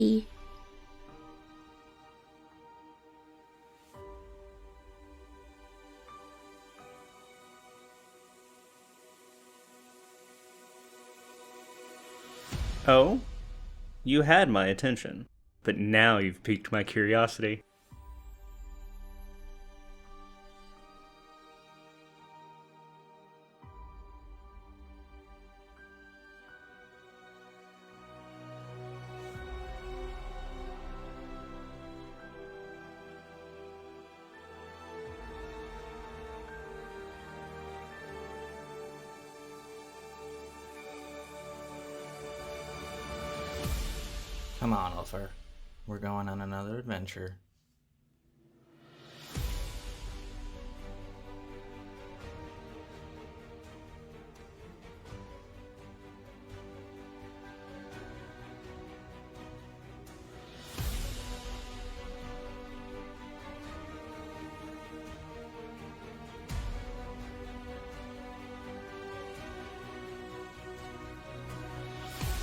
E. Oh? You had my attention, but now you've piqued my curiosity. Come on, Ulfer. We're going on another adventure.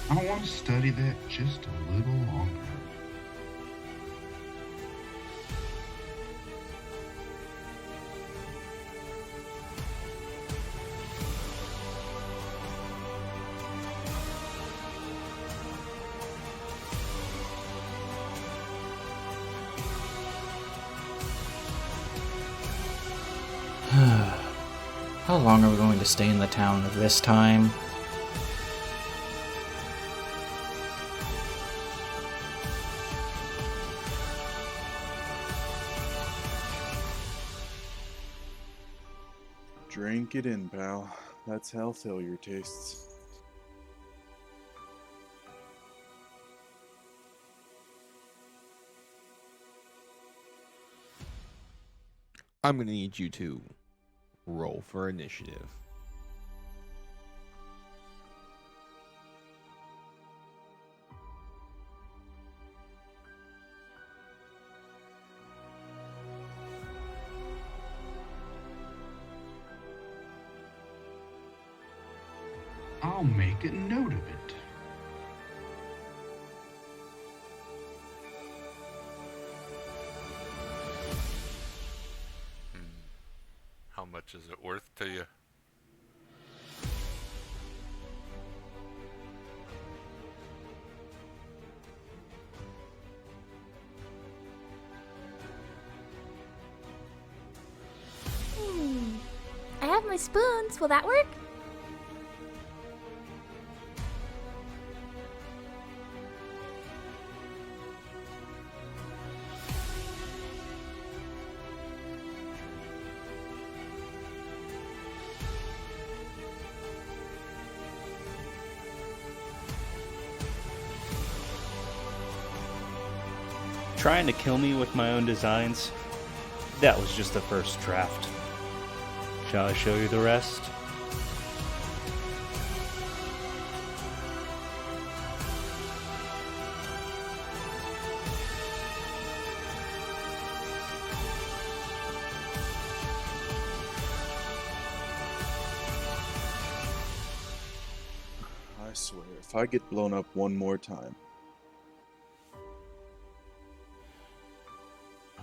I want to study that just a little longer. How long are we going to stay in the town this time? Drink it in, pal. That's how failure tastes. I'm gonna need you to roll for initiative. I'll make a note of it. How much is it worth to you? I have my spoons. Will that work? Trying to kill me with my own designs? That was just the first draft. Shall I show you the rest? I swear, if I get blown up one more time,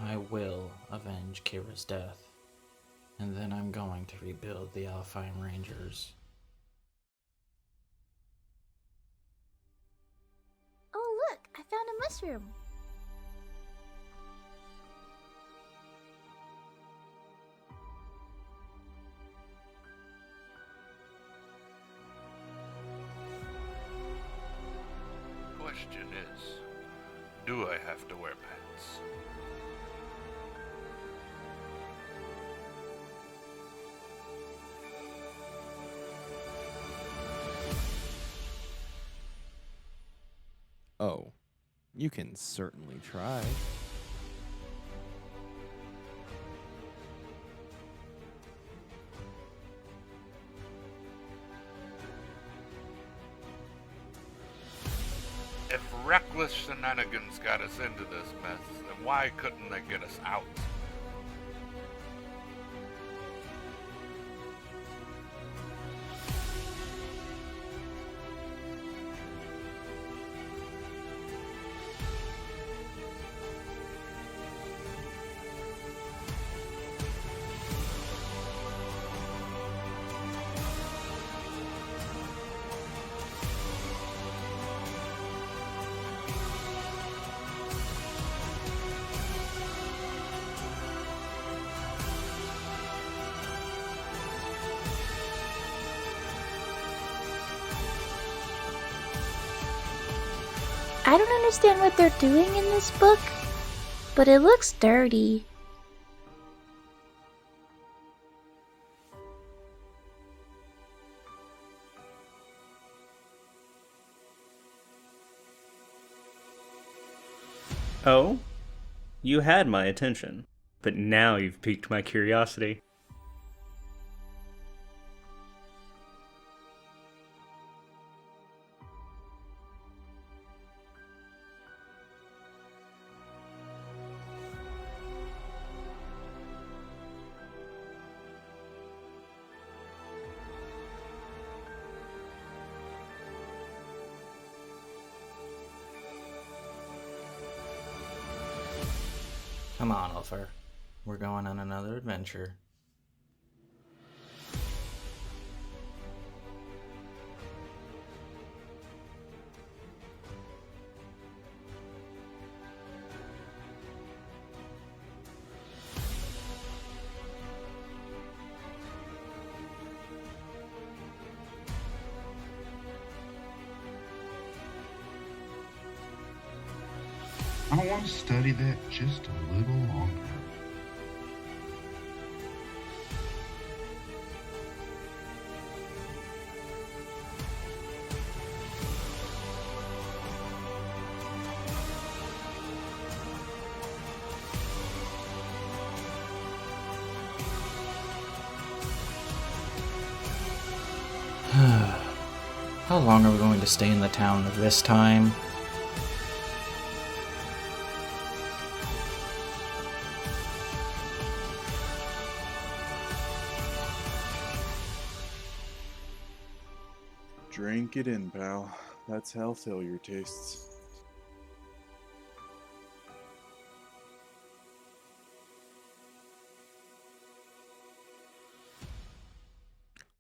I will avenge Kira's death. And then I'm going to rebuild the Alfheim Rangers. Oh, look! I found a mushroom. Question is, do I have to wear pants? Oh, you can certainly try. If reckless shenanigans got us into this mess, then why couldn't they get us out? I don't understand what they're doing in this book, but it looks dirty. Oh? You had my attention, but now you've piqued my curiosity. Come on, Oliver. We're going on another adventure. I want to study that just a little longer. How long are we going to stay in the town this time? Drink it in, pal. That's how failure tastes.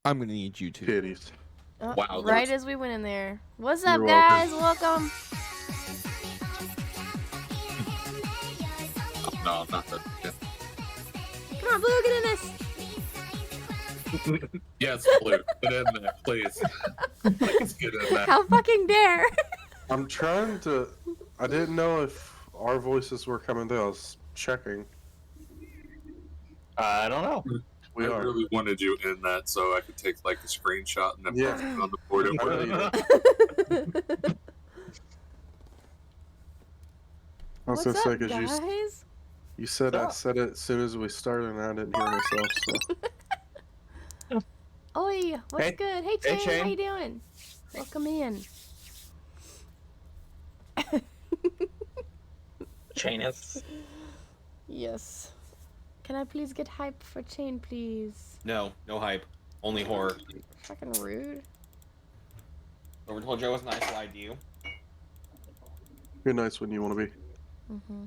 I'm gonna need you to. Titties. Oh, Wow, right there's- as we went in there. What's up, You're guys? welcome. Welcome. No, not that. Come on, Blue, get in this. Yes, Blue, get in there, please. Please get in there. How fucking dare. I'm trying to. I didn't know if our voices were coming through. I was checking. I don't know. We I are. really wanted you in that so I could take like a screenshot and then Yeah. post it on the board. I really did. I was What's gonna up, say, 'cause guys? you said I said it as soon as we started and I didn't hear myself. So. Oi, what's Hey. good? Hey, Hey, Shane, Shane. how you doing? Welcome in. Chainus. Yes. Can I please get hype for Chain, please? No, no hype. Only horror. Fucking rude. Over told you I was nice, lied to you. You're nice when you want to be. Mm-hmm.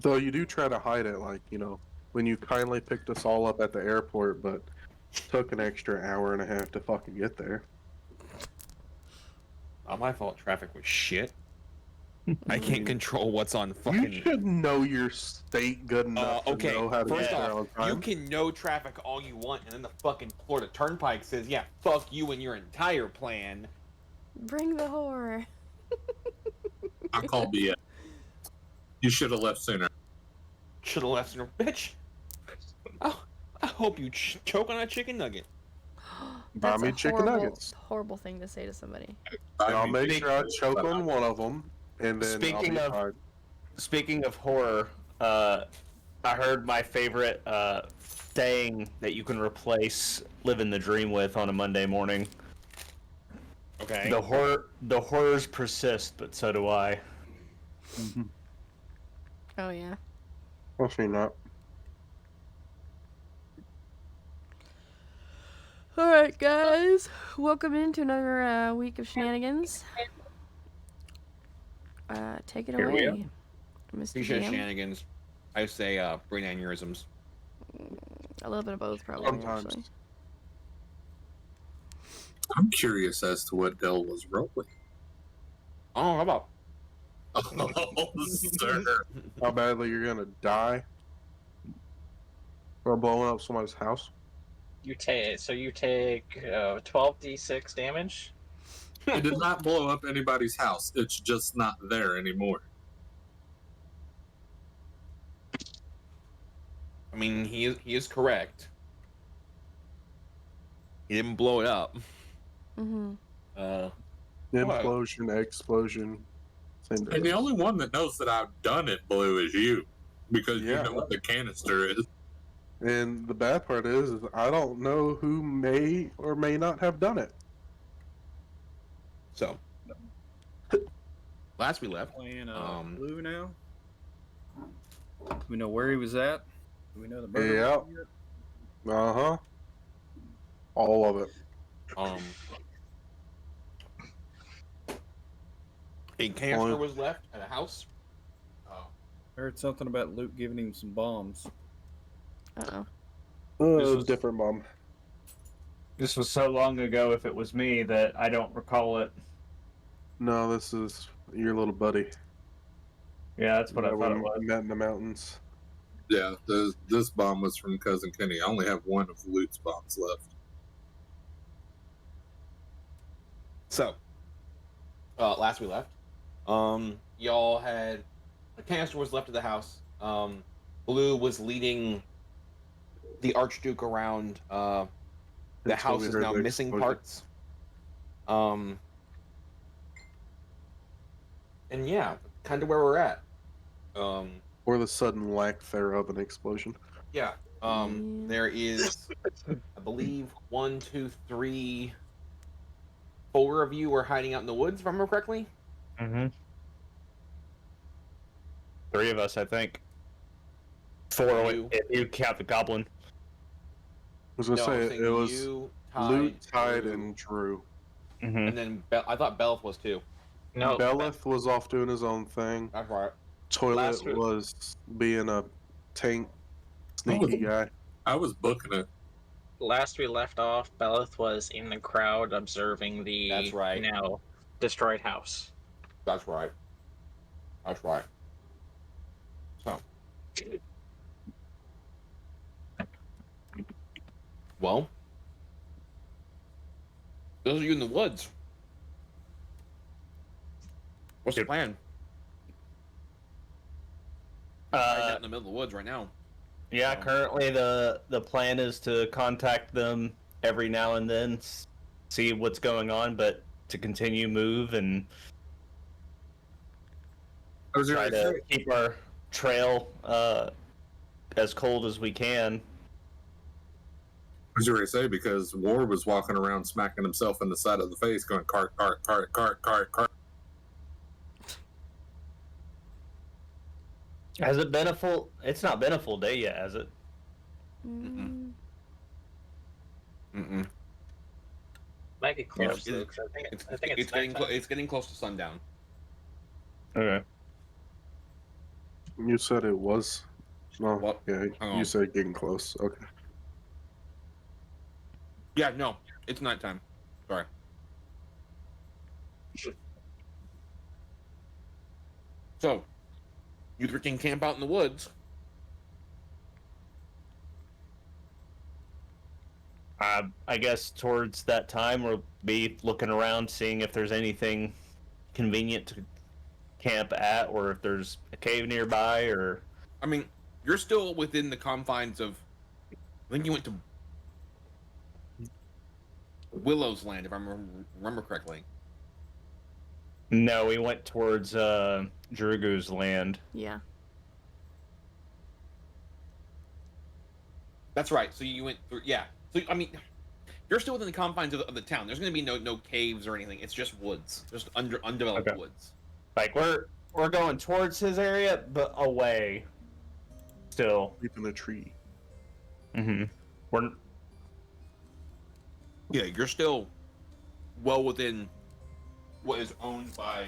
Though you do try to hide it, like, when you kindly picked us all up at the airport, but took an extra hour and a half to fucking get there. Not my fault. Traffic was shit. I can't control what's on You fucking. should know your state good enough Okay, to know how to first get there on off, you time. can know traffic all you want, and then the fucking Florida Turnpike says, "Yeah, fuck you and your entire plan." Bring the horror. I call BS. You should have left sooner. Should have left sooner, bitch. Oh, I hope you choke on a chicken nugget. Buy That's me a chicken horrible, nuggets. horrible thing to say to somebody. I'll make Speak- sure I choke on one of them, and then Speaking I'll of- be fine. Speaking of horror, I heard my favorite saying that you can replace "living the dream" with on a Monday morning. Okay. The horrors persist, but so do I. Oh, yeah. Hopefully not. Alright, guys. Welcome into another week of shenanigans. Take it Here we away, Mr. Speaking of DM. shenanigans, I say brain aneurysms. A little bit of both, probably, Sometimes. actually. I'm curious as to what Dell was rolling. Oh, how about? Oh, sir. How badly you're gonna die? Or blowing up somebody's house? You take 12d6 damage. It did not blow up anybody's house. It's just not there anymore. I mean, he is correct. He didn't blow it up. Mm-hmm. Implosion, explosion. Same And the difference. only one that knows that I've done it blue is you, because you Yeah. know what the canister is. And the bad part is I don't know who may or may not have done it. So, last we left, Playing blue now. We know where he was at. Do we know the murder? Yeah. Uh-huh. All of it. A canister was left at a house. Heard something about Luke giving him some bombs. Uh-oh. Different bomb. This was so long ago, if it was me, that I don't recall it. No, this is your little buddy. Yeah, that's what I thought it we was. met in the mountains. Yeah, this bomb was from Cousin Kenny. I only have one of Luke's bombs left. So, last we left, y'all had a canister was left at the house. Blue was leading the Archduke around. The That's house what we is heard now the missing explosion. parts. And yeah, kind of where we're at. Or the sudden lack thereof an explosion. Yeah. There is, I believe, 1, 2, 3, 4 of you are hiding out in the woods, if I remember correctly. Mm-hmm. 3 of us, I think. 4 if you count the goblin. I was gonna say it was you, Luke, Tide, Drew, and Drew. Mm-hmm. and then I thought Belth was too. No, Belith was off doing his own thing. That's right. Toilet Last week- was being a tank sneaky guy. I was booking it. Last we left off, Belith was in the crowd observing the That's right. now destroyed house. That's right. That's right. So. Well, those of you in the woods. What's the plan? Right out in the middle of the woods right now. Yeah, currently the plan is to contact them every now and then, see what's going on, but to continue move and try to keep our trail as cold as we can. I was going to say, because War was walking around smacking himself in the side of the face, going cart, cart, cart, cart, cart, cart. Has it been a full? It's not been a full day yet, has it? Mm. Mm-mm. Might be close, Yeah, though, 'cause I think it's it's getting close to sundown. Okay. You said it was. No, What? yeah, Hang on. you said getting close. Okay. Yeah, no, it's nighttime. Sorry. So, you three can camp out in the woods. I guess towards that time we'll be looking around, seeing if there's anything convenient to camp at, or if there's a cave nearby, or. I mean, you're still within the confines of. I think you went to Willow's Land, if I remember correctly. No, we went towards Drugu's land. Yeah. That's right. So you went through. Yeah. So I mean, you're still within the confines of the town. There's going to be no caves or anything. It's just woods, just undeveloped Okay. woods. Like we're going towards his area, but away. Still. Deep in a tree. Mm-hmm. We're. Yeah, you're still well within what is owned by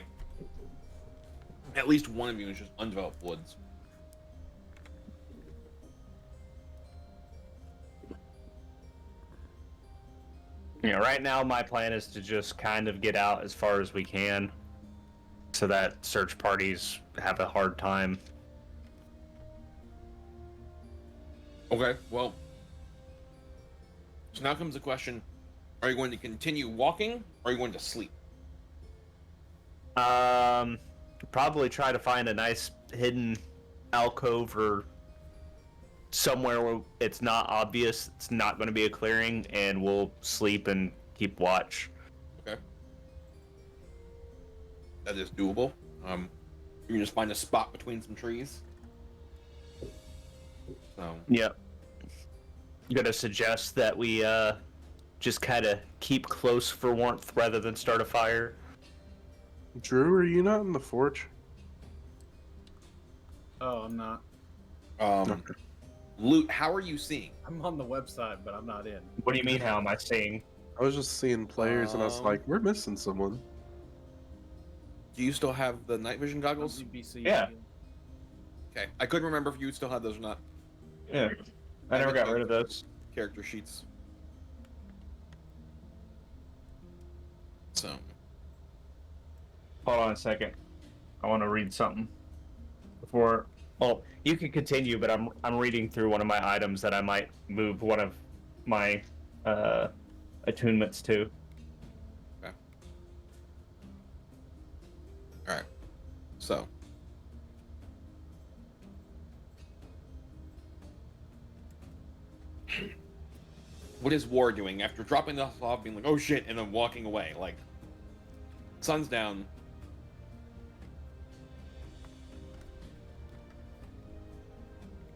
at least one of you is just undeveloped woods. Yeah, right now my plan is to just kind of get out as far as we can, so that search parties have a hard time. Okay, well, So now comes the question: are you going to continue walking, or are you going to sleep? Probably try to find a nice hidden alcove or somewhere where it's not obvious. It's not going to be a clearing, and we'll sleep and keep watch. Okay. That is doable. You can just find a spot between some trees. So. Yep. I'm gonna suggest that we just kind of keep close for warmth rather than start a fire. Drew, are you not in the forge? Oh, I'm not. Loot, how are you seeing? I'm on the website, but I'm not in. What do you mean? How am I seeing? I was just seeing players, and I was like, we're missing someone. Do you still have the night vision goggles? Yeah. Okay. I couldn't remember if you still had those or not. Yeah. I never got rid of those. Character sheets. So. Hold on a second. I want to read something before. Well, you can continue, but I'm reading through one of my items that I might move one of my attunements to. Okay. All right. So. What is War doing after dropping this off, being like, oh shit, and then walking away? Like, sun's down.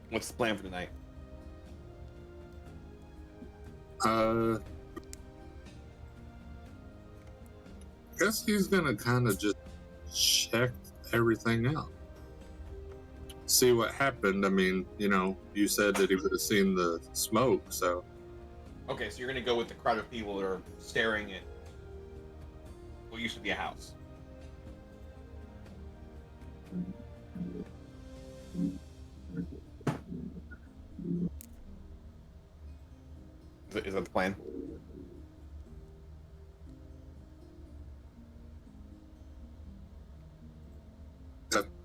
What's the plan for tonight? Guess he's gonna kind of just check everything out. See what happened. I mean, you said that he would have seen the smoke, so. Okay, so you're gonna go with the crowd of people that are staring at what used to be a house. Is that the plan?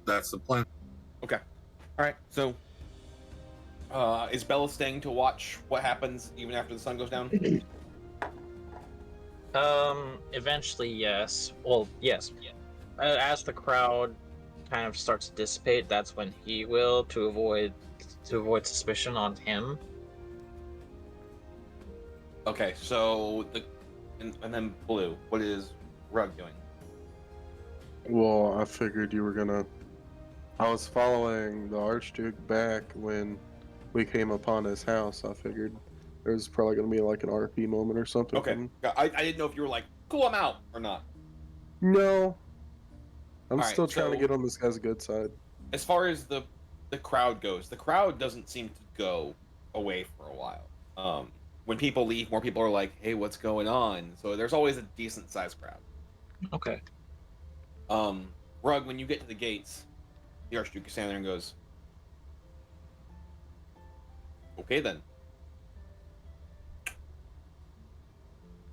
That's the plan. Okay. All right. So, is Bella staying to watch what happens even after the sun goes down? Eventually, yes. Well, yes. As the crowd kind of starts to dissipate, that's when he will, to avoid suspicion on him. Okay. So and then Blue. What is Rug doing? Well, I figured you were gonna. I was following the Archduke back when we came upon his house. I figured there was probably gonna be like an RP moment or something. Okay. I didn't know if you were like, cool, I'm out or not. No. I'm All right, still trying to so- get on this guy's good side. As far as the crowd goes, the crowd doesn't seem to go away for a while. When people leave, more people are like, hey, what's going on? So there's always a decent sized crowd. Okay. Rug, when you get to the gates, the Archduke is standing there and goes, okay then.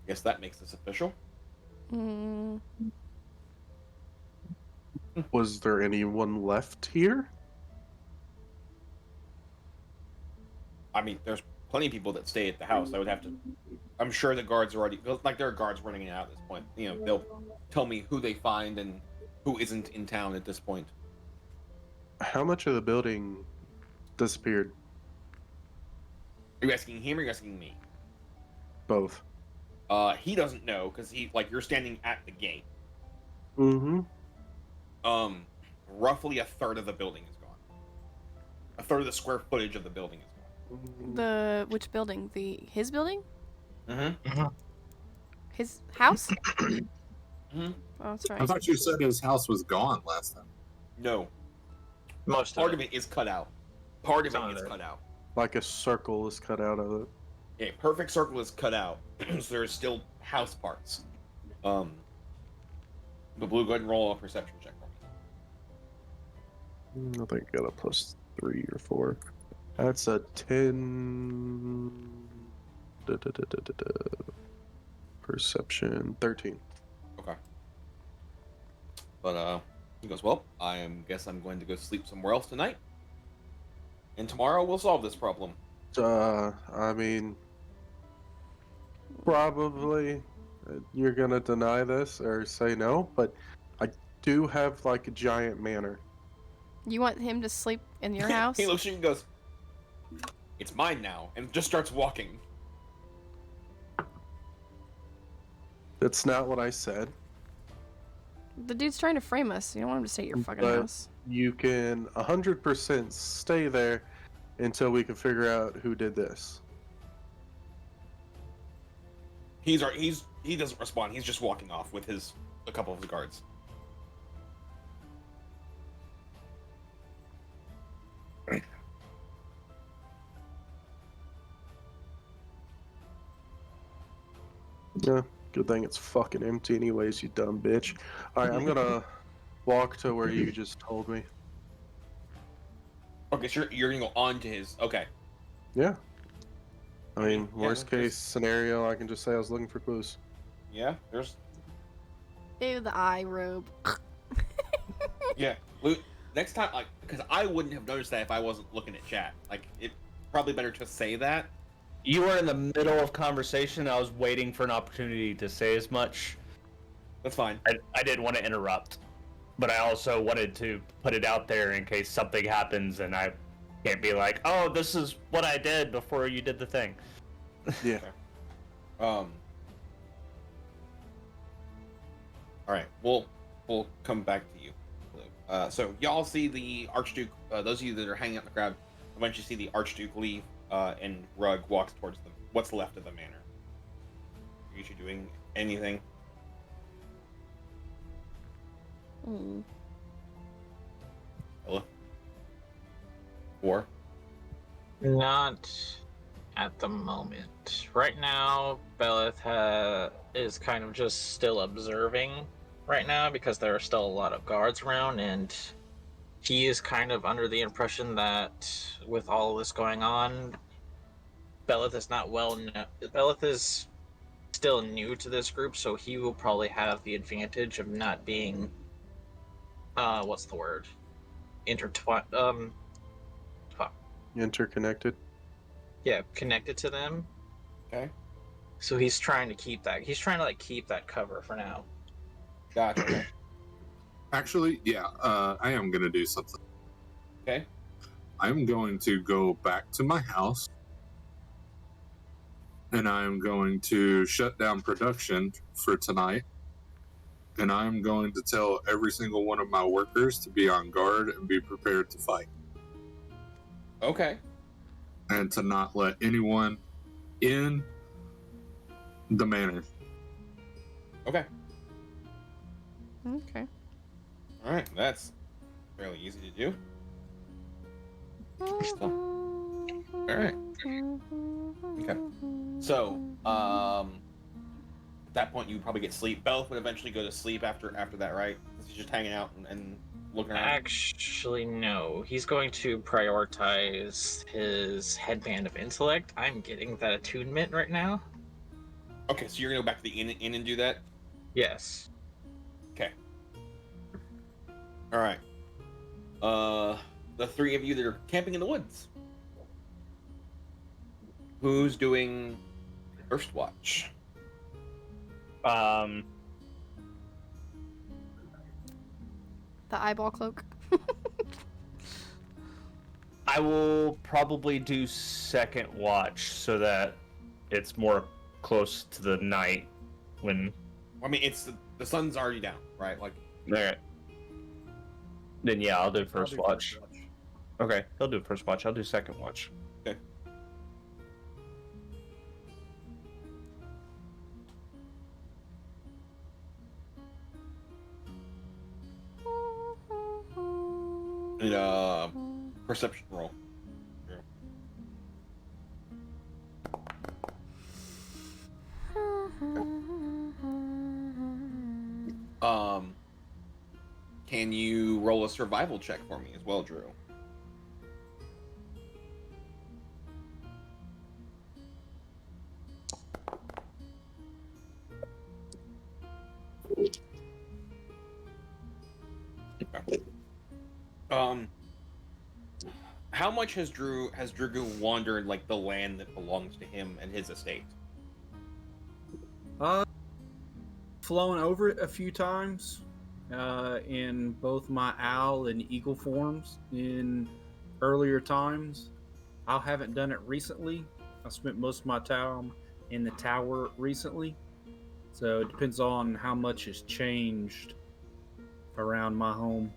Guess that makes this official. Was there anyone left here? I mean, there's plenty of people that stay at the house. I would have to. I'm sure the guards are already. Like, there are guards running in and out at this point. They'll tell me who they find and who isn't in town at this point. How much of the building disappeared? Are you asking him or are you asking me? Both. He doesn't know because you're standing at the gate. Mm-hmm. Roughly a third of the building is gone. A third of the square footage of the building is gone. Which building? His building? Mm-hmm. His house? Mm-hmm. Oh, that's right. I thought you said his house was gone last time. No. Most Part of it is cut out. Part of it is cut out. Like a circle is cut out of it. Yeah, perfect circle is cut out. So there's still house parts. The Blue, go ahead and roll a perception check for me. I think I got a +3 or 4. That's a 10. Perception 13. Okay. But he goes, well, guess I'm going to go sleep somewhere else tonight. And tomorrow we'll solve this problem. I mean, Probably you're gonna deny this or say no, but I do have like a giant manor. You want him to sleep in your house? He looks at you and goes, "It's mine now," and just starts walking. That's not what I said. The dude's trying to frame us. You don't want him to stay at your fucking But house. you can 100% stay there until we can figure out who did this. He doesn't respond. He's just walking off with a couple of the guards. Yeah, good thing it's fucking empty anyways, you dumb bitch. Alright, I'm gonna walk to where you just told me. Okay, so you're gonna go on to his. Okay. Yeah. I mean, Yeah, worst case scenario, I can just say I was looking for clues. Yeah, there's. Ew, the eye robe. Yeah, next time, like, because I wouldn't have noticed that if I wasn't looking at chat. Like, it probably better to say that. You were in the middle of conversation. I was waiting for an opportunity to say as much. That's fine. I didn't want to interrupt, but I also wanted to put it out there in case something happens and I can't be like, "Oh, this is what I did before you did the thing." Yeah. All right, we'll come back to you. So y'all see the Archduke. Those of you that are hanging out in the crowd, eventually see the Archduke leave, and Rug walks towards them. What's left of the manor? Are you two doing anything? Hello? War? Not at the moment. Right now, Belith is kind of just still observing right now because there are still a lot of guards around, and he is kind of under the impression that with all this going on, Belith is not well known. Belith is still new to this group, so he will probably have the advantage of not being what's the word? Interconnected. Yeah, connected to them. Okay. So he's trying to keep that. He's trying to keep that cover for now. Gotcha. Okay. Actually, yeah, I am going to do something. Okay. I'm going to go back to my house and I'm going to shut down production for tonight. And I'm going to tell every single one of my workers to be on guard and be prepared to fight. Okay. And to not let anyone in the manor. Okay. Okay. All right. That's fairly easy to do. All right. Okay. So, at that point, you would probably get sleep. Belth would eventually go to sleep after that, right? Since he's just hanging out and looking around. Actually, no. He's going to prioritize his headband of intellect. I'm getting that attunement right now. Okay, so you're gonna go back to the inn and do that? Yes. Okay. All right. The three of you that are camping in the woods. Who's doing first watch? The eyeball cloak. I will probably do second watch so that it's more close to the night when. I mean, it's the sun's already down, right? Like. Alright. Then yeah, I'll do first watch. Okay, he'll do first watch. I'll do second watch. Okay. Need a perception roll. Can you roll a survival check for me as well, Drew? How much has Drew wandered like the land that belongs to him and his estate? Flown over it a few times in both my owl and eagle forms in earlier times. I haven't done it recently. I spent most of my time in the tower recently. So it depends on how much has changed around my home.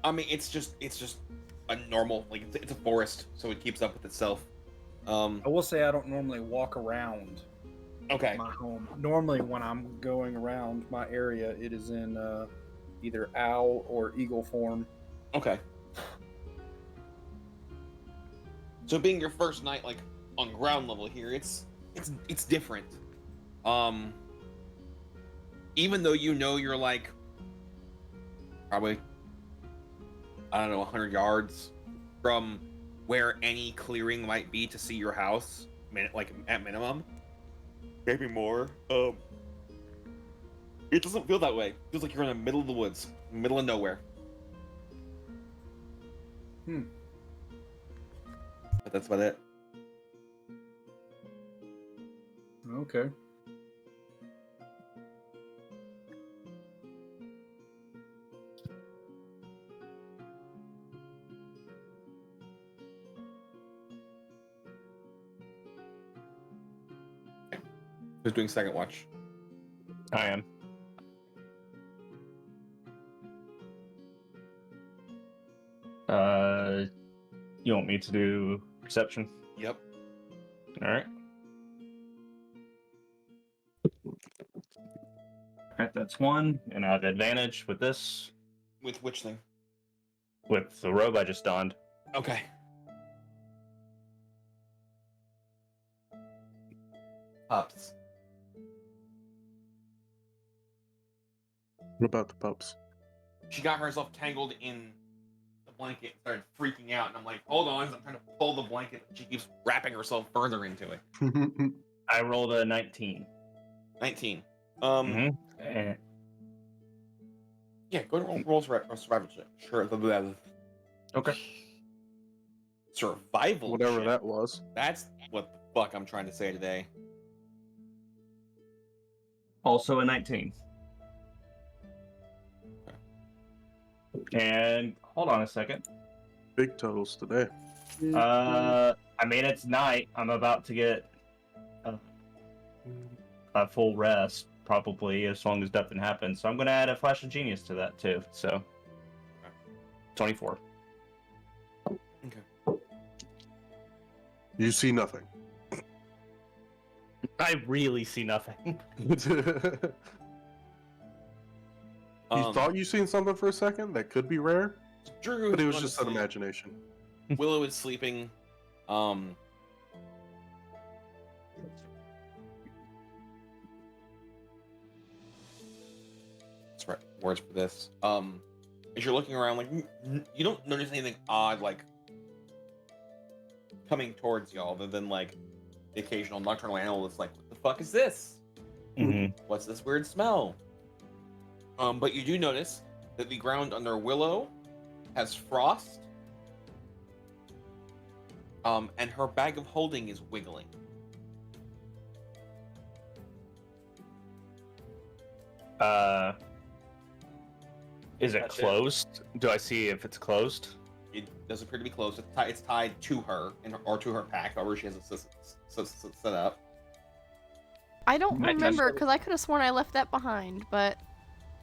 I mean, it's just a normal, like, it's a forest, so it keeps up with itself. I will say I don't normally walk around my home. Normally, when I'm going around my area, it is in either owl or eagle form. Okay. So being your first night, like, on ground level here, it's different. Even though you know you're, like, probably, I don't know, 100 yards from where any clearing might be to see your house, like, at minimum, maybe more. It doesn't feel that way. It feels like you're in the middle of the woods, middle of nowhere. But that's about it. Okay. Who's doing second watch? I am. You want me to do perception? Yep. All right. Alright, that's one, and I have advantage with this. With which thing? With the robe I just donned. Okay. Pups. What about the pups? She got herself tangled in the blanket and started freaking out, and I'm like, hold on, I'm trying to pull the blanket, but she keeps wrapping herself further into it. I rolled a 19. 19. And Yeah, go ahead and roll survival check. Sure. okay. Survival Whatever check. that was. That's what the fuck I'm trying to say today. Also a 19. And hold on a second. Big totals today. I mean, it's night. I'm about to get a full rest, probably, as long as nothing happens. So I'm going to add a flash of genius to that, too. So, 24. Okay. You see nothing. I really see nothing. You thought you seen something for a second that could be rare, Drew, but it was just an imagination. Willow is sleeping. That's right. Words for this. As you're looking around, like, you don't notice anything odd, like, coming towards you, other than, like, the occasional nocturnal animal that's like, what the fuck is this? What's this weird smell? But you do notice that the ground under Willow has frost. And her bag of holding is wiggling. Is it closed? Do I see if it's closed? It does appear to be closed. It's tied to her, or to her pack, however she has it set up. I don't remember, because I could have sworn I left that behind, but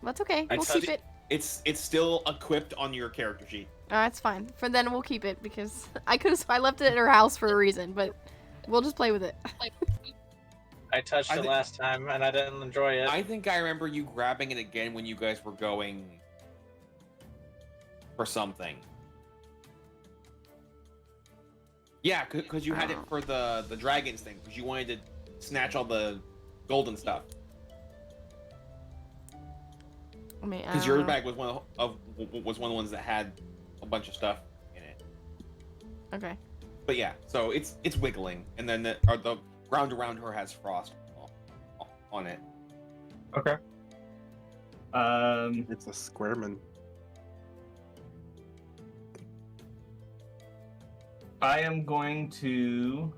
that's okay. We'll keep it. It's still equipped on your character sheet. That's fine. For then, we'll keep it, because I left it at her house for a reason, but we'll just play with it. I touched it last time, and I didn't enjoy it. I think I remember you grabbing it again when you guys were going for something. Yeah, because you had it for the dragons thing, because you wanted to snatch all the golden stuff. Because your bag was one of the ones that had a bunch of stuff in it. Okay. But yeah, so it's wiggling, and then the ground around her has frost on it. Okay. It's a squareman. I am going to...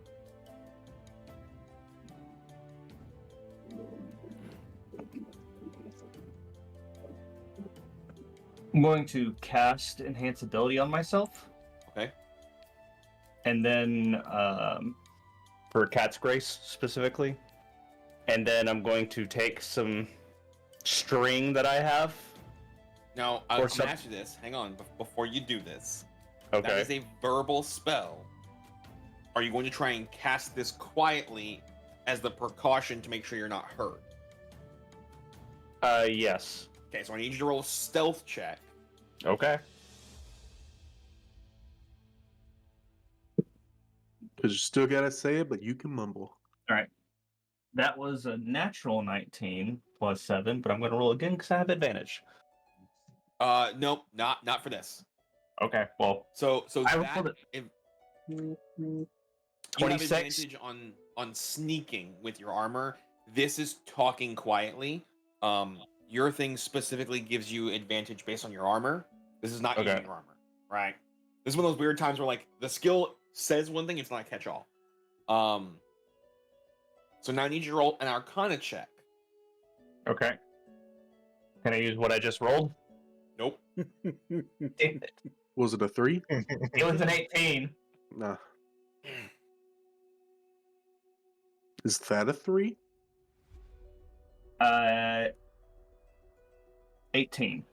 I'm going to cast Enhance Ability on myself. Okay. And then, for Cat's Grace specifically. And then I'm going to take some string that I have. Now, I'm going to ask you this. Hang on, before you do this. Okay. That is a verbal spell. Are you going to try and cast this quietly as the precaution to make sure you're not hurt? Yes. Okay, so I need you to roll a stealth check. Okay. Because you still gotta say it, but you can mumble. All right. That was a natural 19 plus 7, but I'm going to roll again because I have advantage. Nope, not for this. Okay, well. So I that rolled if you 26. have advantage on sneaking with your armor. This is talking quietly. Your thing specifically gives you advantage based on your armor. This is not using your armor, right? This is one of those weird times where like the skill says one thing, it's not a catch-all. So now I need you to roll an Arcana check. Okay. Can I use what I just rolled? Nope. Was it a 3? It was an 18. Nah. Is that a 3? 18.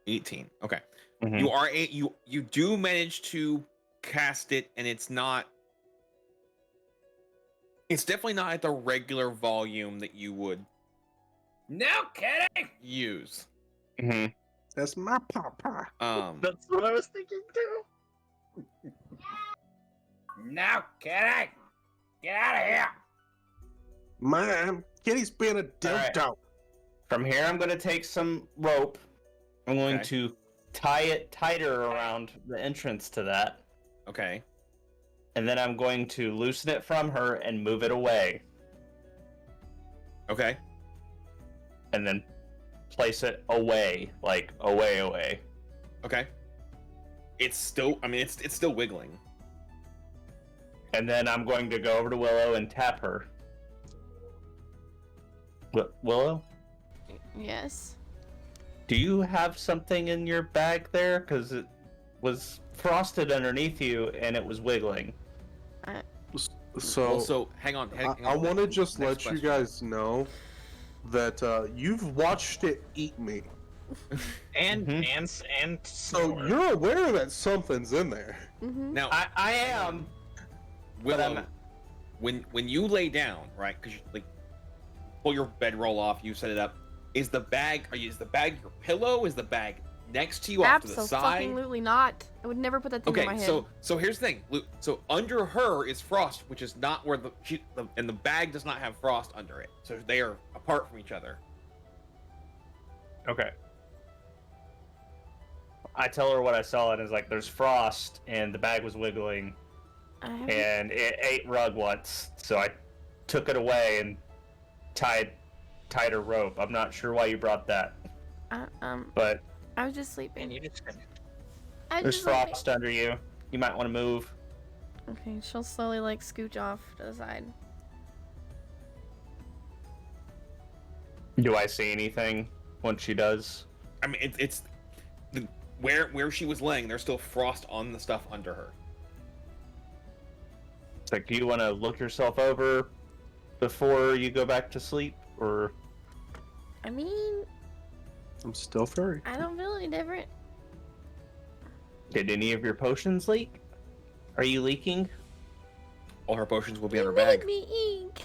18. Okay. Mhm. You are you do manage to cast it, and it's definitely not at the regular volume that you would use. Mm-hmm. That's my papa. That's what I was thinking too. No kidding! Get out of here! Man, Kitty's being a dildo. Right. From here, I'm going to take some rope. I'm going to tie it tighter around the entrance to that. Okay. And then I'm going to loosen it from her and move it away. Okay. And then place it away, like away. Okay. It's still, it's still wiggling. And then I'm going to go over to Willow and tap her. Willow? Yes. Do you have something in your bag there? Because it was frosted underneath you and it was wiggling. So, hang on. I want to just Next let you guys know that you've watched it eat me. and so you're aware that something's in there. Now I am. Willow, when you lay down, right? Because you like pull your bedroll off, you set it up. Is the bag your pillow? Is the bag next to you off to the side? Absolutely not. I would never put that thing in my head. So here's the thing. So under her is frost, which is not where and the bag does not have frost under it. So they are apart from each other. Okay. I tell her what I saw, and it's like there's frost, and the bag was wiggling, and it ate rug once. So I took it away and tied a rope. I'm not sure why you brought that. But I was just sleeping. There's frost under you. You might want to move. Okay, she'll slowly like scooch off to the side. Do I see anything once she does? I mean, it's where she was laying. There's still frost on the stuff under her. It's like, do you want to look yourself over before you go back to sleep, or? I mean, I'm still furry. I don't feel any different. Did any of your potions leak? Are you leaking? All her potions will be in her bag. Made me ink.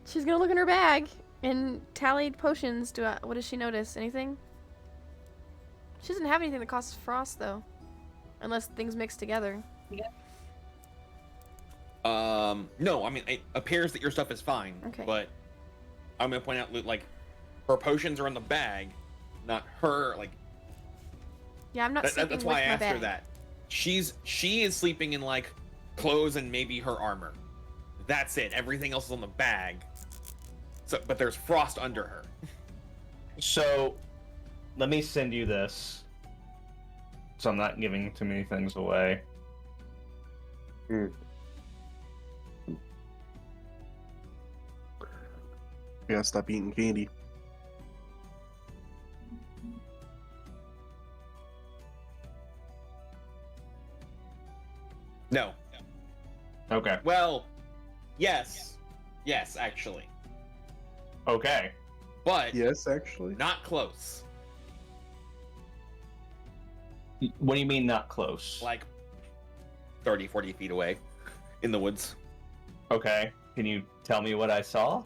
She's gonna look in her bag and tally potions. What does she notice? Anything? She doesn't have anything that causes frost though, unless things mix together. Yeah. No, I mean, it appears that your stuff is fine. Okay. But I'm gonna point out, like, her potions are in the bag, not her. Like, yeah, I'm not sleeping that's why I with my asked her bag. that. She is sleeping in like clothes and maybe her armor. That's it. Everything else is on the bag. So, but there's frost under her. So, let me send you this. so I'm not giving too many things away. You gotta stop eating candy. No. Okay. Well, yes. Yes, actually. Okay. But yes, actually. Not close. What do you mean not close? Like 30, 40 feet away in the woods. Okay. Can you tell me what I saw?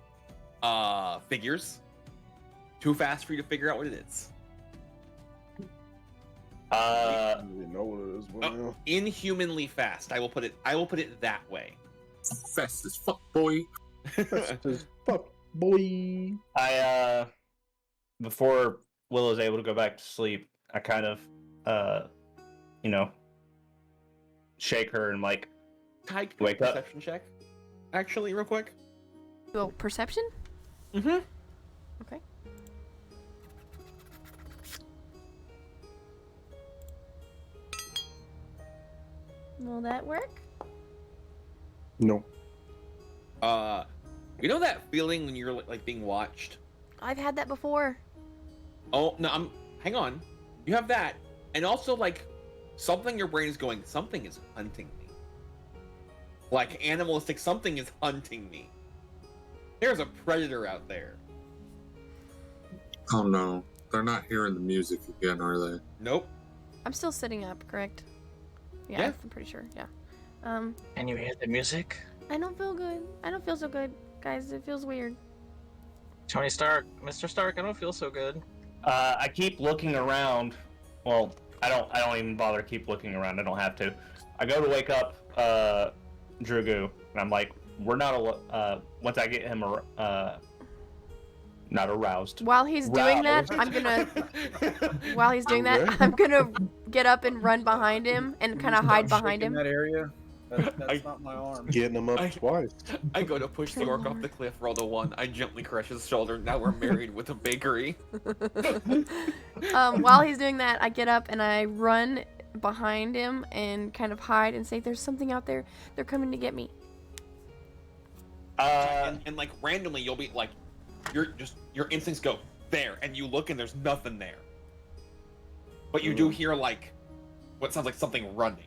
Figures. Too fast for you to figure out what it is. I don't really know what it is. But yeah. Inhumanly fast. I will put it that way. Fast as fuck, boy. Fast as fuck, boy. I before Willow's able to go back to sleep, I kind of shake her and like wake up. Perception check. Actually, real quick. Oh, perception? Mm-hmm. Okay. Will that work? No. You know that feeling when you're like being watched? I've had that before. Oh no, hang on. You have that, and also like something in your brain is going. Something is hunting me. Like animalistic, something is hunting me. There's a predator out there. Oh no, they're not hearing the music again, are they? Nope. I'm still sitting up, correct? Yeah. I'm pretty sure. Yeah. Can you hear the music? I don't feel good. I don't feel so good, guys. It feels weird. Tony Stark, Mr. Stark, I don't feel so good. I keep looking around. Well, I don't even bother to keep looking around. I don't have to. I go to wake up Drugu, and I'm like, we're not once I get him not aroused. While he's doing that, while he's doing that, I'm gonna get up and run behind him and kind of hide behind him. That area. That's not my arm. Getting him up twice. I go to push the orc off the cliff, roll the 1. I gently crush his shoulder. Now we're married with a bakery. While he's doing that, I get up and I run behind him and kind of hide and say, "There's something out there. They're coming to get me." And like randomly, you'll be like, your instincts go there, and you look and there's nothing there. But you do hear like what sounds like something running.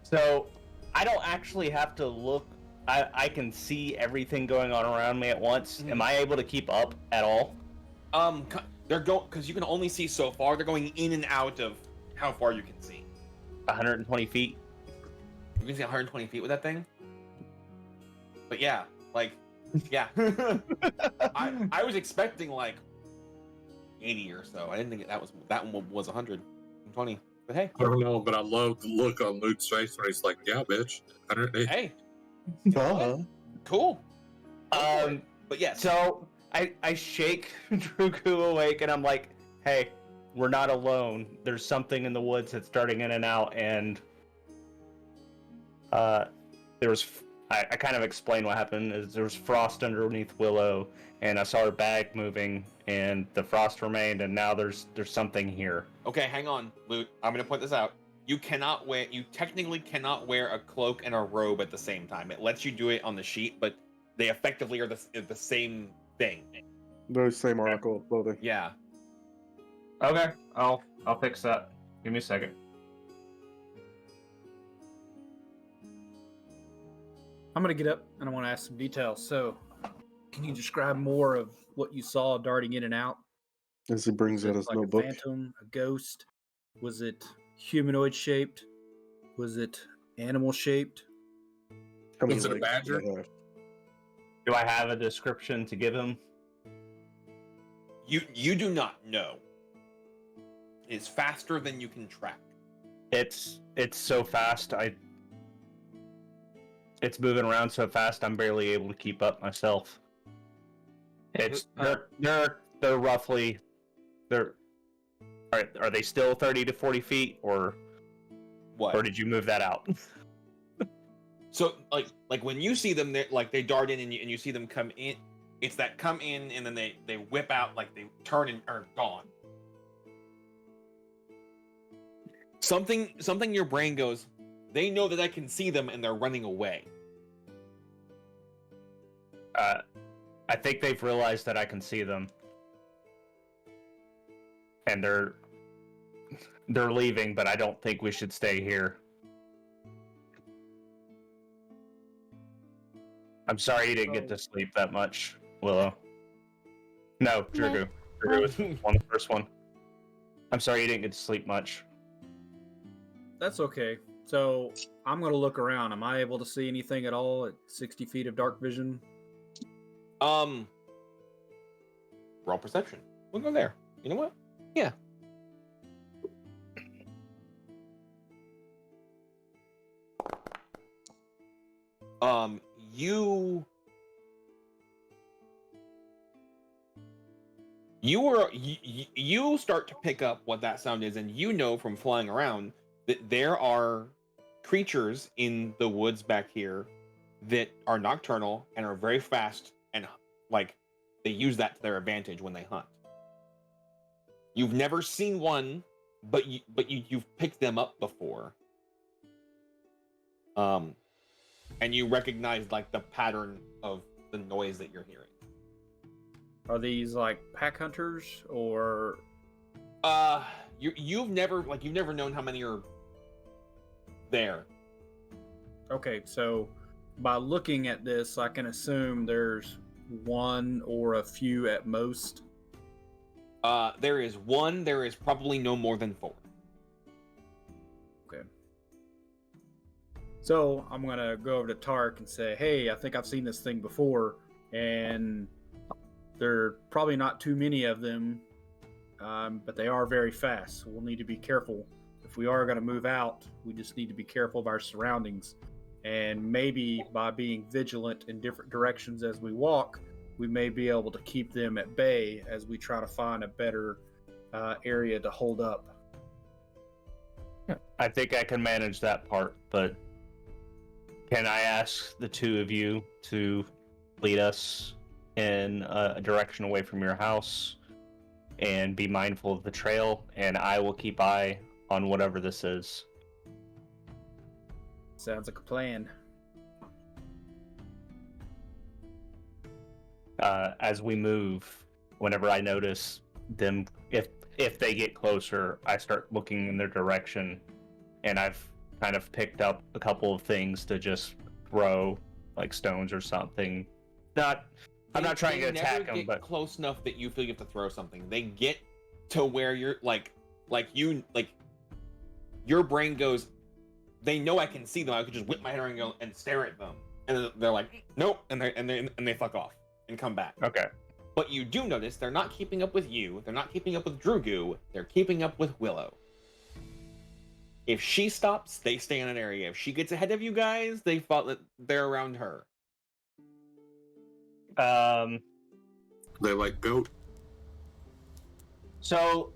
So I don't actually have to look. I can see everything going on around me at once. Am I able to keep up at all? They're going because you can only see so far. They're going in and out of how far you can see. 120 feet. You can see 120 feet with that thing. But yeah, like, yeah. I was expecting like 80 or so. I didn't think that one was 120. But hey, I don't know, but I love the look on Luke's face when he's like, "Yeah, bitch." Hey, cool. But yeah. So I shake Drugu awake, and I'm like, "Hey, we're not alone. There's something in the woods that's darting in and out, and there was." I kind of explained what happened. Is there was frost underneath Willow, and I saw her bag moving, and the frost remained, and now there's something here. Okay, hang on, Luke. I'm gonna point this out. You technically cannot wear a cloak and a robe at the same time. It lets you do it on the sheet, but they effectively are the same thing. The same article of clothing. Yeah. Okay, I'll fix that. Give me a second. I'm gonna get up and I want to ask some details. So, can you describe more of what you saw darting in and out? As he brings out his like notebook. a phantom, a ghost? Was it humanoid shaped? Was it animal shaped? Was it a badger? Do I have a description to give him? You do not know. It's faster than you can track. It's so fast. It's moving around so fast. I'm barely able to keep up myself. They're roughly are they still 30 to 40 feet or what? Or did you move that out? So like when you see them, they dart in and you see them come in. It's that come in and then they whip out, like they turn and are gone. Something in your brain goes, they know that I can see them and they're running away. I think they've realized that I can see them. And they're leaving, but I don't think we should stay here. I'm sorry you didn't get to sleep that much, Willow. No, Drugu. Drugu was the first one. I'm sorry you didn't get to sleep much. That's okay. So I'm gonna look around. Am I able to see anything at all at 60 feet of dark vision? Roll perception. We'll go there. You know what? Yeah. You start to pick up what that sound is, and you know from flying around that there are creatures in the woods back here that are nocturnal and are very fast, and like they use that to their advantage when they hunt. You've never seen one, but you've picked them up before. And you recognize like the pattern of the noise that you're hearing. Are these like pack hunters or? You've never known how many are there. Okay, so by looking at this, I can assume there's one or a few at most. There is one. There is probably no more than 4. Okay. So I'm gonna go over to Tark and say, "Hey, I think I've seen this thing before, and there are probably not too many of them, but they are very fast. So we'll need to be careful. If we are gonna move out, we just need to be careful of our surroundings, and maybe by being vigilant in different directions as we walk, we may be able to keep them at bay as we try to find a better area to hold up." I think I can manage that part, but can I ask the two of you to lead us in a direction away from your house and be mindful of the trail, and I will keep eye on whatever this is. Sounds like a plan. As we move, whenever I notice them, if they get closer, I start looking in their direction, and I've kind of picked up a couple of things to just throw, like stones or something. I'm not trying to attack them, but close enough that you feel you have to throw something. They get to where you're your brain goes, they know I can see them. I could just whip my head around and go and stare at them, and they're like, nope, and they fuck off and come back. Okay. But you do notice they're not keeping up with you. They're not keeping up with Drugu. They're keeping up with Willow. If she stops, they stay in an area. If she gets ahead of you guys, they thought that they're around her. They like goat. So,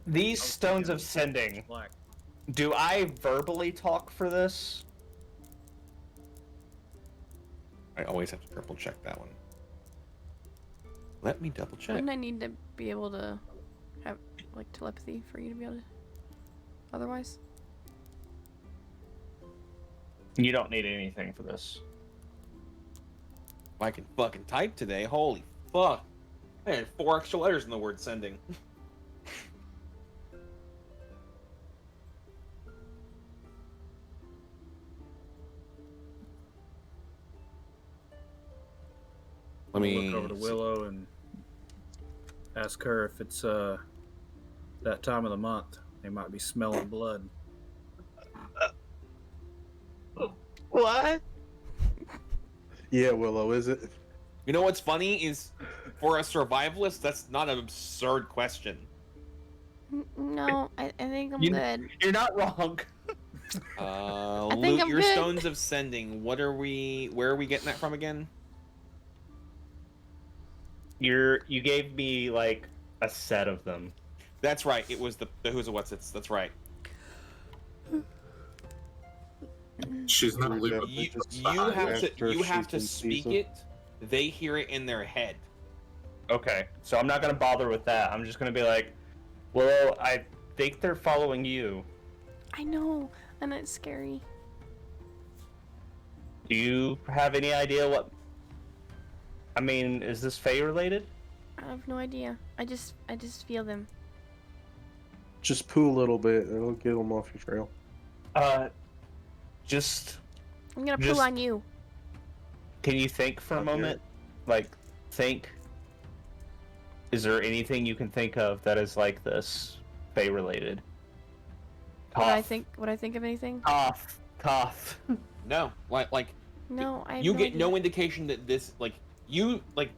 these stones of sending, do I verbally talk for this? I always have to triple check that one. Let me double check. Wouldn't I need to be able to have like telepathy for you to be able to? Otherwise, you don't need anything for this. I can fucking type today. Holy fuck! I had 4 extra letters in the word sending. Let me look over to Willow and ask her if it's that time of the month. They might be smelling blood. What? Yeah, Willow, is it? You know what's funny is, for a survivalist, that's not an absurd question. no, I think I'm good. You're not wrong. I think Loot I'm your good. stones of sending. Where are we getting that from again? You gave me like a set of them. That's right. It was the who's a what's it's. That's right. She's not leaving. You have to speak it. They hear it in their head. Okay, so I'm not gonna bother with that. I'm just gonna be like, well, I think they're following you. I know, and it's scary. Do you have any idea what? I mean, is this Fae related? I have no idea. I just feel them. Just poo a little bit, and it'll get them off your trail. Just. I'm gonna Just- poo on you. Can you think for a Okay. moment? Like, think. Is there anything you can think of that is like this, Fae related? Would I think of anything? Cough. No, like No, I have you no get idea. no indication that this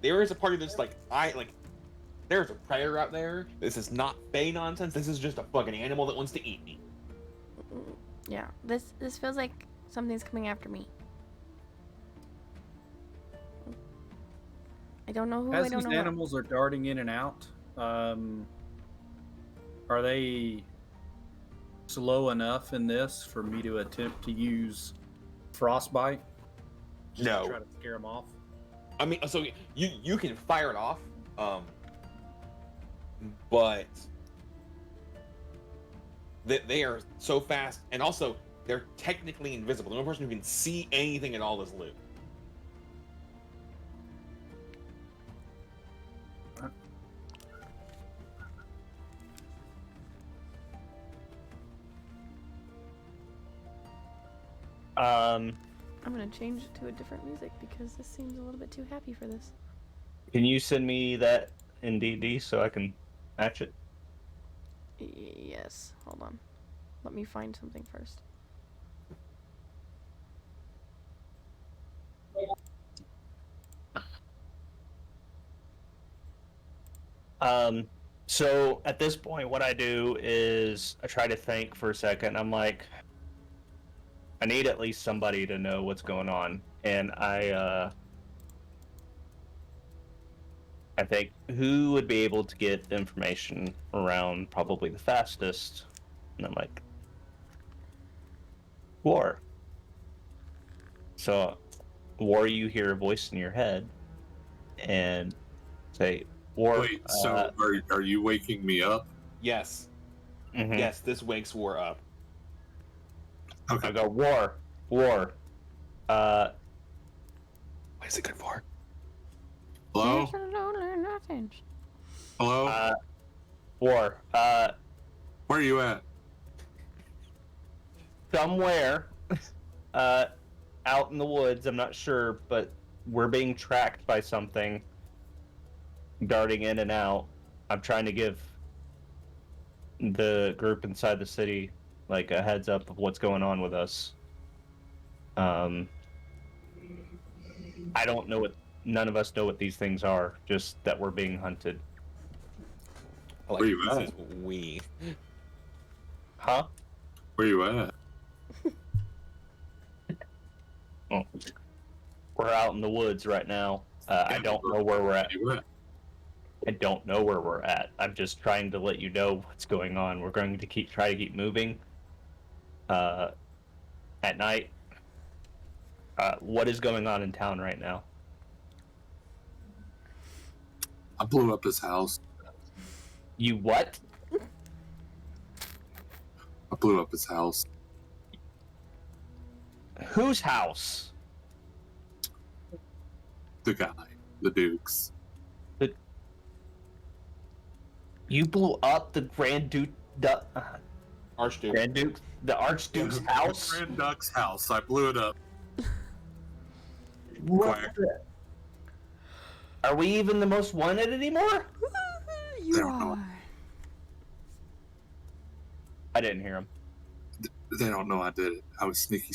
there is a part of this there's a predator out there. This is not Fae nonsense. This is just a fucking animal that wants to eat me. Yeah, this feels like something's coming after me. I don't know who. As I don't these know what. animals are darting in and out, are they slow enough in this for me to attempt to use frostbite? Just No. to try to scare them off. I mean, so you can fire it off, but they are so fast, and also they're technically invisible. The only person who can see anything at all is Luke. I'm gonna change it to a different music because this seems a little bit too happy for this. Can you send me that in DD so I can match it? Yes. Hold on. Let me find something first. So at this point, what I do is I try to think for a second. I'm like, I need at least somebody to know what's going on, and I think who would be able to get information around probably the fastest. And I'm like, War. So, War, you hear a voice in your head, and say, War. Wait, so are you waking me up? Yes. Mhm. Yes, this wakes War up. Okay. I go, War. What is it good for? Hello? Hello? War. Where are you at? Somewhere, out in the woods, I'm not sure, but we're being tracked by something darting in and out. I'm trying to give the group inside the city like a heads up of what's going on with us. I don't know none of us know what these things are, just that we're being hunted. Like, Where you this at? is we. Huh? Where you at? Oh. We're out in the woods right now. I don't know where we're at. I don't know where we're at. I'm just trying to let you know what's going on. We're going to try to keep moving. At night. What is going on in town right now? I blew up his house. You what? I blew up his house. Whose house? The guy. The Duke's. You blew up the Grand Duke, Archduke. Grand Duke, the Archduke's house. The Grand Duke's house. I blew it up. What? Are we even the most wanted anymore? You are. I didn't hear him. They don't know I did it. I was sneaky.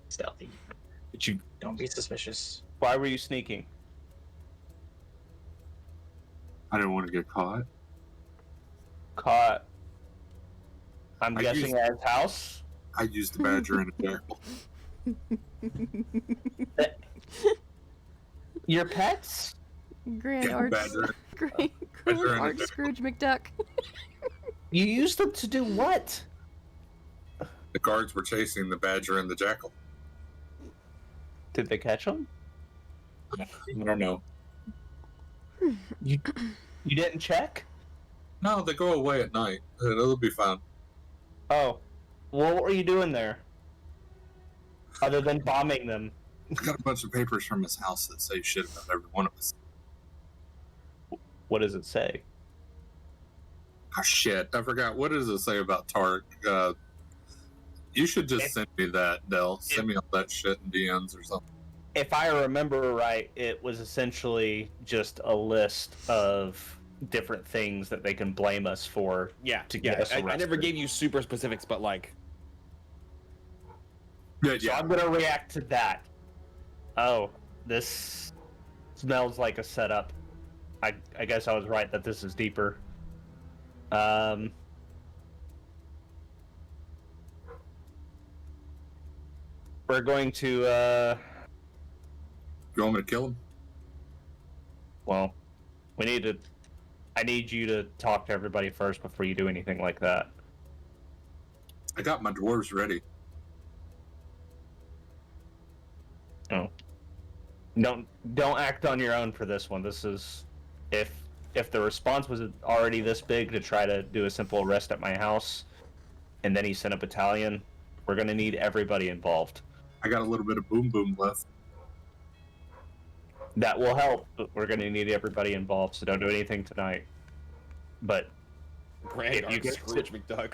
Stealthy. But you Don't be suspicious. Why were you sneaking? I didn't want to get caught. Caught. I'm I guessing used- at his house. I used the badger in a jackal. Your pets? Grand Yeah, Arch. badger. Grand Badger and a Arch jackal. Scrooge McDuck. You used them to do what? The guards were chasing the badger and the jackal. Did they catch him? I don't know. You didn't check? No, they go away at night. It'll be fine. Oh, well, what were you doing there? Other than bombing them? I got a bunch of papers from his house that say shit about every one of us. What does it say? Oh shit, I forgot. What does it say about Tark? You should just send me that, Del. Send me all that shit in DMs or something. If I remember right, it was essentially just a list of different things that they can blame us for. Yeah, to get us arrested. I never gave you super specifics, but like. So I'm gonna react to that. Oh, this smells like a setup. I guess I was right that this is deeper. We're going to, You want me to kill him? Well, I need you to talk to everybody first before you do anything like that. I got my dwarves ready. Oh. Don't act on your own for this one. This is if the response was already this big to try to do a simple arrest at my house, and then he sent a battalion, we're gonna need everybody involved. I got a little bit of boom boom left. That will help, but we're gonna need everybody involved, so don't do anything tonight. But Scrooge McDuck.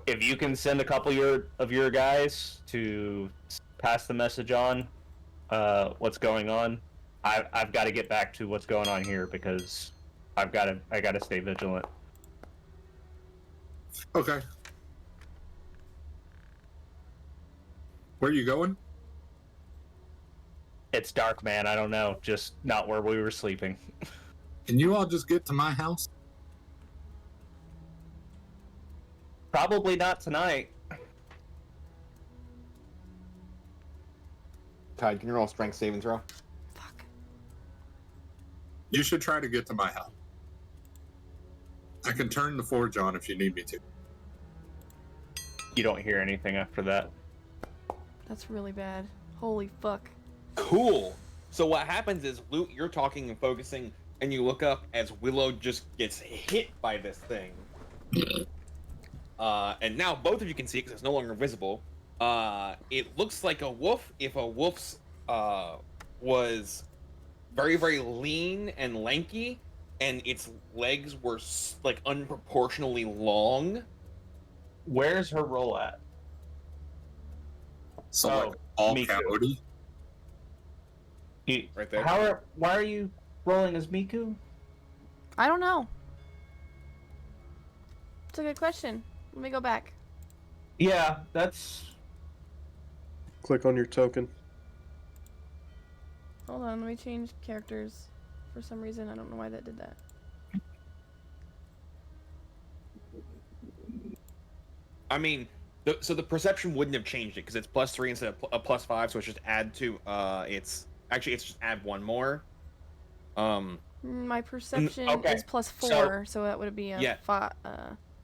If you can send a couple of your guys to pass the message on, what's going on, I've got to get back to what's going on here because I got to stay vigilant. Okay. Where are you going? It's dark, man. I don't know. Just not where we were sleeping. Can you all just get to my house? Probably not tonight. Tide, can you roll strength saving throw? You should try to get to my house. I can turn the forge on if you need me to. You don't hear anything after that. That's really bad. Holy fuck. Cool. So what happens is, Luke, you're talking and focusing, and you look up as Willow just gets hit by this thing. And now both of you can see it because it's no longer visible. It looks like a wolf if a wolf's was very, very lean and lanky, and its legs were like unproportionally long. Where's her roll at? So like all coyote? Right there. Why are you rolling as Miku? I don't know. It's a good question. Let me go back. Yeah, that's... Click on your token. Hold on, let me change characters. For some reason, I don't know why that did that. I mean, so the perception wouldn't have changed it because it's +3 instead of a +5, so it's just add to it's just add one more. My perception okay. is +4, so that would be a Yeah. 5.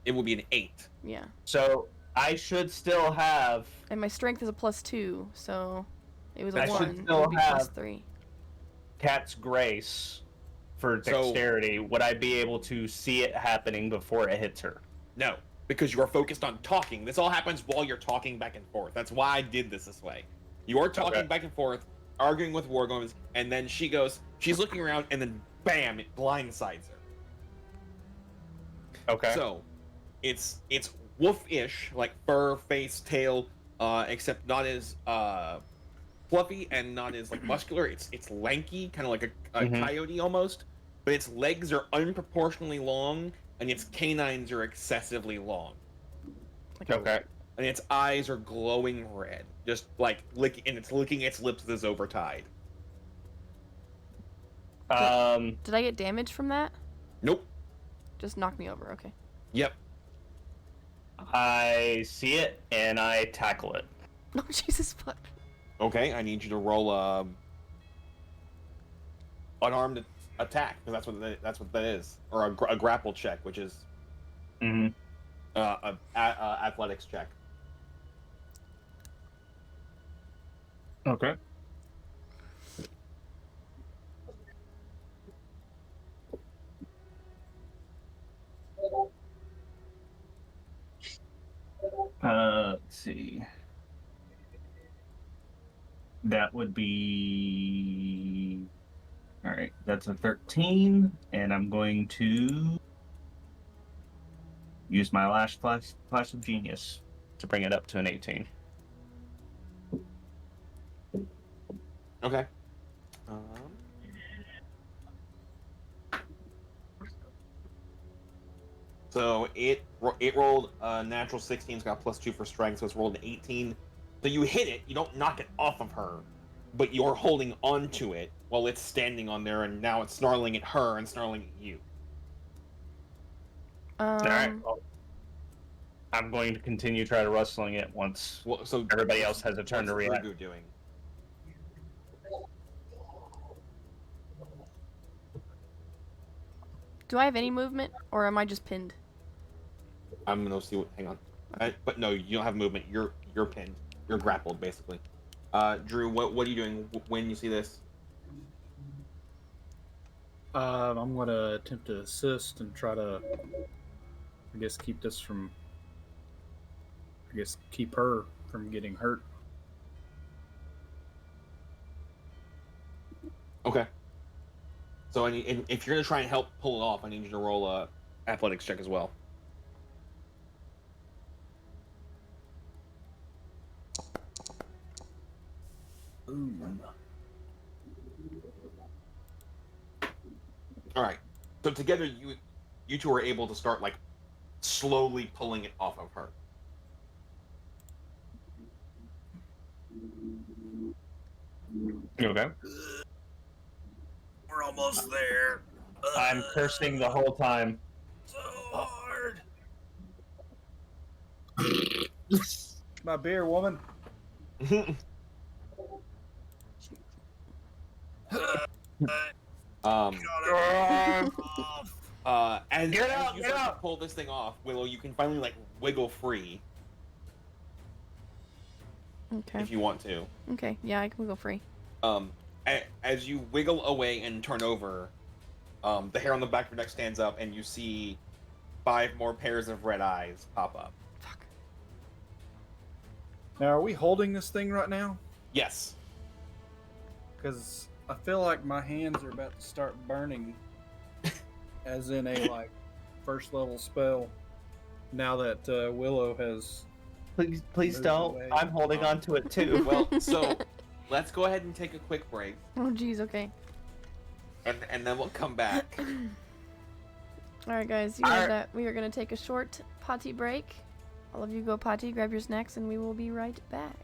It would be an 8. Yeah. So I should still have... And my strength is a +2, so it was a I 1. should It still would be have +3. Cat's Grace for dexterity. Would I be able to see it happening before it hits her? No, because you are focused on talking. This all happens while you're talking back and forth. That's why I did this way. You are talking back and forth, arguing with Wargorms, and then she's looking around, and then bam, it blindsides her. Okay. So, it's wolf-ish, like fur, face, tail, except not as fluffy and not as like muscular. It's lanky, kind of like a coyote almost, but its legs are unproportionately long, and its canines are excessively long. Okay. And its eyes are glowing red, just like licking its lips with its overtide. Did I get damage from that? Nope. Just knock me over, okay. Yep. I see it and I tackle it. Oh, Jesus fuck. Okay, I need you to roll unarmed attack, because that's what that is, or a grapple check, which is athletics check. Okay. That would be... Alright, that's a 13, and I'm going to use my last flash of genius to bring it up to an 18. Okay. So it rolled a natural 16. It's got +2 for strength, so it's rolled an 18. So you hit it. You don't knock it off of her, but you're holding onto it while it's standing on there, and now it's snarling at her and snarling at you. Alright, well, I'm going to continue try to rustling it once everybody else has a turn to react. What's Grogu doing? Do I have any movement, or am I just pinned? I'm gonna see what. Hang on. But no, you don't have movement. You're pinned. You're grappled, basically. Drew, what are you doing when you see this? I'm gonna attempt to assist and try to, I guess, keep her from getting hurt. Okay. So if you're gonna try and help pull it off, I need you to roll a athletics check as well. Ooh. All right. So together, you two are able to start like slowly pulling it off of her. Okay. We're almost there. I'm cursing the whole time. So hard. My beer, woman. As you start to pull this thing off, Willow, you can finally like wiggle free. Okay. If you want to. Okay, yeah, I can go free. As you wiggle away and turn over, the hair on the back of your neck stands up, and you see 5 more pairs of red eyes pop up. Fuck. Now, are we holding this thing right now? Yes. Because I feel like my hands are about to start burning, as in a like first level spell. Now that Willow has. Please don't. away. I'm holding on to it too. Well, so let's go ahead and take a quick break, Oh, jeez, okay. and then we'll come back. Alright, guys, you heard that. We are going to take a short potty break. All of you go potty, grab your snacks, and we will be right back.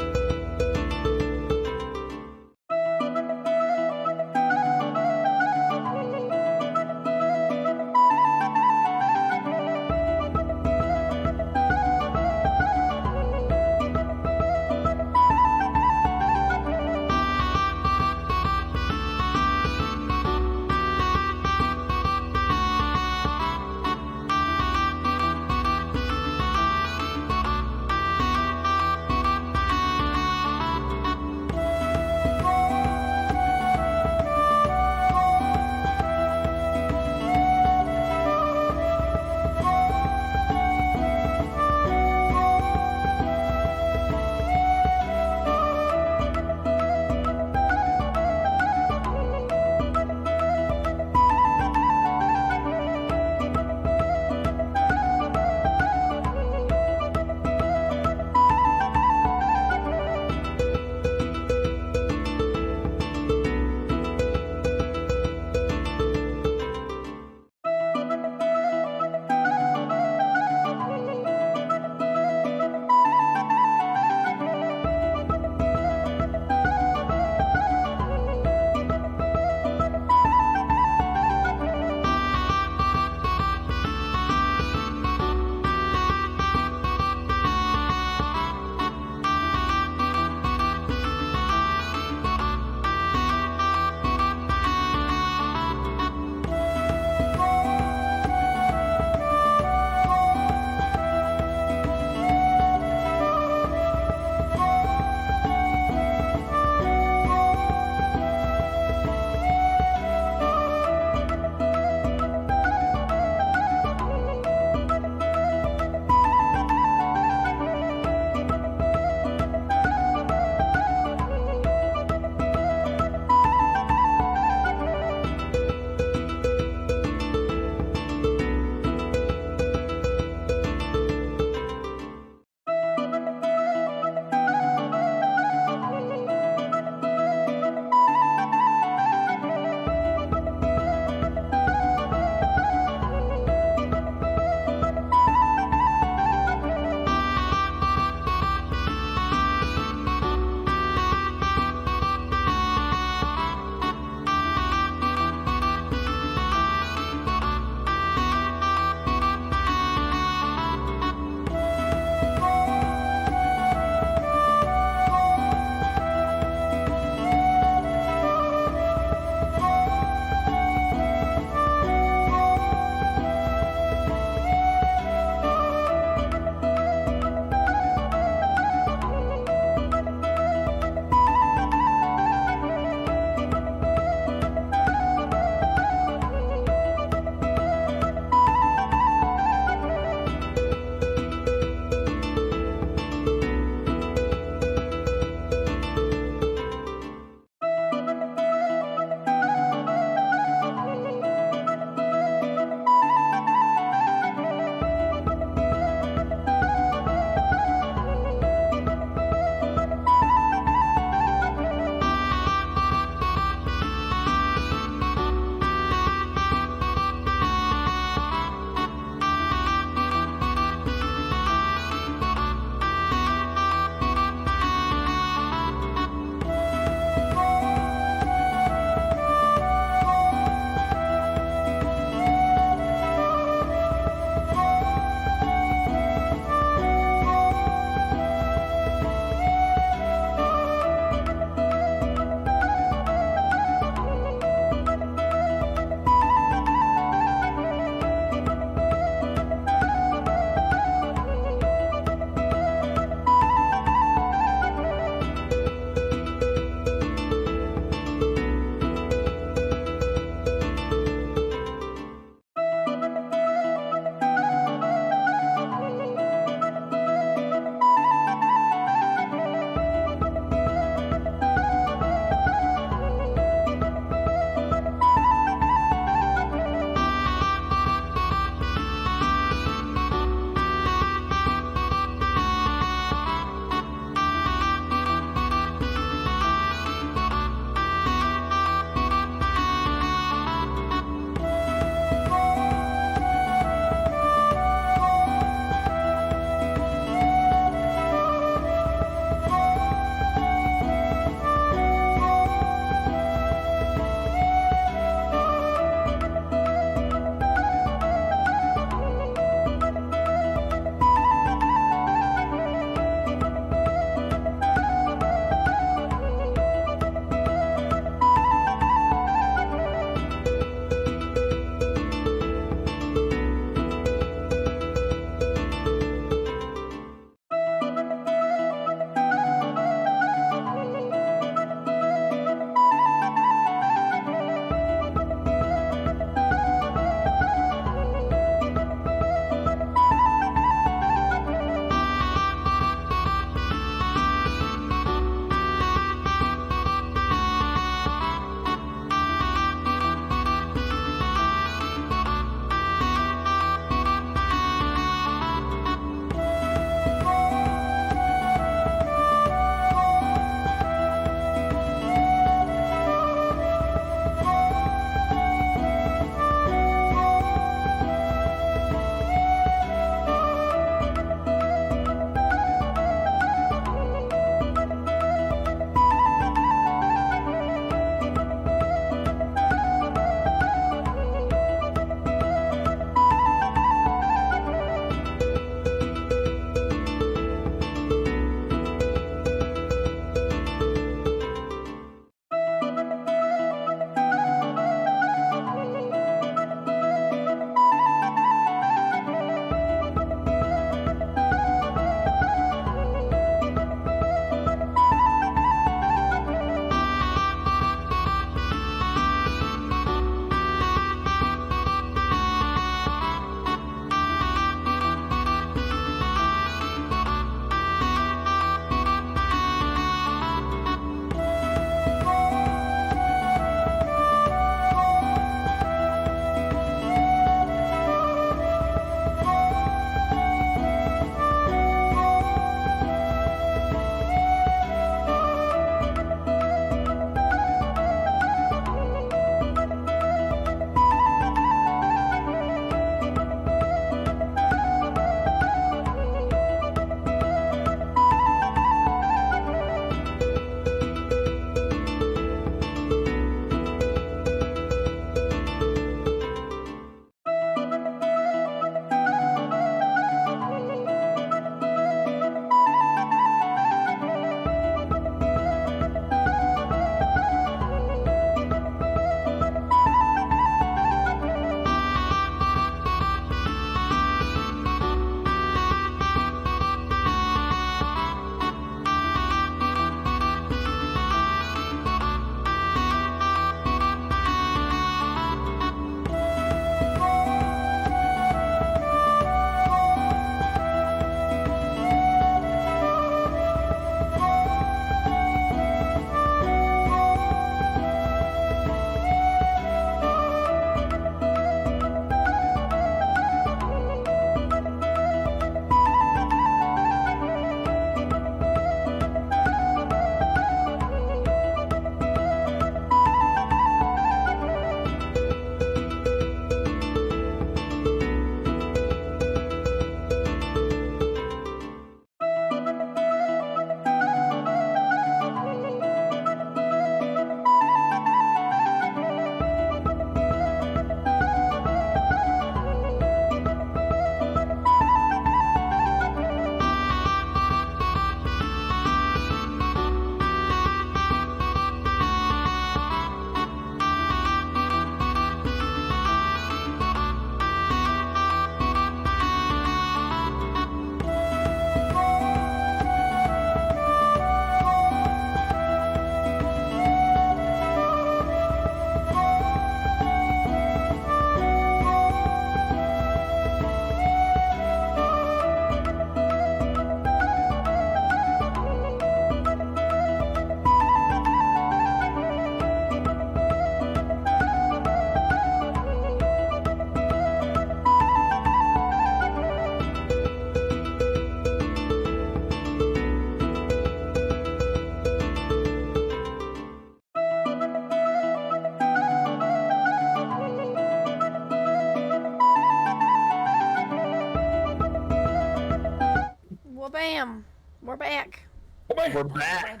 We're back.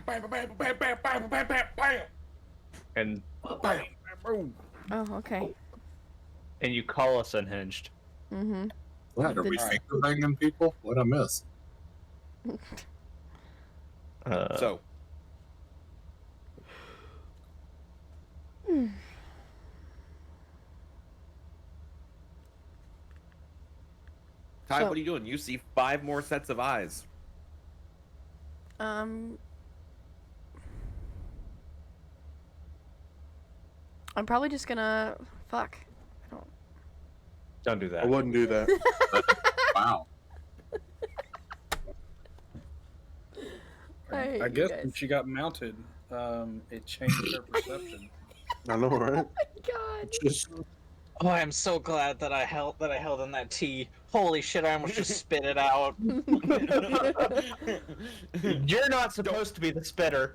And Oh, okay. and you call us unhinged. Mm-hmm. What, are we All right. finger banging people? What'd I miss? So, Ty, So- what are you doing? You see 5 more sets of eyes. I'm probably just gonna fuck. I don't. Don't do that. I wouldn't do that. Wow. I hate I you guess guys. when she got mounted, it changed her perception. I know, right? God. Just Oh, I'm so glad that I held in that tea. Holy shit! I almost just spit it out. You're not supposed to be the spitter.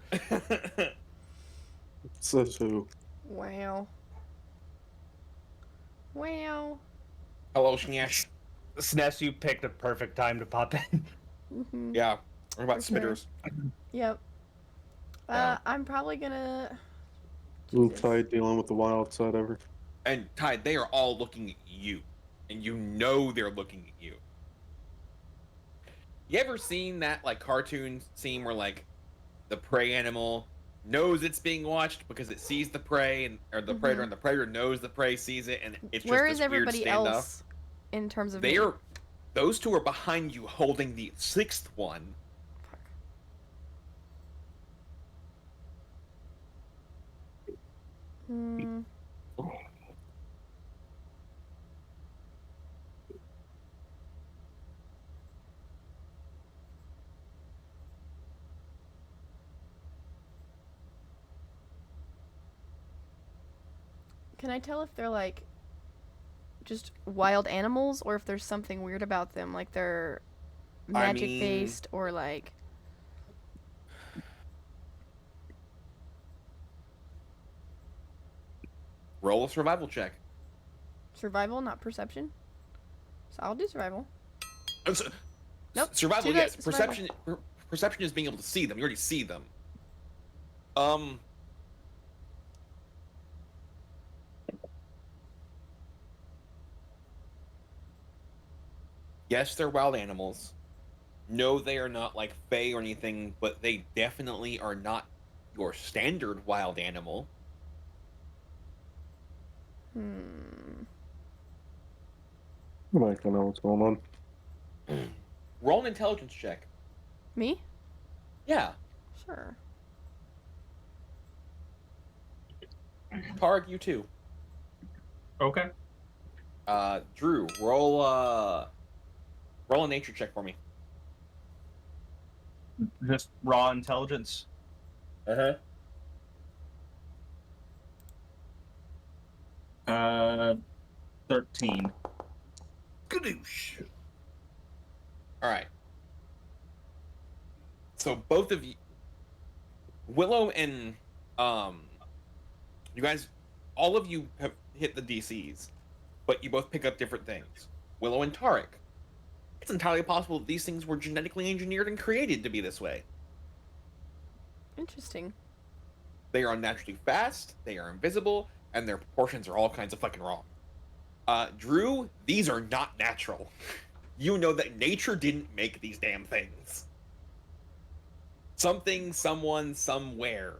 says who? Wow. Wow. Hello, Snesh. Sness, you picked a perfect time to pop in. Mm-hmm. Yeah, what about For sure. spitters? Yep. Yeah. I'm probably gonna. Little Ty dealing with the wild side ever. And Ty, they are all looking at you, and you know they're looking at you. You ever seen that like cartoon scene where like the prey animal knows it's being watched because it sees the prey, and or the predator, and the predator knows the prey sees it, and it's just Where this is weird everybody standoff. else in terms of? They are, those two are behind you, holding the 6th one. Hmm. Can I tell if they're like just wild animals or if there's something weird about them, like they're magic based or like Roll a survival check. survival, not perception? So I'll do survival. Nope. Survival, do yes. that, survival. Perception is being able to see them. You already see them. Yes, they're wild animals. No, they are not like Fae or anything, but they definitely are not your standard wild animal. Hmm. I might know what's going on. Roll an intelligence check. Me? Yeah. Sure. Targ, you too. Okay. Drew, roll a nature check for me. Just raw intelligence. Uh-huh. 13. Kadoosh. All right. So both of you, Willow and you guys, all of you have hit the DCs, but you both pick up different things. Willow and Tarek. It's entirely possible that these things were genetically engineered and created to be this way. Interesting. They are unnaturally fast, they are invisible, and their proportions are all kinds of fucking wrong. Drew, these are not natural. You know that nature didn't make these damn things. Something, someone, somewhere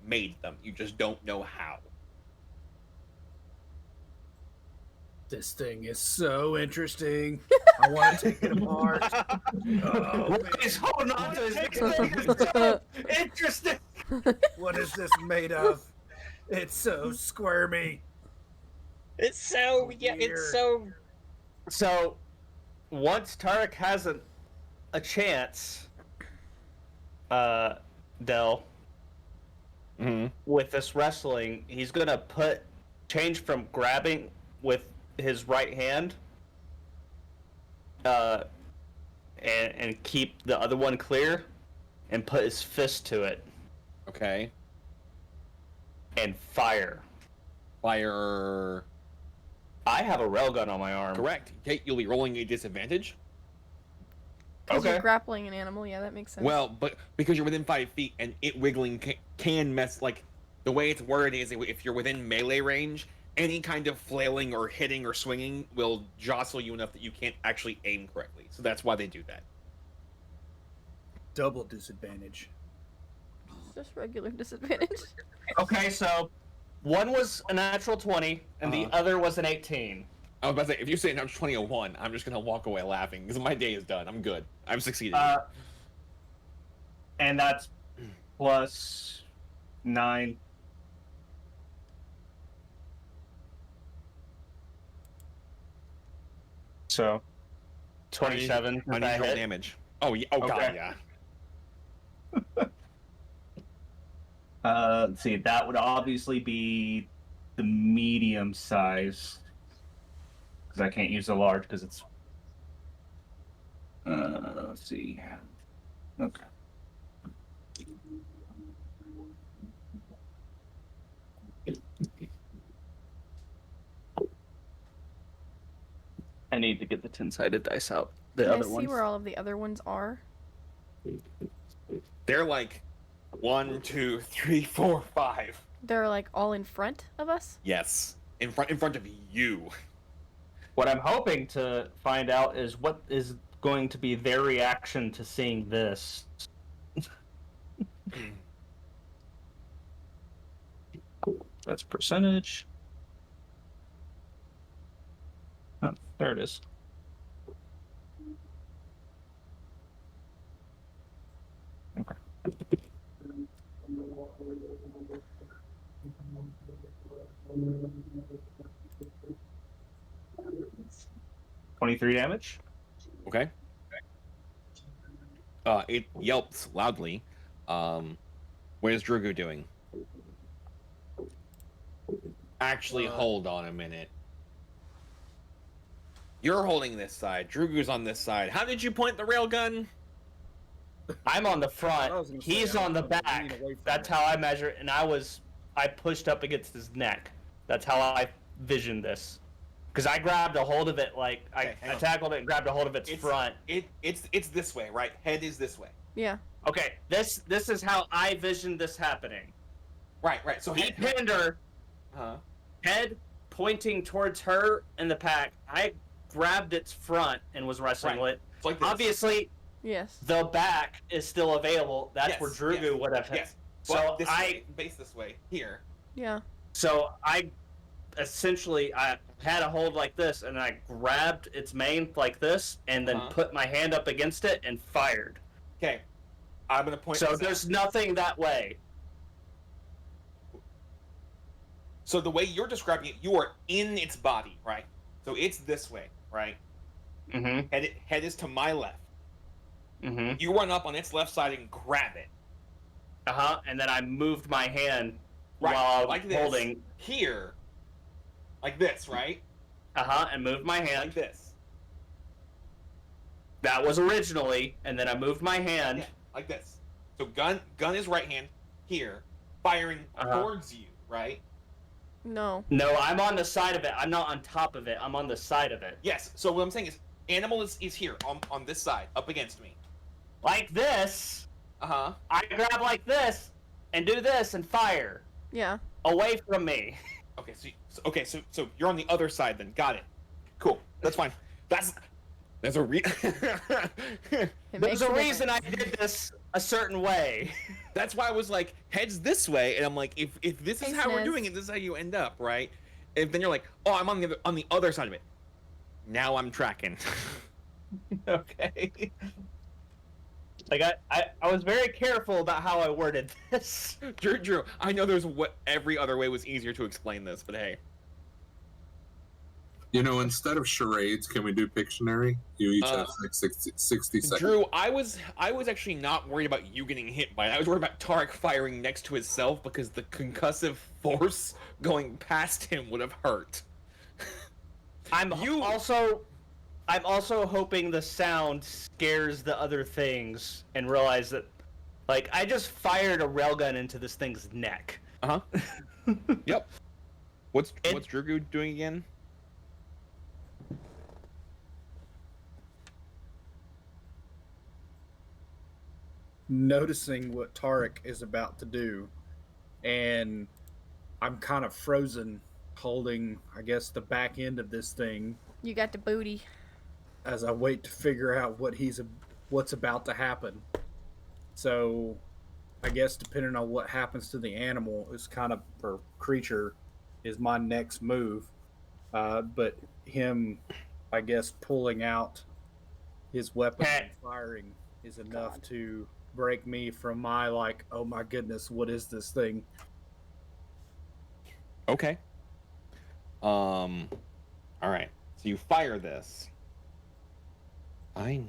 made them. You just don't know how. This thing is so interesting. I want to take it apart. Oh, He's holding on to his fingers. Interesting. what is this made of? It's so squirmy. It's so it's so. So, once Tarek has a chance, Del, with this wrestling, he's gonna change from grabbing with his right hand, and keep the other one clear, and put his fist to it. Okay. And fire. Fire. I have a railgun on my arm. Correct. Okay, you'll be rolling a disadvantage. Because you're grappling an animal, yeah, that makes sense. Well, but because you're within 5 feet and it wiggling can mess, like, the way it's worded is if you're within melee range, any kind of flailing or hitting or swinging will jostle you enough that you can't actually aim correctly. So that's why they do that. Double disadvantage. Just regular disadvantage. Okay, so one was a natural 20 and the other was an 18. I was about to say, if you say natural 20 or 1, I'm just going to walk away laughing because my day is done. I'm good. I've succeeded. And that's plus 9. So 27 unusual damage. Oh, yeah. Oh, God, Okay. yeah. Let's see, that would obviously be the medium size. Because I can't use the large because it's. Let's see. Okay. I need to get the 10-sided dice out. The Can I other see ones. where all of the other ones are? They're like 1, 2, 3, 4, 5. They're like all in front of us? Yes. In front of you. What I'm hoping to find out is what is going to be their reaction to seeing this. That's percentage. Oh, there it is. Okay. 23 damage. Okay. It yelps loudly. What is Drugu doing? Actually, hold on a minute. You're holding this side. Drugu's on this side. How did you point the railgun? I'm on the front. He's on the back. That's how I measure it. And I pushed up against his neck. That's how I visioned this. Because I grabbed a hold of it, like I tackled it and grabbed a hold of its front. It's this way, right? Head is this way. Yeah. Okay, this is how I visioned this happening. Right. So he pinned her. Head pointing towards her in the pack. I grabbed its front and was wrestling with it. Like this. Obviously, yes. The back is still available. That's Yes, where Drugu would have hit. Yes. So But this way, base this way here. Yeah. So I essentially I had a hold like this, and I grabbed its mane like this, and then put my hand up against it and fired. Okay, I'm gonna point. So this there's out. nothing that way. So the way you're describing it, you are in its body, right? So it's this way, right? Mm-hmm. Head is to my left. Mm-hmm. You run up on its left side and grab it. And then I moved my hand Right, while I was like this. holding Here. Like this, right? and moved my hand. Like this. That was originally, and then I moved my hand. Yeah, like this. So gun is right hand here, firing towards you, right? No. No, I'm on the side of it. I'm not on top of it. I'm on the side of it. Yes. So what I'm saying is, animal is here on this side, up against me. Like this. I grab like this, and do this and fire. Yeah. Away from me. Okay, so you're on the other side then. Got it. Cool. That's fine. There's a There's a reason I did this a certain way. That's why I was like, heads this way, and I'm like, if this is how we're Nez. doing it, this is how you end up, right? And then you're like, oh, I'm on the other side of it. Now I'm tracking. Okay. Like I was very careful about how I worded this. Drew, I know there's every other way was easier to explain this, but hey. You know, instead of charades, can we do Pictionary? You each have like 60 seconds. Drew, I was actually not worried about you getting hit by it. I was worried about Tarek firing next to himself because the concussive force going past him would have hurt. I'm also hoping the sound scares the other things and realize that, like, I just fired a railgun into this thing's neck. Yep. What's Drew doing again? noticing what Tarek is about to do, and I'm kind of frozen, holding, I guess, the back end of this thing You got the booty. as I wait to figure out what's about to happen. So, I guess depending on what happens to the animal is kind of or creature is my next move. But him, I guess, pulling out his weapon and firing is enough to break me from my like, oh my goodness, what is this thing? Okay. All right. So you fire this. I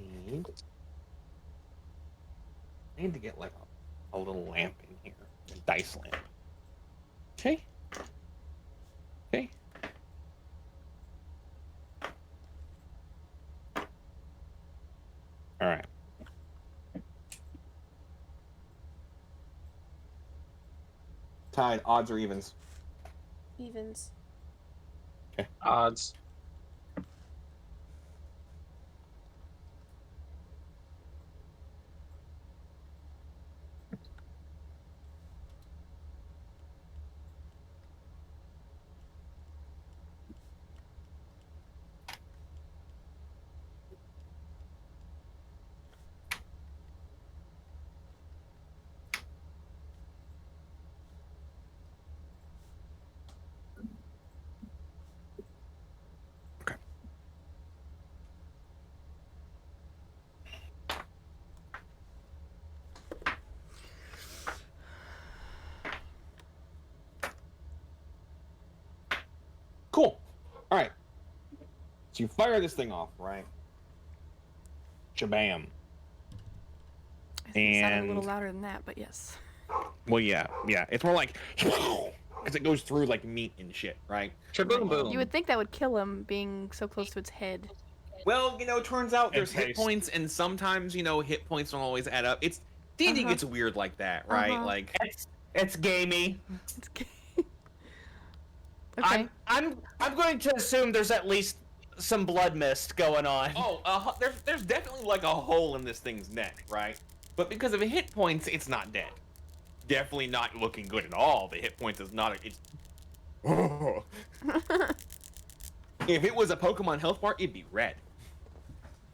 need to get like a little lamp in here, a dice lamp. Okay. Okay. All right. Tide, odds or evens? Evens. Okay. Odds. Cool. All right. So you fire this thing off, right? Shabam. I think it sounded a little louder than that, but yes. Well, yeah. It's more like because it goes through like meat and shit, right? Shaboom boom. You would think that would kill him being so close to its head. Well, turns out there's hit points, and sometimes hit points don't always add up. It's D&D gets weird like that, right? Like it's gamey. It's okay. I'm going to assume there's at least some blood mist going on. Oh, there's definitely like a hole in this thing's neck, right? But because of hit points, it's not dead. Definitely not looking good at all. The hit points is not. It's. If it was a Pokemon health bar, it'd be red.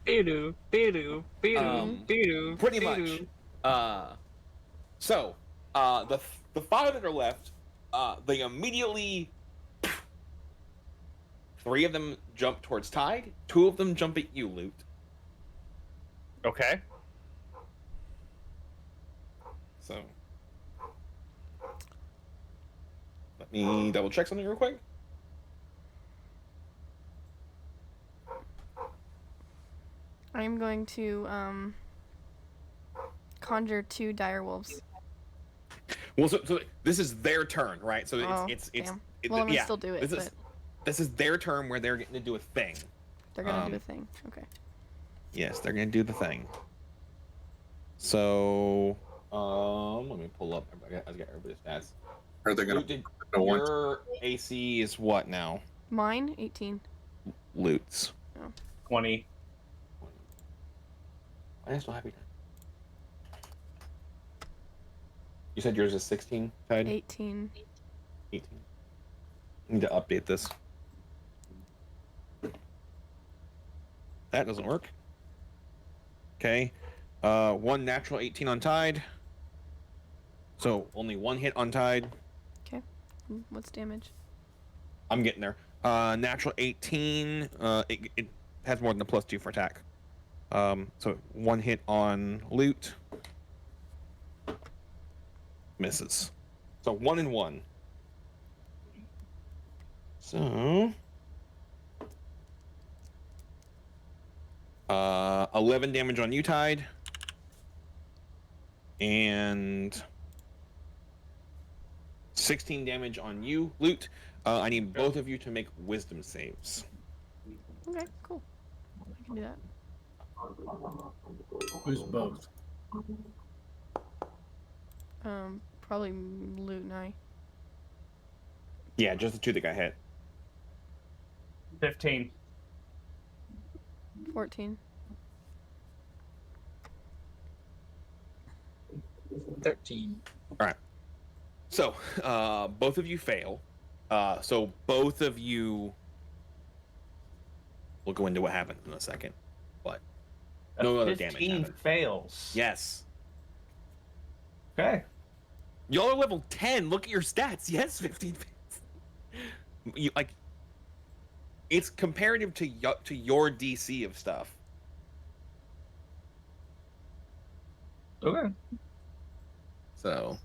Beedoo, beedoo, beedoo, beedoo. Pretty much. So, the five that are left, they immediately. 3 of them jump towards Tide. 2 of them jump at you, Loot. Okay. So, let me double check something real quick. I'm going to conjure 2 dire wolves. Well, so this is their turn, right? So Oh, it's damn. Well, I'm gonna still do it, This is their turn where they're getting to do a thing. They're gonna do a thing. Okay. Yes, they're gonna do the thing. So, let me pull up. I got everybody's stats. Are they gonna? Your AC is what now? Mine 18. Loot's. Oh. 20. I still happy. You said yours is 16, Tide? 18. 18. I need to update this. That doesn't work. Okay. 1 natural 18 on Tide. So only 1 hit on Tide. Okay. What's damage? I'm getting there. Natural 18. It has more than a +2 for attack. So 1 hit on Loot. Misses. So 1 and 1. So 11 damage on you, Tide. And 16 damage on you, Loot. I need both of you to make wisdom saves. Okay, cool. I can do that. Who's both? Probably Loot and I. Yeah, just the 2 that got hit. 15. 14. 13. All right. So, both of you fail. So both of you. We'll go into what happens in a second, but no other damage 15 happened. fails. Yes. Okay. Y'all are level 10. Look at your stats. Yes, 15 fails. You like. It's comparative to your DC of stuff. Okay. So.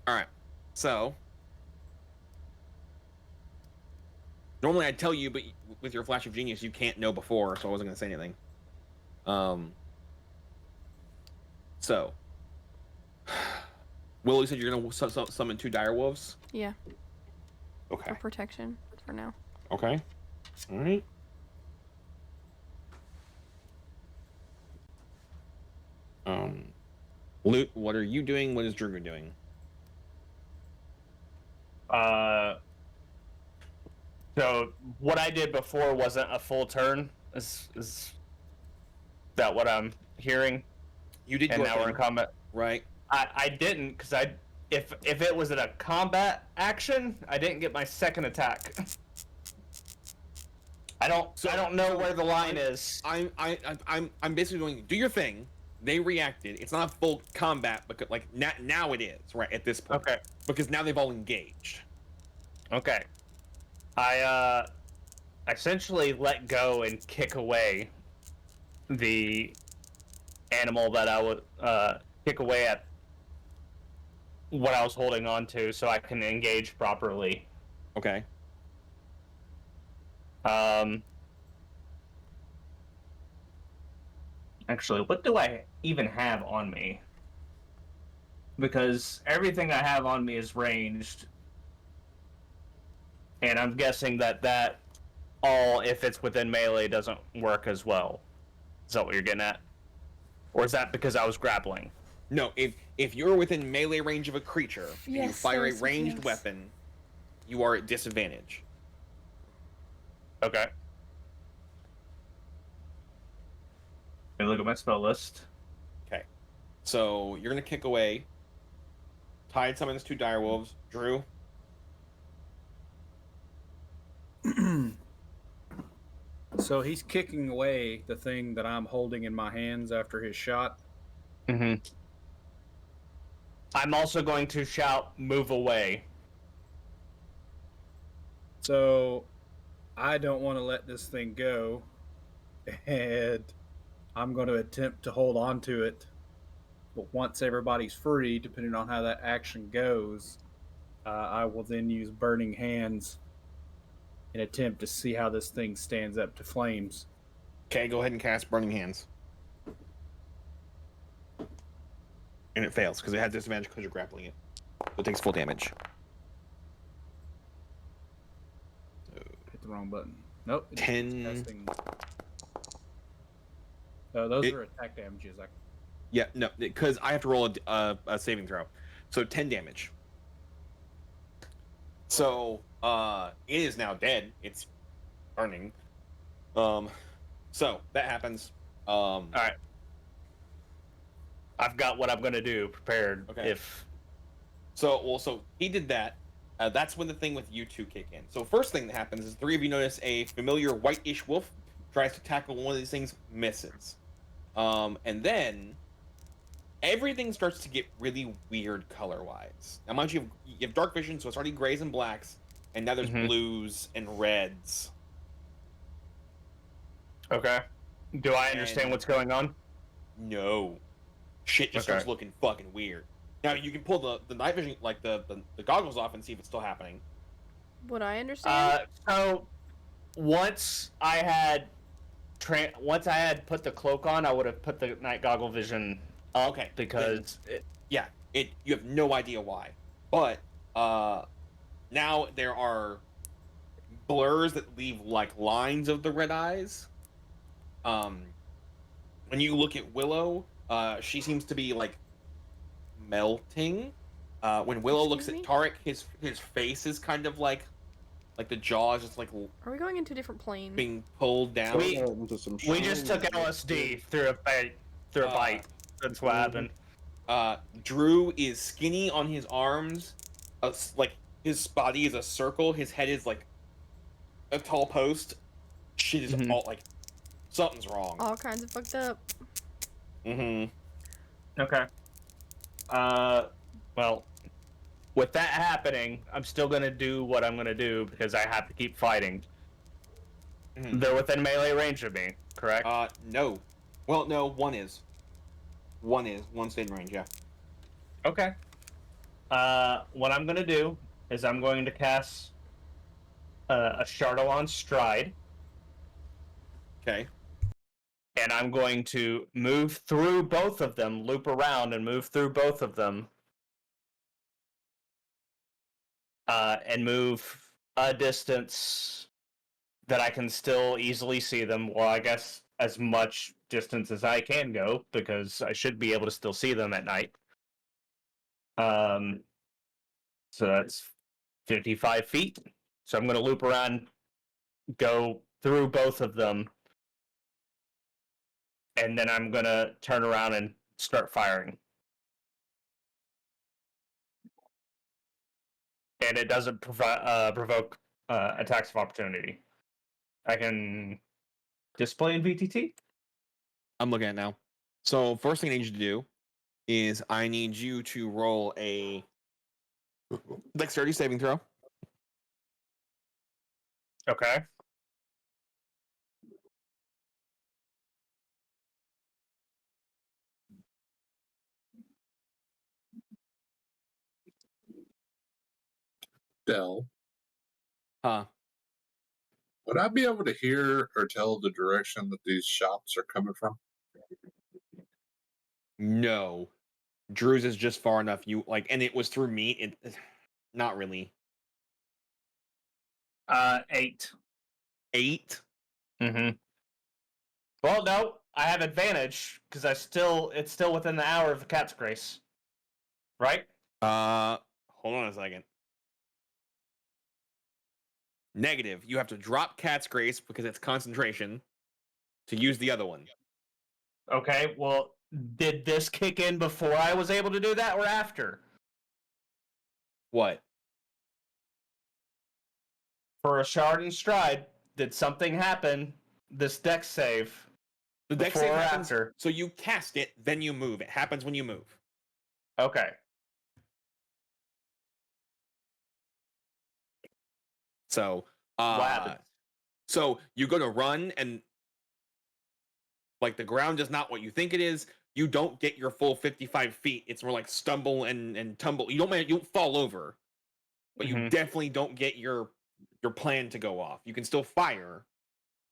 All right. So. Normally I'd tell you, but with your flash of genius, you can't know before, so I wasn't going to say anything. So. Will, you said you're going to summon 2 dire wolves? Yeah. Okay. For protection for now. Okay. All right. Loot, what are you doing? What is Drugu doing? So what I did before wasn't a full turn. Is that what I'm hearing? You did, and now we're in combat. Right. I didn't because if it was in a combat action, I didn't get my second attack. I don't know where the line is. I'm basically going, do your thing. They reacted. It's not full combat, but like now it is right at this point. Okay. Because now they've all engaged. Okay. I essentially let go and kick away the animal that I would kick away at what I was holding on to so I can engage properly. Okay. Actually, what do I even have on me? Because everything I have on me is ranged. And I'm guessing that all, if it's within melee, doesn't work as well. Is that what you're getting at? Or is that because I was grappling? No, if you're within melee range of a creature and you fire a yes, ranged yes. weapon, you are at disadvantage. Okay. Let me look at my spell list. Okay. So you're gonna kick away. Tide summons 2 direwolves. Drew. So he's kicking away the thing that I'm holding in my hands after his shot. Mm-hmm. I'm also going to shout, "Move away." So I don't want to let this thing go, and I'm going to attempt to hold on to it. But once everybody's free, depending on how that action goes, I will then use Burning Hands and attempt to see how this thing stands up to flames. Okay, go ahead and cast Burning Hands. And it fails because it has disadvantage because you're grappling it. So it takes full damage. Hit the wrong button. Nope. 10. Those are attack damages. Yeah, no, because I have to roll a saving throw. So 10 damage. So it is now dead. It's burning. So that happens. All right. I've got what I'm gonna do prepared. Okay. If so he did that. That's when the thing with you two kick in. So first thing that happens is 3 of you notice a familiar whitish wolf tries to tackle one of these things, misses. And then everything starts to get really weird color-wise. Now, mind you, you have dark vision, so it's already grays and blacks, and now there's blues and reds. Okay. Do I understand what's going on? No. Shit just starts looking fucking weird. Now, you can pull the night vision, like the goggles off and see if it's still happening. Would I understand? So once I had put the cloak on, I would have put the night goggle vision up. Okay. Because you have no idea why. But now there are blurs that leave like lines of the red eyes. When you look at Willow, she seems to be like melting. When Willow looks at Tarek, his face is kind of like the jaw is just like. Are we going into a different plane? Being pulled down. We just took LSD through a bite. That's what happened. Drew is skinny on his arms. Like, his body is a circle. His head is like a tall post. Shit is all like, something's wrong. All kinds of fucked up. Okay. Well, with that happening, I'm still gonna do what I'm gonna do because I have to keep fighting. They're within melee range of me, correct? No. Well, no, one is. One's in range, yeah. Okay. What I'm gonna do is I'm going to cast a Shardalon Stride. Okay. And I'm going to move through both of them, loop around and move through both of them. And move a distance that I can still easily see them. Well, I guess as much distance as I can go, because I should be able to still see them at night. So that's 55 feet. So I'm going to loop around, go through both of them, and then I'm going to turn around and start firing. And it doesn't provoke attacks of opportunity. I can display in VTT? I'm looking at it now. So first thing I need you to do is I need you to roll a dexterity saving throw. Okay. Dell. Huh. Would I be able to hear or tell the direction that these shots are coming from? No. Drew's is just far enough. And it was through me. Not really. 8. 8? Mm-hmm. Well, no, I have advantage because it's still within the hour of the cat's grace, right? Hold on a second. Negative. You have to drop cat's grace because it's concentration to use the other one. Okay. Well, did this kick in before I was able to do that or after? What? For a shard and stride, did something happen? This dex save. The dex before save or happens. After? So you cast it, then you move. It happens when you move. Okay. So, what happened? So you go to run and like the ground is not what you think it is. You don't get your full 55 feet. It's more like stumble and tumble. You don't fall over, but you definitely don't get your plan to go off. You can still fire.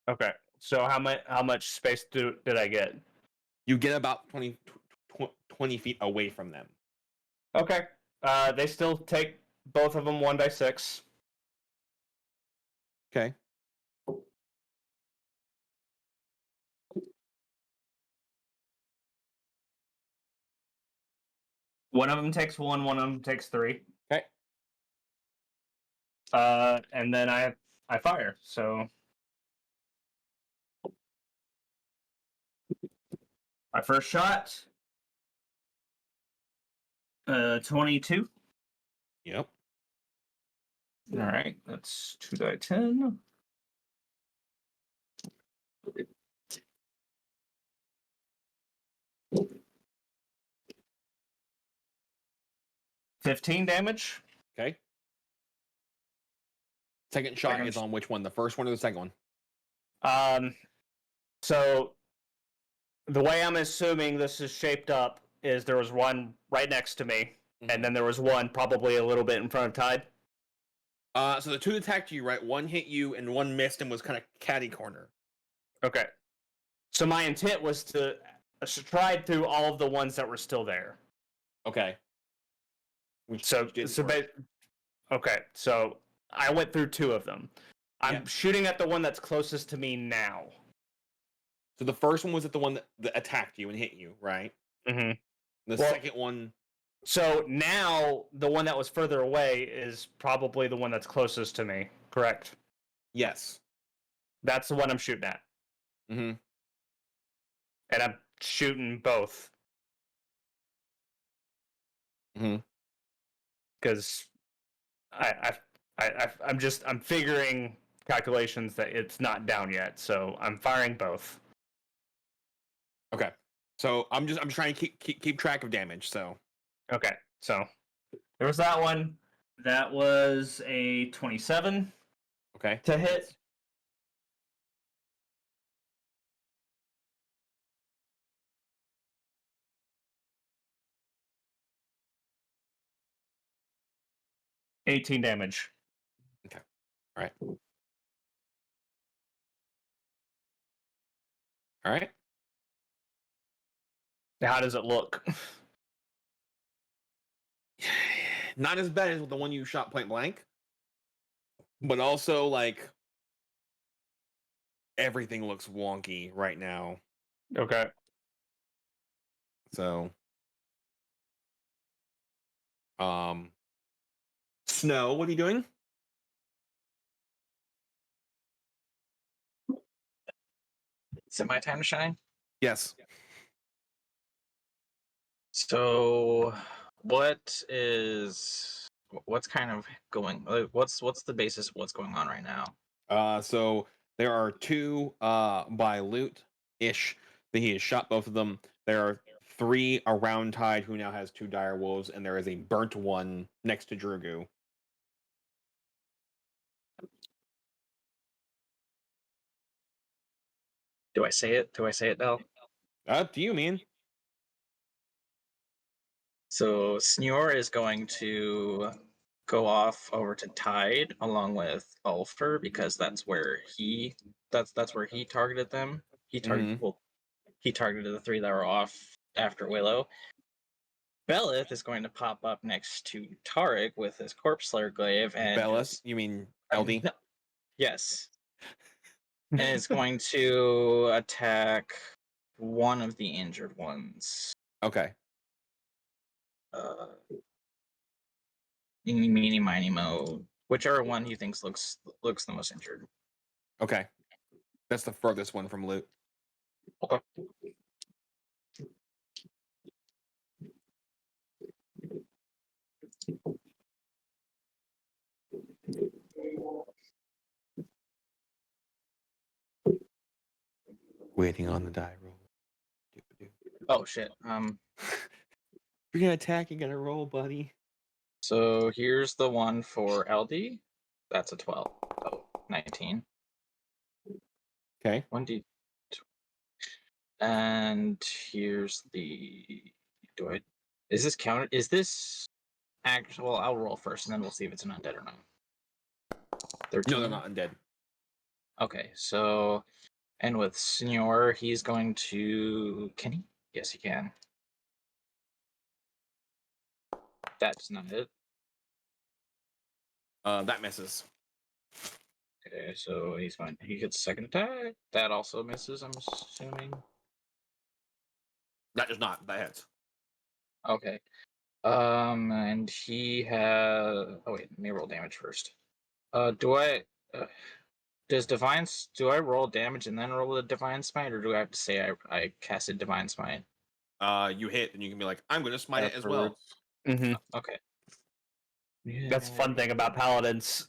Okay. So how much space did I get? You get about 20 feet away from them. Okay. They still take both of them 1d6. Okay. One of them takes 1, one of them takes 3. Okay. And then I fire. So my first shot, 22. Yep. All right, that's 2d10. $15 damage. Okay. Second shot is on which one? The first one or the second one? So the way I'm assuming this is shaped up is there was one right next to me, and then there was one probably a little bit in front of Tide. So the two attacked you, right? One hit you and one missed and was kind of catty corner. Okay. So my intent was to stride through all of the ones that were still there. Okay. Okay, so I went through 2 of them. I'm shooting at the one that's closest to me now. So the first one was at the one that attacked you and hit you, right? Mm-hmm. The second one. So now the one that was further away is probably the one that's closest to me, correct? Yes. That's the one I'm shooting at. Mm-hmm. And I'm shooting both. Because I'm figuring calculations that it's not down yet, so I'm firing both. Okay. So I'm trying to keep track of damage. So okay. So there was that one. That was a 27. Okay. To hit. $18 damage. Okay. All right. All right. How does it look? Not as bad as the one you shot point blank, but also like everything looks wonky right now. Okay. So, Snow, what are you doing? Is it my time to shine? Yes. So, what's kind of going? What's the basis of what's going on right now? So there are two by loot ish that he has shot both of them. There are 3 around Tide who now has 2 dire wolves, and there is a burnt one next to Drugu. Do I say it? Do I say it, Del? Up to you, man. So Sneor is going to go off over to Tide along with Ulfer because that's where he targeted them. He targeted the 3 that were off after Willow. Belith is going to pop up next to Tarek with his Corpse Slayer glaive and Bellis, you mean LD? Yes. And is going to attack one of the injured ones. Okay. Eeny, meeny, miny, mo. Whichever one he thinks looks the most injured. Okay. That's the furthest one from loot. Okay. Waiting on the die roll. Oh shit. If you're gonna attack, you gotta roll, buddy. So here's the one for LD. That's a 12. Oh, 19. Okay. 1d. And here's the. Is this counted? Is this actual? Well, I'll roll first, and then we'll see if it's an undead or not. 13. No, they're not undead. Okay, so and with Senior, he's going to. Can he? Yes, he can. That's not it. That misses. Okay, so he's fine. He gets second attack. That also misses, I'm assuming. That does not. That hits. Okay. And he has. Oh wait, let me roll damage first. Do I? Does divine? Do I roll damage and then roll a divine smite, or do I have to say I casted divine smite? You hit, and you can be like, I'm gonna smite it as well. Mm-hmm. Okay. That's the fun thing about paladins.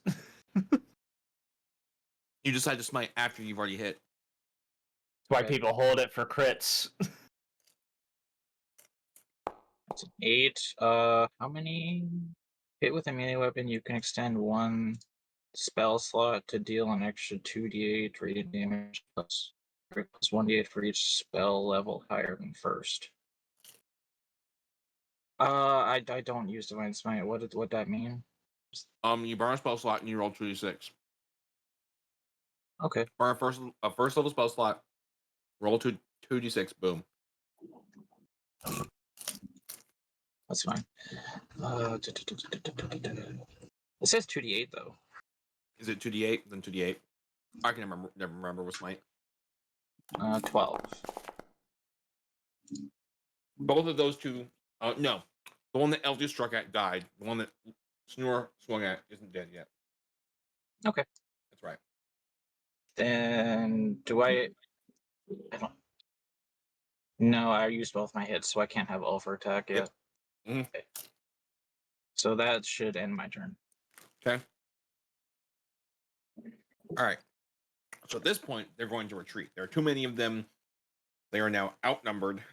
You decide to smite after you've already hit. That's why people hold it for crits. That's an 8. How many? Hit with a melee weapon, you can extend 1 spell slot to deal an extra 2d8 radiant damage plus 1d8 for each spell level higher than first. I don't use divine smite. What that mean? You burn a spell slot and you roll 2d6. Okay. Burn a first level spell slot. Roll 2d6. Boom. That's fine. It says 2d8 though. Is it 2d8? Then 2d8. I can never remember with smite. 12. Both of those two. No, the one that LD struck at died. The one that Snore swung at isn't dead yet. Okay. That's right. Then do I don't. No, I used both my hits, so I can't have Ulfer attack yet. Mm-hmm. Okay. So that should end my turn. Okay. All right. So at this point, they're going to retreat. There are too many of them. They are now outnumbered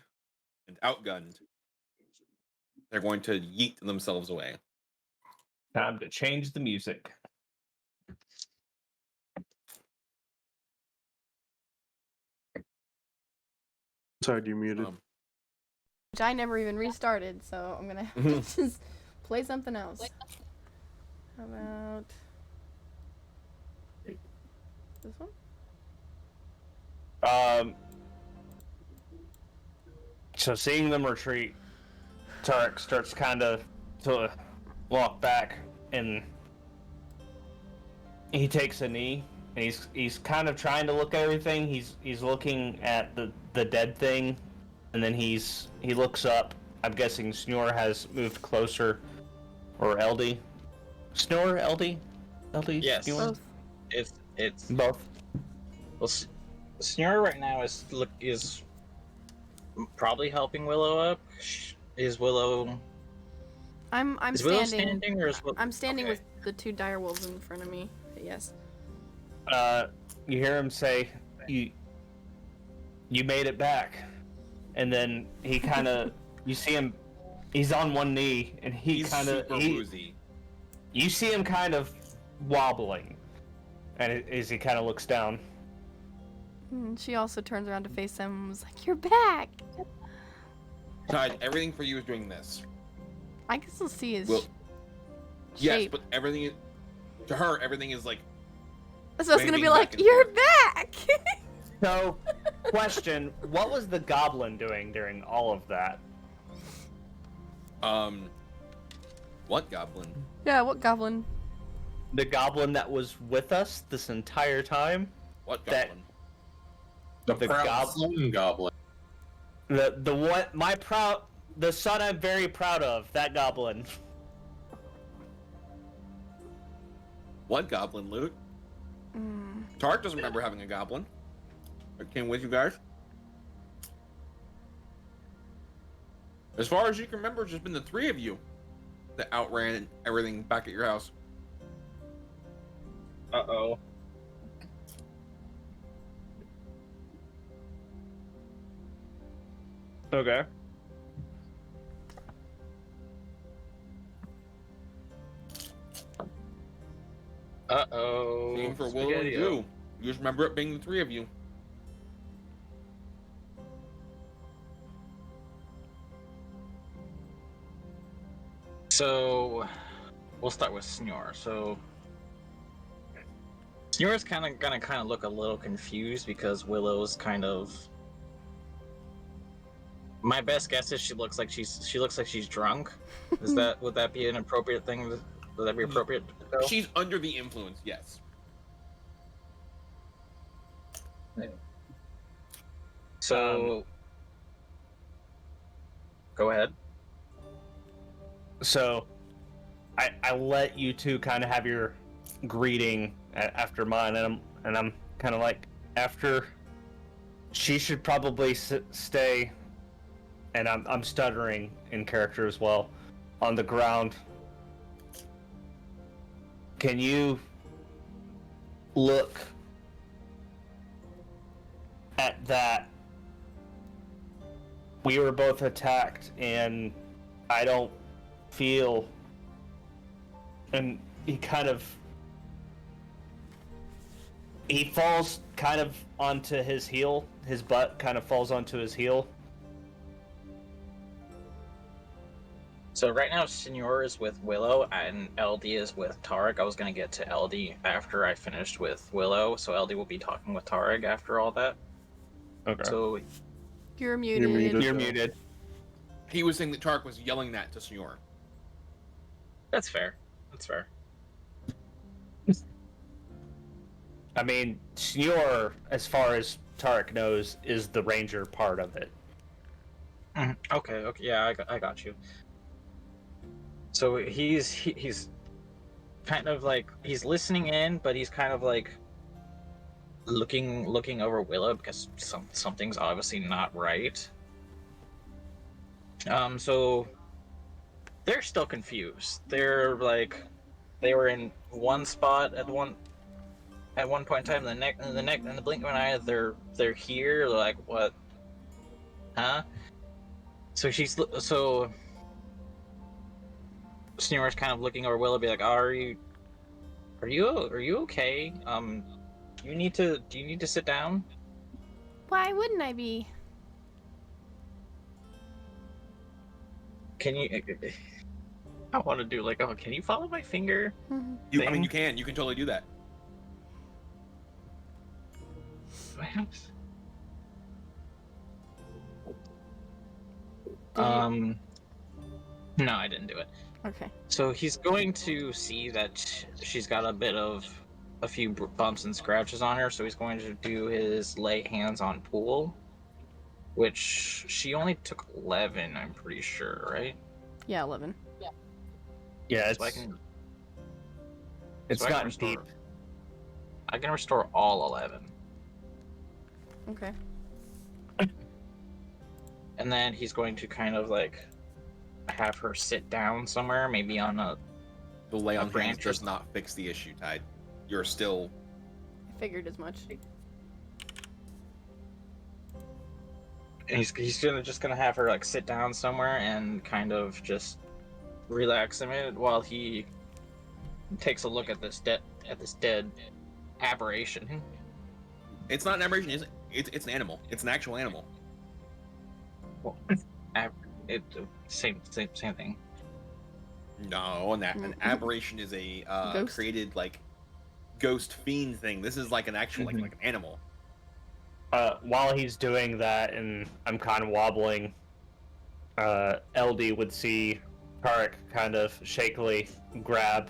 and outgunned. They're going to yeet themselves away. Time to change the music. Sorry, you muted. Which I never even restarted, so I'm gonna just play something else. How about this one? So seeing them retreat, Tarek starts kind of to walk back, and he takes a knee, and he's kind of trying to look at everything. He's looking at the dead thing, and then he looks up. I'm guessing Snore has moved closer, or LD. Snore, LD, Yes. Snore? Both. It's both. Well, Snore right now is probably helping Willow up. Is Willow? I'm Is Willow standing. standing, or is I'm standing okay. with the two dire wolves in front of me. Yes. You hear him say, "You made it back," and then he kind of, you see him, he's on one knee, and he's kind of woozy. You see him kind of wobbling, and as he kind of looks down. And she also turns around to face him and was like, "You're back." Guys, everything for you is doing this. I can still see his Yes, shape. but everything to her, everything is like. So it's gonna be waving like, back and "You're forth. back." So, question: what was the goblin doing during all of that? What goblin? Yeah, what goblin? The goblin that was with us this entire time. What goblin? The goblin. Goblin. The what? The son I'm very proud of. That goblin. What goblin, Luke? Tark doesn't remember having a goblin. That came with you guys. As far as you can remember, it's just been the three of you that outran everything back at your house. Uh-oh. Okay. Uh-oh. Same for Willow and you. You just remember it being the three of you. So, we'll start with Snore. So, Snore's gonna look a little confused because Willow's kind of. My best guess is she looks like she's drunk. Would that be an appropriate thing? Would that be appropriate? She's under the influence, yes. So, go ahead. So, I let you two kind of have your greeting after mine, and I'm kind of like, after she should probably stay, and I'm stuttering in character as well, on the ground. Can you look at that? We were both attacked, and I don't feel. And he falls kind of onto his heel. His butt kind of falls onto his heel. So right now, Senor is with Willow and LD is with Tarek. I was gonna get to LD after I finished with Willow, so LD will be talking with Tarek after all that. Okay. So You're muted. You're muted. He was saying that Tarek was yelling that to Senor. That's fair. That's fair. I mean, Senor, as far as Tarek knows, is the ranger part of it. Okay, yeah, I got you. So he's kind of like, he's listening in, but he's kind of like looking over Willow because something's obviously not right. So they're still confused. They're like, they were in one spot at one point in time. In the blink of an eye, they're here. They're like, what? Huh? So Sneer's kind of looking over Willow, be like, are you okay? Do you need to sit down? Why wouldn't I be? Can you? I want to do like, oh, can you follow my finger? You can totally do that. No, I didn't do it. Okay. So he's going to see that she's got a few bumps and scratches on her, so he's going to do his lay hands on Pool, which she only took 11, I'm pretty sure, right? Yeah, 11. Yeah, So it's gotten deep. I can restore all 11. Okay. And then he's going to kind of like have her sit down somewhere, maybe on The lay on hands branch does not fix the issue, Tide. You're still... I figured as much. He's just gonna have her like sit down somewhere and kind of just relax a minute while he takes a look at this dead aberration. It's not an aberration, is it? It's an animal. It's an actual animal. Well, same thing. No, an aberration is a created like ghost fiend thing. This is like an actual like an animal. While he's doing that, and I'm kind of wobbling, LD would see Tarek kind of shakily grab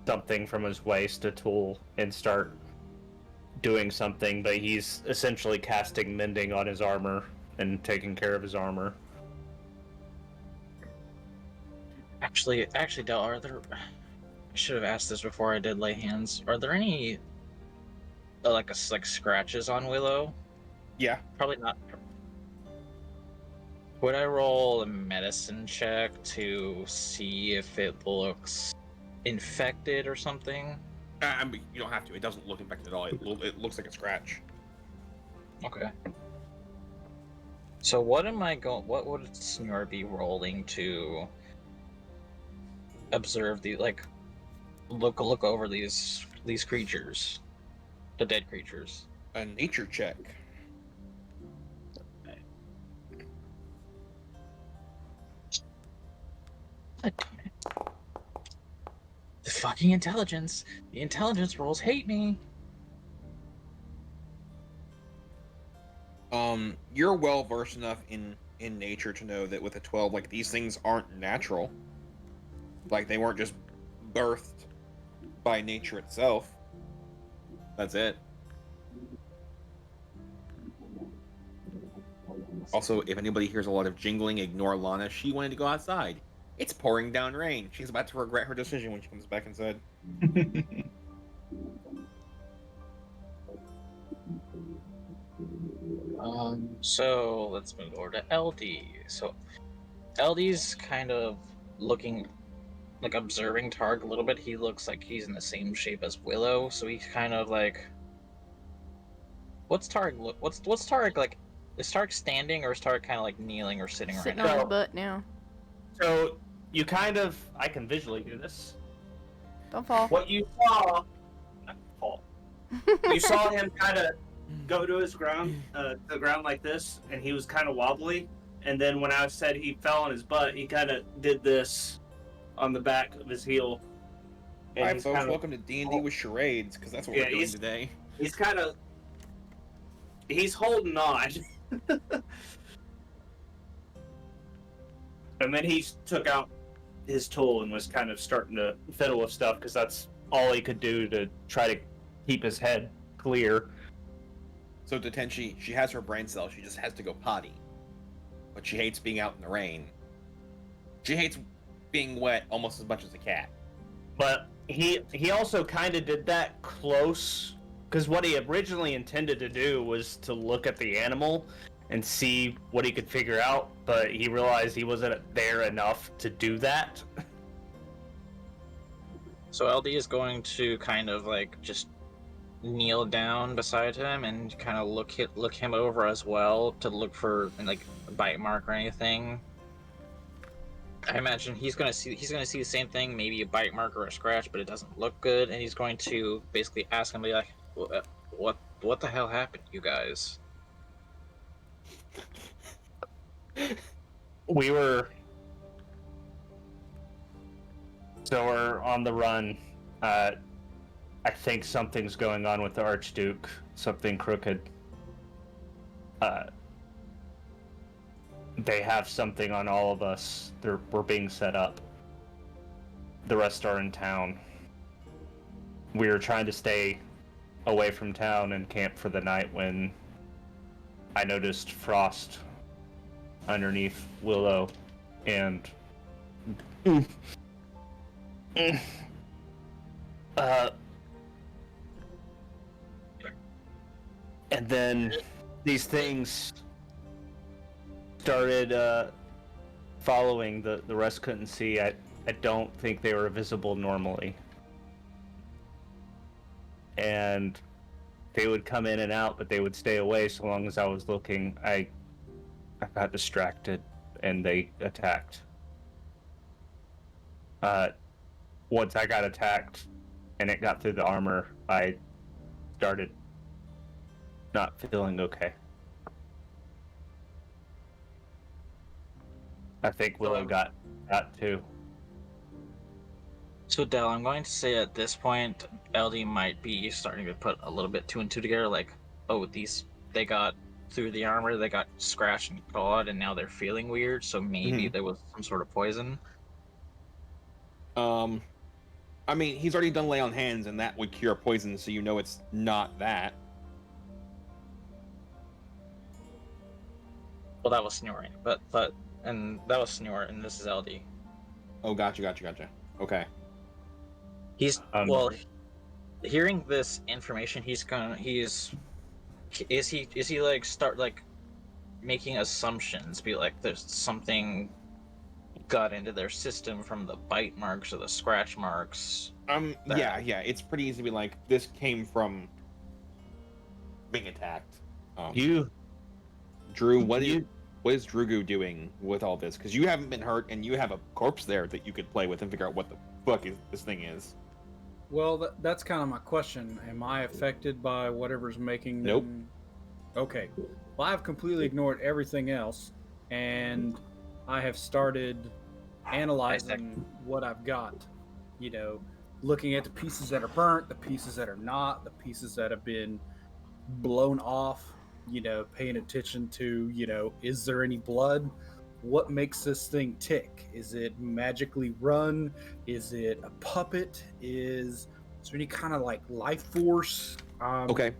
something from his waist, a tool, and start doing something, but he's essentially casting mending on his armor and taking care of his armor. Actually, Del, are there... I should have asked this before I did lay hands. Are there any like scratches on Willow? Yeah. Probably not. Would I roll a medicine check to see if it looks infected or something? I mean, you don't have to. It doesn't look infected at all. It looks like a scratch. Okay. So what what would Sneer be rolling to observe look over these creatures, the dead creatures? A nature check. The fucking intelligence. The intelligence rolls hate me. You're well versed enough in nature to know that with a 12, like, these things aren't natural. Like, they weren't just birthed by nature itself. That's it. Also, if anybody hears a lot of jingling, ignore Lana. She wanted to go outside. It's pouring down rain. She's about to regret her decision when she comes back inside. So let's move over to LD. So LD's kind of looking, like, observing Targ a little bit. He looks like he's in the same shape as Willow, so he's kind of like, what's Targ like? Is Targ standing, or is Targ kind of like kneeling or sitting Sitting right on now? the butt now. So you kind of, I can visually do this. Don't fall. What you saw, not fall. You saw him kind of go to the ground like this, and he was kind of wobbly. And then when I said he fell on his butt, he kind of did this on the back of his heel. And Alright, folks, welcome to D&D with charades, because that's what we're doing today. He's holding on. And then he took out his tool and was kind of starting to fiddle with stuff, because that's all he could do to try to keep his head clear. So Tenchi, she has her brain cell. She just has to go potty. But she hates being out in the rain. She hates being wet almost as much as a cat. But he also kind of did that close, because what he originally intended to do was to look at the animal, and see what he could figure out, but he realized he wasn't there enough to do that. So LD is going to kind of like just kneel down beside him and kind of look him over as well to look for like a bite mark or anything. I imagine he's gonna see the same thing, maybe a bite mark or a scratch, but it doesn't look good, and he's going to basically ask him, be like, "What the hell happened, you guys?" We're on the run. I think something's going on with the Archduke. Something crooked. They have something on all of us. We're being set up. The rest are in town. We were trying to stay away from town and camp for the night when I noticed Frost underneath Willow, and and then these things started following. The rest couldn't see. I don't think they were visible normally, and they would come in and out, but they would stay away so long as I was looking. I got distracted, and they attacked. Once I got attacked, and it got through the armor, I started not feeling okay. I think Willow got too. So Del, I'm going to say at this point, LD might be starting to put a little bit two and two together. Like, oh, they got through the armor, they got scratched and clawed, and now they're feeling weird. So maybe there was some sort of poison. I mean, he's already done lay on hands, and that would cure poison, so you know it's not that. Well, that was snoring, and that was snore, and this is LD. Oh, gotcha. Okay. He's hearing this information. Is he like start like making assumptions? Be like, there's something got into their system from the bite marks or the scratch marks. Yeah. It's pretty easy to be like, this came from being attacked. Drew, what is Drugu doing with all this? Because you haven't been hurt, and you have a corpse there that you could play with and figure out what the fuck this thing is. Well, that's kind of my question. Am I affected by whatever's making them? Nope. Okay. Well, I've completely ignored everything else, and I have started analyzing what I've got. You know, looking at the pieces that are burnt, the pieces that are not, the pieces that have been blown off. You know, paying attention to, you know, is there any blood? What makes this thing tick? Is it magically run? Is it a puppet? Is there any kind of like life force? Okay.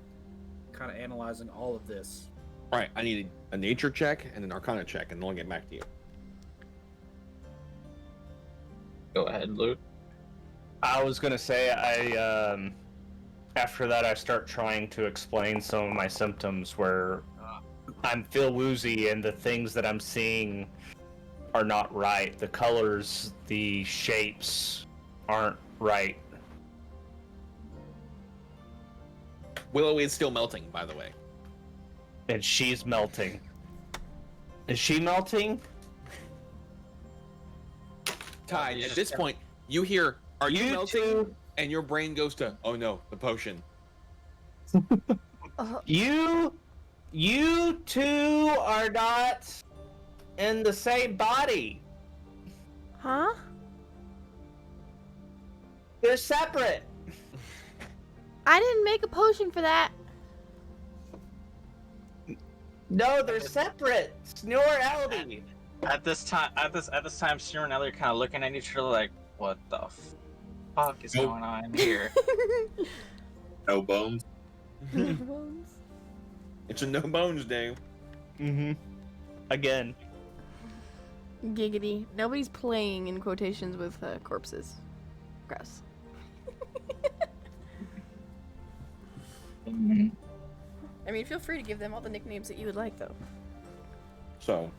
Kind of analyzing all of this. All right, I need a nature check and an arcana check, and then I'll get back to you. Go ahead, Luke. I was gonna say after that I start trying to explain some of my symptoms where I feel woozy and the things that I'm seeing are not right. The colors, the shapes aren't right. Willow is still melting, by the way. And she's melting. Is she melting? Ty, at this point, you hear, "Are you melting?" Too? And your brain goes to, "Oh no, the potion." You two are not in the same body. Huh? They're separate. I didn't make a potion for that. No, they're separate. Snore Eldy. At this time, Snore and Ellie are kind of looking at each other like, what the fuck is going on here? No bones. It's a no bones day. Again. Giggity. Nobody's playing in quotations with corpses. Gross. I mean, feel free to give them all the nicknames that you would like, though. So,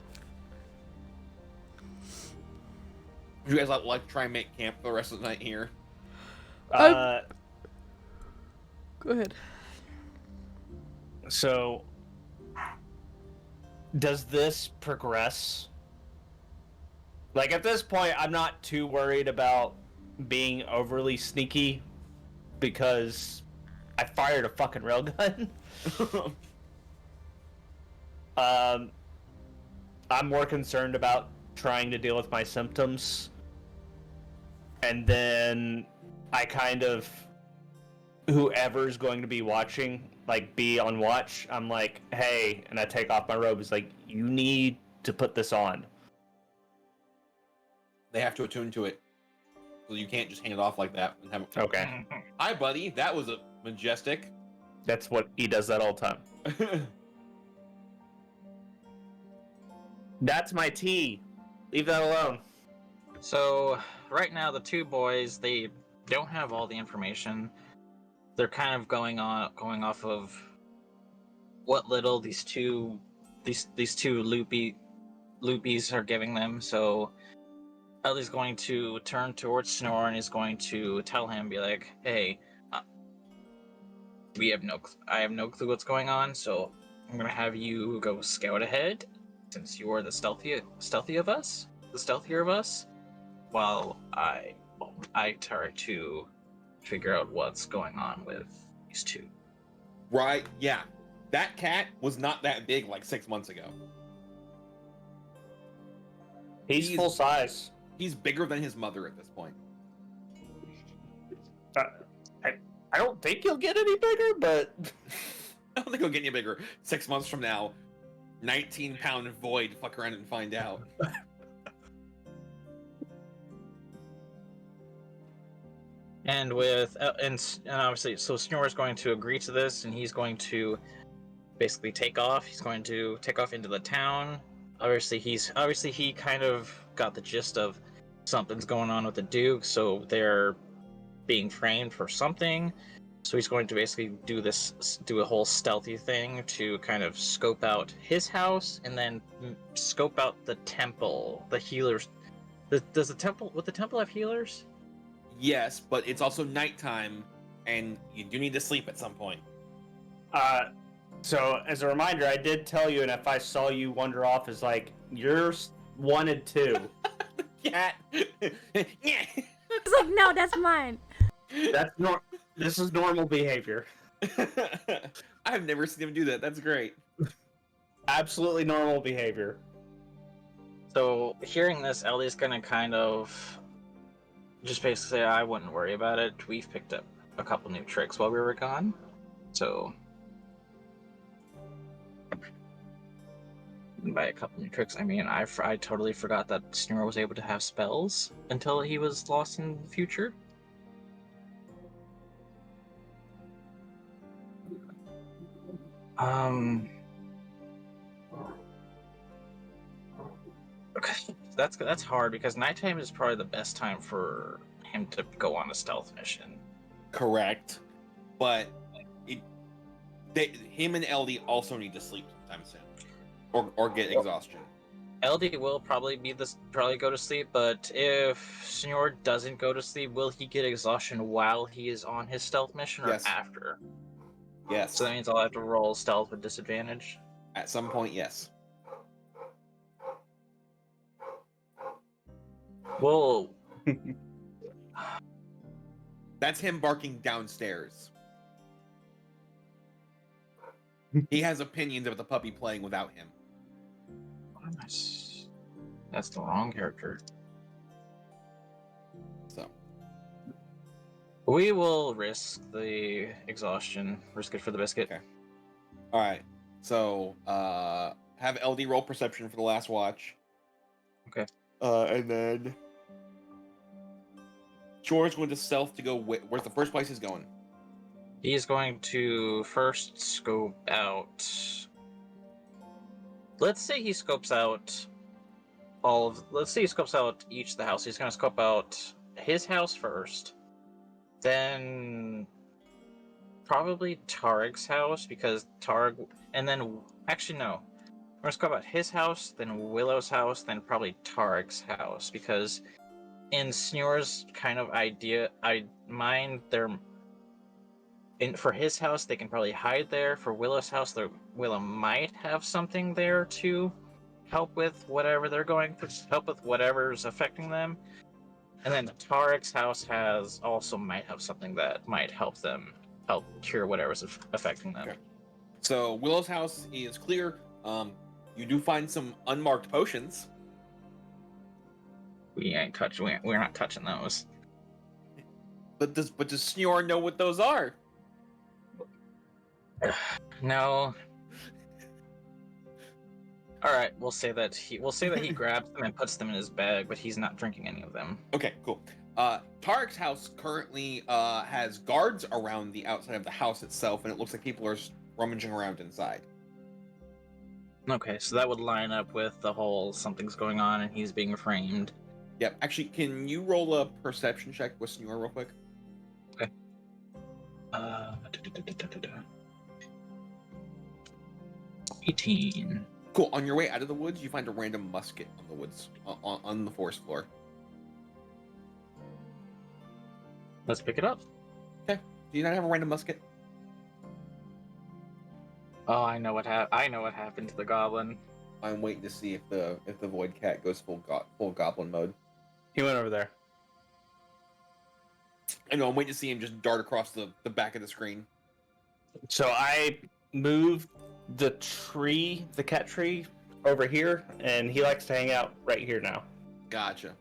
would you guys like to try and make camp for the rest of the night here? Go ahead. So, does this progress? Like, at this point, I'm not too worried about being overly sneaky because I fired a fucking railgun. I'm more concerned about trying to deal with my symptoms. And then I kind of, whoever's going to be watching, like, be on watch, I'm like, hey, and I take off my robe. It's like, you need to put this on. They have to attune to it. So you can't just hand it off like that. And have it... Okay. Hi, buddy. That was a majestic. That's what he does that all the time. That's my tea. Leave that alone. So right now the two boys, they don't have all the information. They're kind of going off of what little these two loopies are giving them. So Ellie's going to turn towards Snore and he's going to tell him, be like, "Hey, I have no clue what's going on, so I'm gonna have you go scout ahead, since you are the stealthier of us, while I try to figure out what's going on with these two." Right, yeah. That cat was not that big like 6 months ago. He's full size. He's bigger than his mother at this point. I don't think he'll get any bigger, but... I don't think he'll get any bigger. 6 months from now, 19-pound void, fuck around and find out. And and obviously, so Snore's going to agree to this, and he's going to basically take off. He's going to take off into the town. Obviously, he kind of got the gist of something's going on with the Duke, so they're being framed for something. So he's going to basically do a whole stealthy thing to kind of scope out his house and then scope out the temple, the healers. Would the temple have healers? Yes, but it's also nighttime, and you do need to sleep at some point. So, as a reminder, I did tell you, and if I saw you wander off, is like, you're wanted too. Cat. It's like, no, that's mine. This is normal behavior. I've never seen him do that. That's great. Absolutely normal behavior. So, hearing this, Ellie's gonna kind of just basically say, I wouldn't worry about it. We've picked up a couple new tricks while we were gone. So, by a couple new tricks, I mean, I totally forgot that Snore was able to have spells until he was lost in the future. Okay, that's hard because nighttime is probably the best time for him to go on a stealth mission. Correct, but him and LD also need to sleep sometime soon, or get exhaustion. LD will probably go to sleep, but if Senor doesn't go to sleep, will he get exhaustion while he is on his stealth mission or after? Yes. So that means I'll have to roll stealth with disadvantage? At some point, yes. Whoa. That's him barking downstairs. He has opinions about the puppy playing without him. That's the wrong character. So. We will risk the exhaustion. Risk it for the biscuit. Okay. Alright. So, have LD roll perception for the last watch. Okay. And then George going to stealth to go where's the first place he's going? He is going to first scope out. Let's say he scopes out let's say he scopes out each of the house. He's going to scope out his house first, then probably Targ's house, because Targ, and then actually no, We're just go about his house, then Willow's house, then probably Tarek's house, because in Sneur's kind of mind, for his house they can probably hide there. For Willow's house, Willow might have something there to help with whatever they're going through, help with whatever's affecting them. And then Tarek's house might have something that might help cure whatever's affecting them. Okay. So Willow's house is clear. You do find some unmarked potions. We're not touching those. But does Snore know what those are? No. All right, we'll say that he grabs them and puts them in his bag, but he's not drinking any of them. Okay, cool. Tarek's house currently has guards around the outside of the house itself, and it looks like people are rummaging around inside. Okay, so that would line up with the whole something's going on and he's being framed. Yep. Actually, can you roll a perception check with Snore real quick? Okay. 18. Cool. On your way out of the woods, you find a random musket on the woods on the forest floor. Let's pick it up. Okay. Do you not have a random musket? Oh, I know what happened to the goblin. I'm waiting to see if the Void Cat goes full goblin mode. He went over there. I know. I'm waiting to see him just dart across the back of the screen. So I moved the cat tree over here, and he likes to hang out right here now. Gotcha.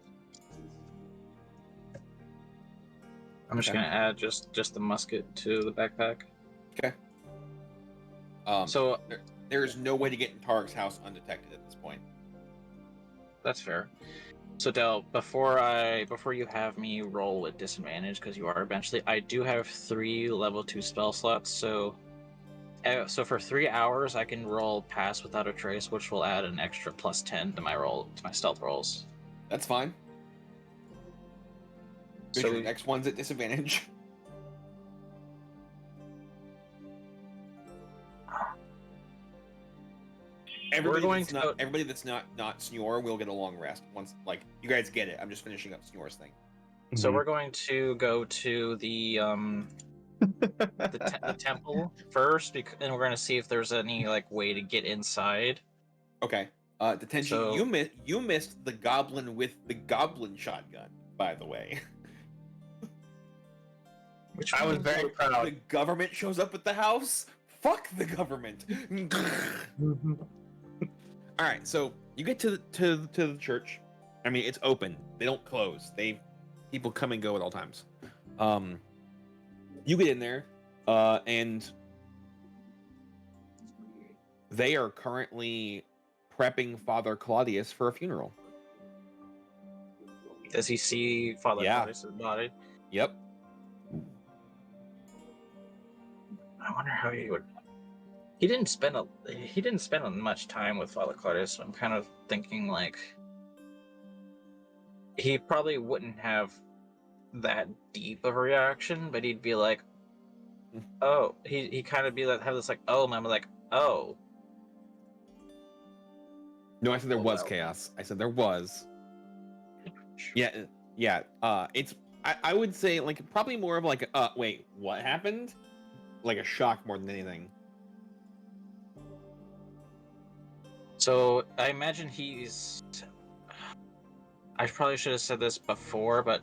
I'm just gonna add just the musket to the backpack. Okay. So there is no way to get in Tarek's house undetected at this point. That's fair. So Del, before you have me roll with disadvantage, because you are eventually, I do have 3 level 2 spell slots. So for 3 hours, I can roll Pass Without a Trace, which will add an extra +10 to my stealth rolls. That's fine. So your next one's at disadvantage. Everybody that's not Snore will get a long rest. Once, like, you guys get it. I'm just finishing up Snore's thing. So we're going to go to the the temple first, and we're going to see if there's any way to get inside. Okay. Detention. So, you missed the goblin with the goblin shotgun, by the way. Which I was very proud. The government shows up at the house. Fuck the government. All right, so you get to the church. I mean, it's open. They don't close. People come and go at all times. You get in there, and they are currently prepping Father Claudius for a funeral. Does he see Father Claudius's body? Yep. I wonder how he would. He didn't spend much time with Father Claudius, so I'm kind of thinking he probably wouldn't have that deep of a reaction, but he'd be like, oh, he kind of have this oh moment, oh. No, I said there was chaos. I said there was. Yeah. It's I would say probably more of wait, what happened? Like a shock more than anything. So I imagine I probably should have said this before, but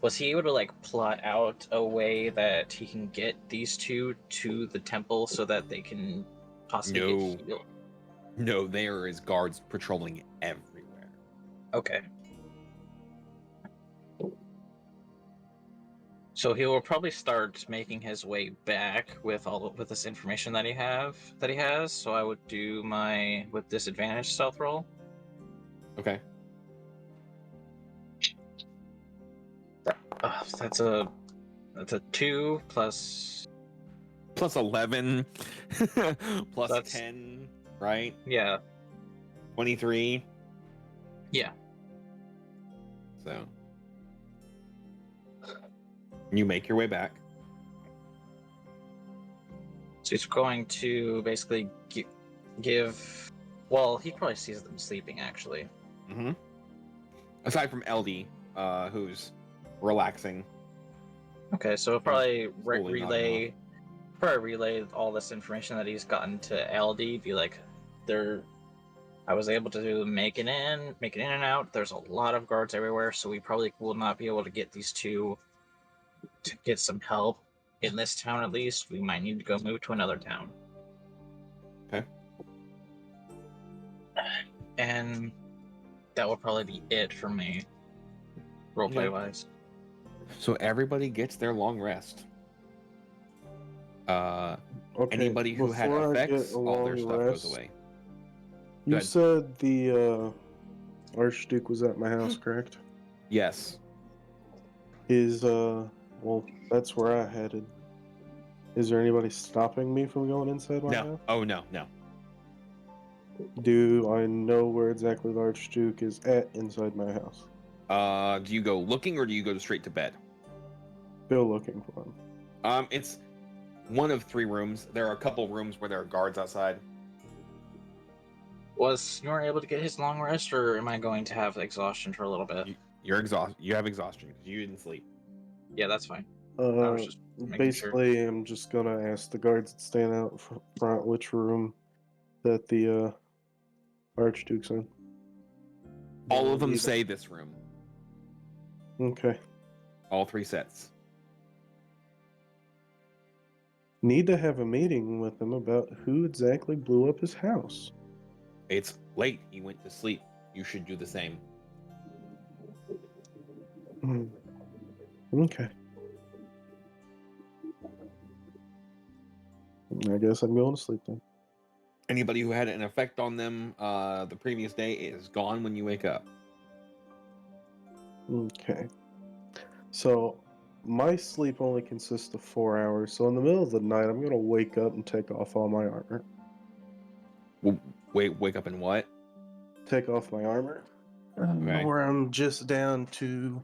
was he able to plot out a way that he can get these two to the temple so that they can possibly get healed? No, there is guards patrolling everywhere. Okay. So he will probably start making his way back with this information that he has. So I would do my with disadvantage stealth roll. Okay. That's a 2 plus 11 plus 10, right? Yeah. 23. Yeah. So you make your way back. So he's going to basically give Well, he probably sees them sleeping, actually. Mm-hmm. Aside from LD, who's relaxing. Okay, so we'll probably Slowly nodding relay all this information that he's gotten to LD. Be like, I was able to make it in and out. There's a lot of guards everywhere, so we probably will not be able to get these two to get some help in this town. At least we might need to go move to another town. Okay. And that will probably be it for me, roleplay wise. So everybody gets their long rest. Anybody who had before I get effects, a all their long stuff goes rest, away. You ahead. said the Archduke was at my house, correct? Yes. Well, that's where I headed. Is there anybody stopping me from going inside my No. house? Oh, no. Do I know where exactly the Archduke is at inside my house? Do you go looking or do you go straight to bed? Still looking for him. It's one of 3 rooms. There are a couple rooms where there are guards outside. Was Snore able to get his long rest, or am I going to have exhaustion for a little bit? You're exhausted. You have exhaustion because you didn't sleep. Yeah, that's fine. I was just making sure. Basically, I'm just gonna ask the guards that stand out front which room that the Archduke's in. All of them say this room. Okay. All 3 sets. Need to have a meeting with him about who exactly blew up his house. It's late. He went to sleep. You should do the same. Okay. I guess I'm going to sleep then. Anybody who had an effect on them the previous day is gone when you wake up. Okay. So, my sleep only consists of 4 hours, so in the middle of the night, I'm going to wake up and take off all my armor. Wake up and what? Take off my armor. Okay. Where I'm just down to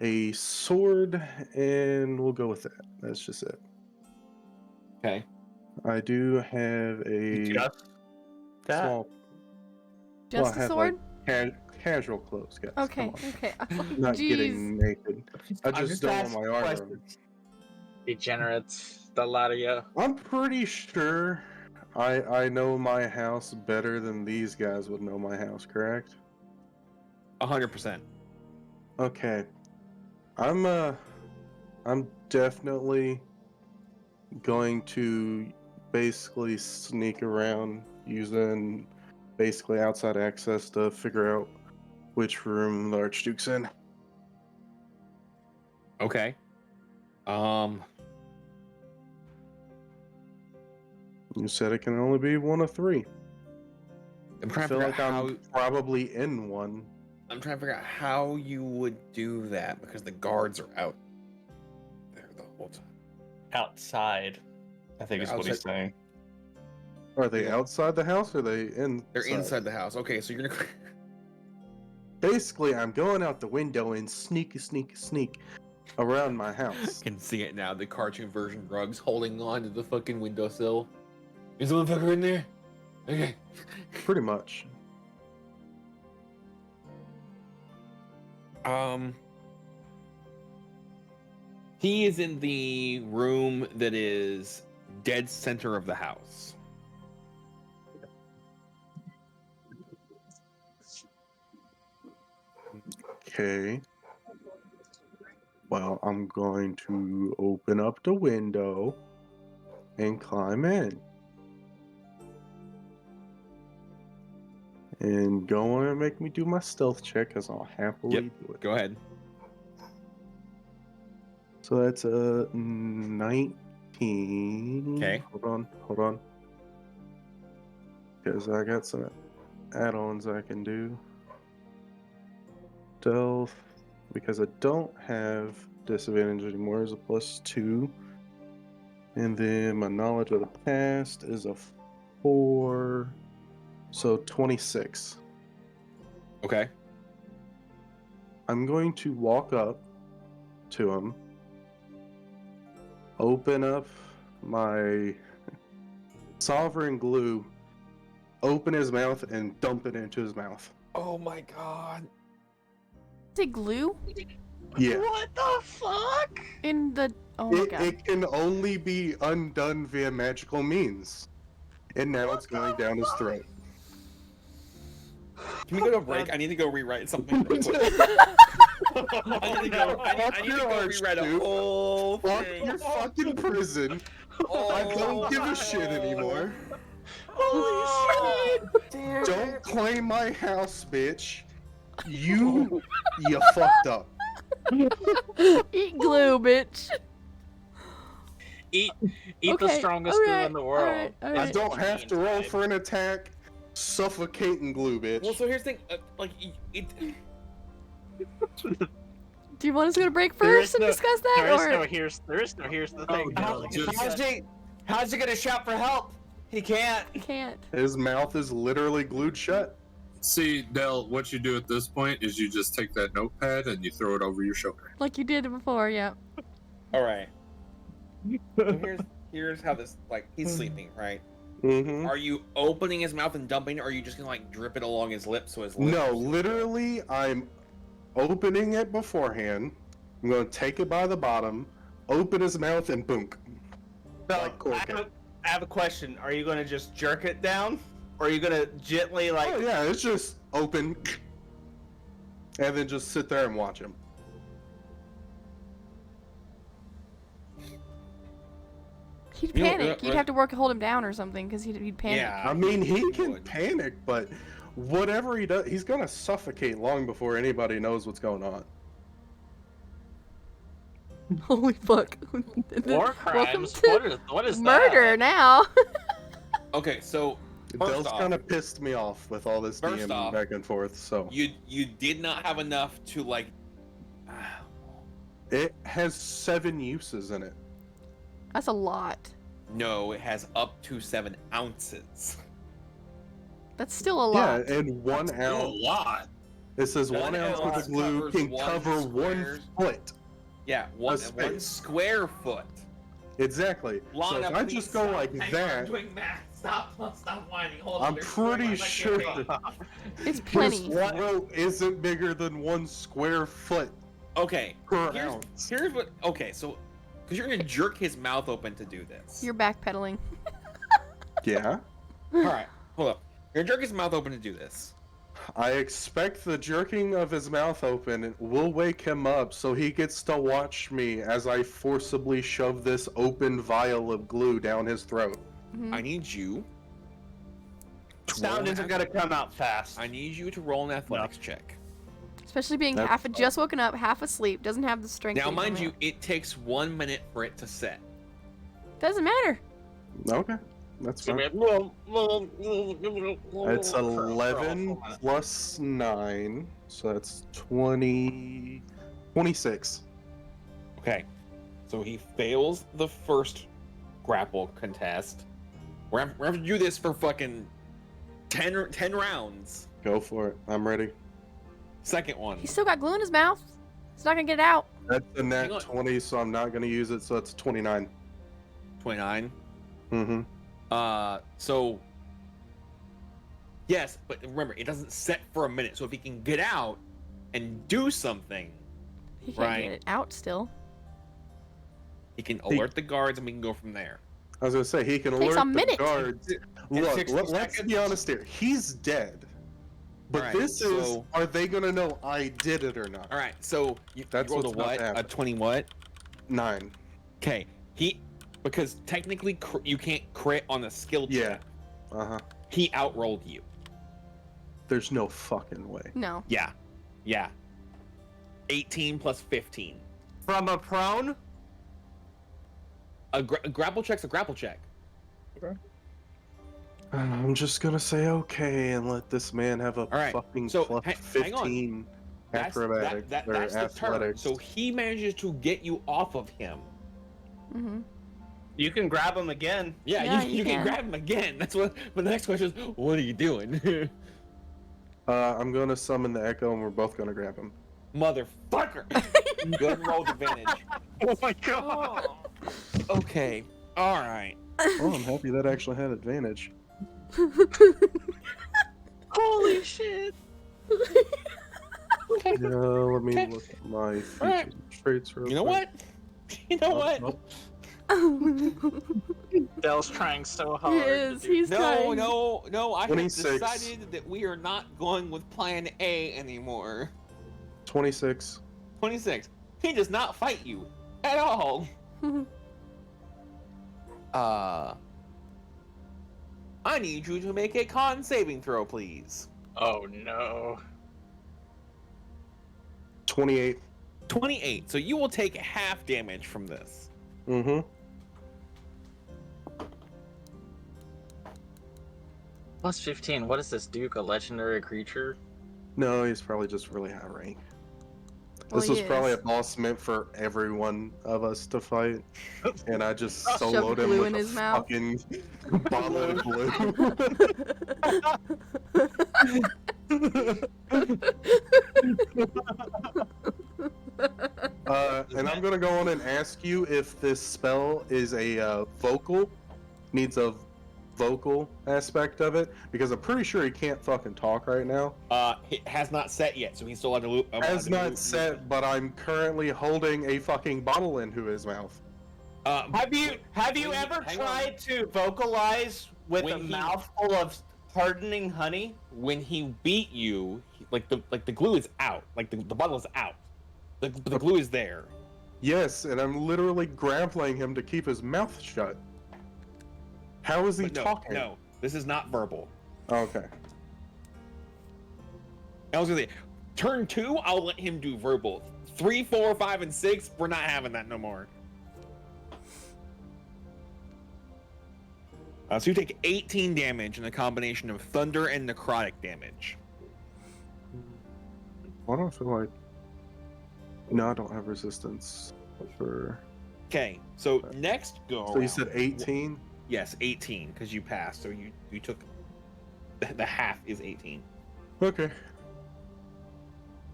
a sword, and we'll go with that. That's just it. Okay. I do have a Just that? small. Just I the have, sword? Like, casual clothes, guys. Okay, Come on. okay. Not Jeez. getting naked. I I'm just just don't want asking my armor. questions. Degenerates, the lot of you. I'm pretty sure I know my house better than these guys would know my house, correct? 100%. Okay. I'm definitely going to basically sneak around using basically outside access to figure out which room the Archduke's in. Okay. You said it can only be one of 3. I'm trying I to feel figure like out I'm probably in one. I'm trying to figure out how you would do that because the guards are out there the whole time. Outside, I think They're is what he's outside. saying. Are they outside the house or are they inside? They're inside the house. Okay, so you're gonna. Basically, I'm going out the window and sneak around my house. Can see it now. The cartoon version Rugs holding on to the fucking windowsill. Is the motherfucker in there? Okay. Pretty much. He is in the room that is dead center of the house. Okay. Well, I'm going to open up the window and climb in. And go on and make me do my stealth check, because I'll happily do it. Go ahead. So that's a 19. Okay. Hold on. Because I got some add-ons I can do. Stealth, because I don't have disadvantage anymore, is a +2. And then my knowledge of the past is a 4. So 26. Okay. I'm going to walk up to him, open up my sovereign glue, open his mouth and dump it into his mouth. Oh my god. Is it glue? Yeah. What the fuck? In the... Oh my god. It can only be undone via magical means. And now it's going down his throat. Can we go to a break? I need to go rewrite something real quick. I need to go rewrite a whole Fuck thing. your fucking prison. I don't give a shit anymore. Holy shit! Don't claim my house, bitch. You fucked up. Eat glue, bitch. Eat the strongest glue in the world. I don't have to roll for an attack. Suffocating glue, bitch. Well, so here's the thing. Do you want us to go to break first and discuss that? Here's the thing. How's he gonna shout for help? He can't. He can't. His mouth is literally glued shut. See, Del, what you do at this point is you just take that notepad and you throw it over your shoulder. Like you did before, yeah. All right. So here's how this, like, he's sleeping, right? Mm-hmm. Are you opening his mouth and dumping it, or are you just gonna like drip it along his lips so his lips? No, literally, I'm opening it beforehand. I'm gonna take it by the bottom, open his mouth, and boom. I have a question. Are you gonna just jerk it down, or are you gonna gently like? Oh yeah, it's just open, and then just sit there and watch him. He'd panic. You'd have to hold him down or something because he'd panic. Yeah, I mean he can panic, but whatever he does, he's gonna suffocate long before anybody knows what's going on. Holy fuck! War Welcome crimes. to What is murder that? now. Okay, so Dell's kind of pissed me off with all this First DM off, back and forth. So you did not have enough to like. It has 7 uses in it. That's a lot. No, it has up to 7 ounces. That's still a lot. Yeah, and 1 That's ounce. still a lot. It says 1 ounce of the glue covers can one cover square- 1 foot. Yeah, one square foot. Exactly. So if I just go like that, Stop whining. Hold on. I'm pretty sure It's plenty. his throat isn't bigger than 1 square foot Okay. per ounce. Here's what. Okay, so because you're gonna jerk his mouth open to do this. You're backpedaling. Yeah. All right. Hold up. You're gonna jerk his mouth open to do this. I expect the jerking of his mouth open will wake him up so he gets to watch me as I forcibly shove this open vial of glue down his throat. Mm-hmm. I need you. Sound isn't gonna come out fast. I need you to roll an athletics check. Especially being half just woken up, half asleep, doesn't have the strength. Now, mind anymore. you, it takes 1 minute for it to set. Doesn't matter. Okay, that's fine. It's 11 plus 9, so that's 26. Okay, so he fails the first grapple contest. We're gonna have to do this for fucking 10 rounds. Go for it. I'm ready. Second one. He's still got glue in his mouth. He's not gonna get it out. That's a nat 20, so I'm not going to use it, so it's 29. 29. Mm-hmm. So yes, but remember, it doesn't set for a minute. So if he can get out and do something, He can't right, get it out still. he can alert the guards, and we can go from there. I was going to say, he can Takes alert a minute. the guards. Look, let's be honest here. He's dead. But Alright, this is, so- are they going to know I did it or not? All right, so That's you rolled a what's about what? to happen. A 20 what? 9. Okay, because technically you can't crit on a skill check. Yeah. Uh-huh. He outrolled you. There's no fucking way. No. Yeah. 18 plus 15. From a prone? A grapple check's a grapple check. I'm just gonna say okay and let this man have a right, fucking so plus hang on. 15 That's acrobatic that's or the turn. athletics. So he manages to get you off of him. Mm-hmm. You can grab him again. Yeah, you can grab him again. That's what. But the next question is, what are you doing? I'm gonna summon the echo and we're both gonna grab him. Motherfucker! Go ahead and roll advantage. Oh my god! Okay. All right. Oh, I'm happy that actually had advantage. Holy shit! Okay. Yeah, let me look at my features Alright. and traits real You know quick. what? You know what? Dell's trying so hard. He is. To do He's trying. No. I have 26. decided that we are not going with Plan A anymore. 26. 26. He does not fight you at all. I need you to make a con saving throw, please. Oh no. 28. 28. So you will take half damage from this. Mm-hmm. Plus 15. What does this Duke? A legendary creature? No, he's probably just really high rank. Well, This was he probably is. a boss meant for every one of us to fight, and I just Shoved soloed him glue with in a his mouth. fucking bottle of glue. And I'm gonna go on and ask you if this spell is a needs a vocal aspect of it, because I'm pretty sure he can't fucking talk right now. It has not set yet, so he's still on the loop. Has not set, but I'm currently holding a fucking bottle into his mouth. Have you ever tried to vocalize with a mouthful of hardening honey? When he beat you, the glue is out. Like the bottle is out. The glue is there. Yes, and I'm literally grappling him to keep his mouth shut. How is he talking? No, this is not verbal. Okay. I was gonna say, turn 2, I'll let him do verbal. 3, 4, 5, and 6, we're not having that no more. So you take 18 damage in a combination of thunder and necrotic damage. Why don't I feel like... No, I don't have resistance for... Okay, so next go So you said 18? Yes, 18, because you passed, so you took... The half is 18. Okay.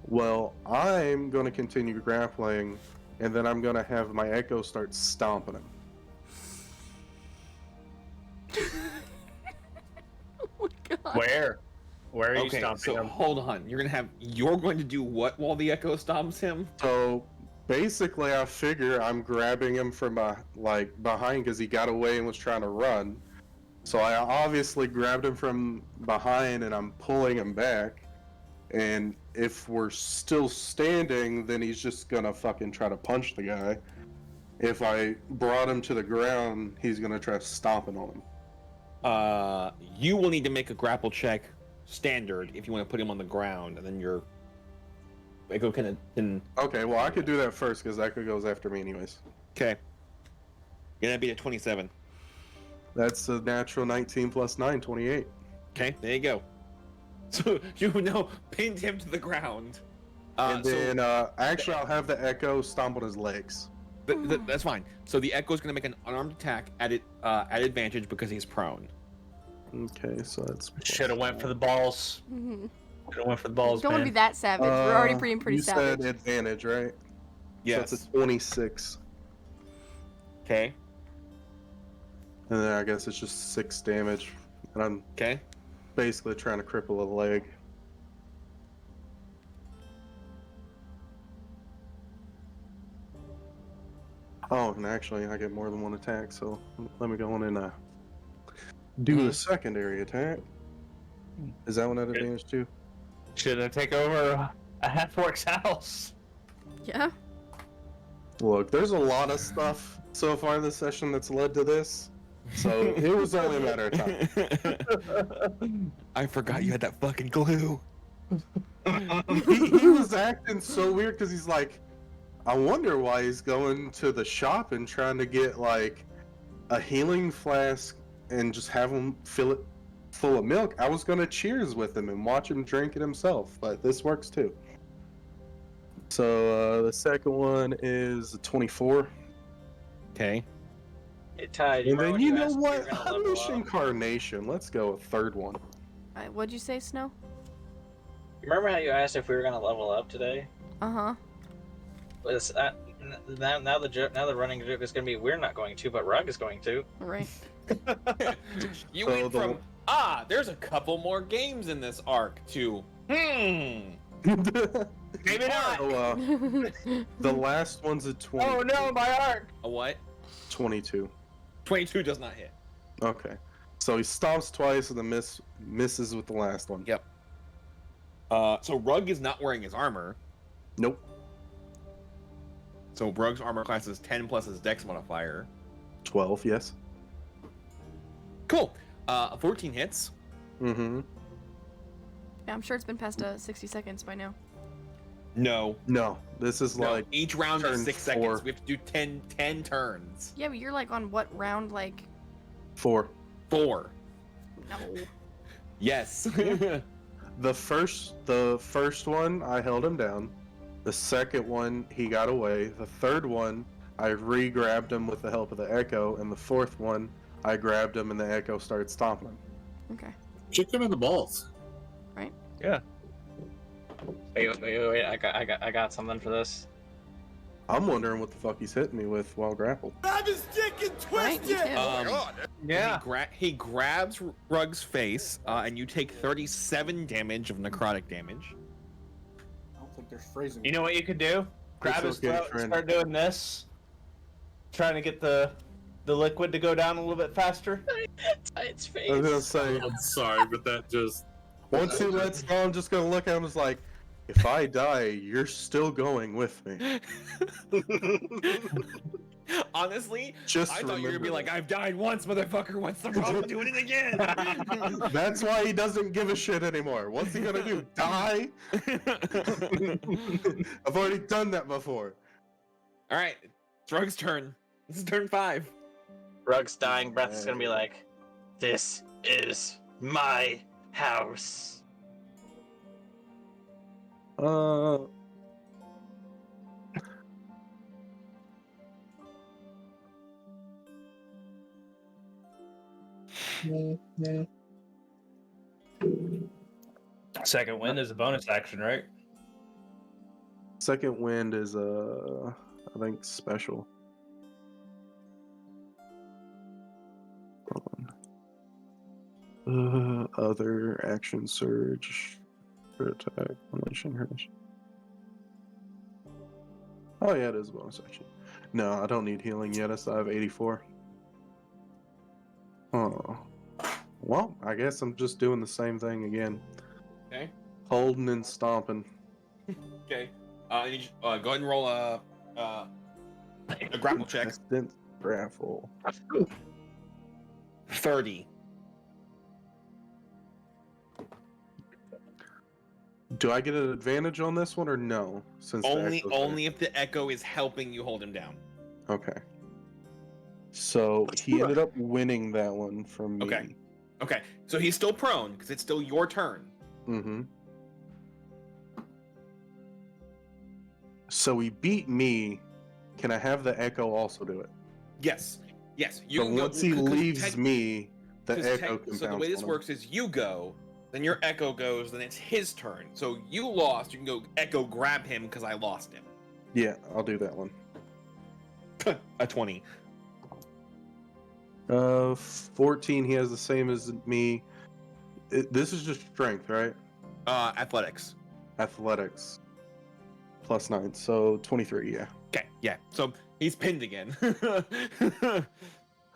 Well, I'm going to continue grappling, and then I'm going to have my Echo start stomping him. Where? Where are you Okay, stomping so him? hold on. You're going to do what while the Echo stomps him? So basically, I figure I'm grabbing him from behind because he got away and was trying to run. So I obviously grabbed him from behind and I'm pulling him back. And if we're still standing, then he's just gonna fucking try to punch the guy. If I brought him to the ground, he's gonna try stomping on him. You will need to make a grapple check standard if you want to put him on the ground, and then your Echo can. Okay, well I could do that first because Echo goes after me anyways. Okay. You're gonna be at 27. That's a natural 19 plus 9, 28. Okay, there you go. So you now pinned him to the ground. And then actually I'll have the Echo stomp on his legs. That's fine. So the Echo is going to make an unarmed attack at advantage because he's prone. Okay, so that's... Should have went for the balls. Mhm. Should have went for the balls, Don't want to man. be that savage. We're already being pretty you savage. said advantage, right? Yes. So it's a 26. Okay. And then I guess it's just 6 damage. And I'm basically trying to cripple a leg. Oh, and actually I get more than one attack, so let me go on and do the secondary attack. Is that one at advantage too? Should have taken over a half-orc's house. Yeah. Look, there's a lot of stuff so far this session that's led to this, so it was only a matter of time. I forgot you had that fucking glue. he was acting so weird because he's like, I wonder why he's going to the shop and trying to get like a healing flask and just have him fill it full of milk. I was gonna cheers with him and watch him drink it himself, but this works too. So the second one is a 24. Okay. It tied. And then you know asked if what? we were gonna level Hellish up? Incarnation. Let's go with third one. What'd you say, Snow? Remember how you asked if we were gonna level up today? Uh-huh. Now the running joke is gonna be we're not going to, but Rug is going to. Right. You So went from there's a couple more games in this arc to Maybe not. So, the last one's a 20. Oh no, my arc. a what? 22. 22 does not hit. Okay. So he stomps twice and then misses with the last one. Yep. So Rug is not wearing his armor. Nope. So Rug's armor class is 10 plus his dex modifier. 12, yes. Cool. 14 hits. Mm-hmm. Yeah, I'm sure it's been past 60 seconds by now. No. No. This is No, like each round is turn 6 4. seconds. We have to do 10 turns. Yeah, but you're like on what round? Like 4. 4. no. Yes. The first one, I held him down. The second one, he got away. The third one, I re-grabbed him with the help of the Echo. And the fourth one, I grabbed him and the Echo started stomping him. Okay. Kick him in the balls. Right. Yeah. Wait! I got something for this. I'm wondering what the fuck he's hitting me with while grappled. Right, me too. Yeah. He grabs Rug's face, and you take 37 damage of necrotic damage. I don't think there's phrasing. You know what you could do? Grab his okay, throat and friend. start doing this. Trying to get the liquid to go down a little bit faster. Its face. I was gonna say, I'm sorry, but that just. once he lets go, I'm just gonna look at him as like, if I die, you're still going with me. Honestly, Just I thought you were gonna be remember like, I've died once, motherfucker. What's the problem with doing it again? That's why he doesn't give a shit anymore. What's he gonna do? Die? I've already done that before. All right, it's Rug's turn. This is turn 5. Rug's dying breath is gonna be like, "This is my house." Second wind is a bonus action, right? Second wind is I think special. Hold on. Other action surge, attack, unleashing hers. Oh yeah, it is a bonus action. No, I don't need healing yet. I have 84. Oh, well, I guess I'm just doing the same thing again. Okay. Holding and stomping. Okay. I need you, go ahead and roll a grapple check. Instant grapple. 30. Do I get an advantage on this one or no? Since the Only echo's there? only if the echo is helping you hold him down. Okay. So he ended up winning that one from me. Okay. Okay. So he's still prone because it's still your turn. Mm-hmm. So he beat me. Can I have the echo also do it? Yes. Yes. You So can go- once he 'cause leaves me, the 'cause echo can So the bounce way this on him. works is you go, then your echo goes, then it's his turn. So you lost. You can go echo grab him because I lost him. Yeah, I'll do that one. A 20. 14. He has the same as me. This is just strength, right? Athletics. Athletics. +9, so 23. Yeah. Okay. Yeah. So he's pinned again.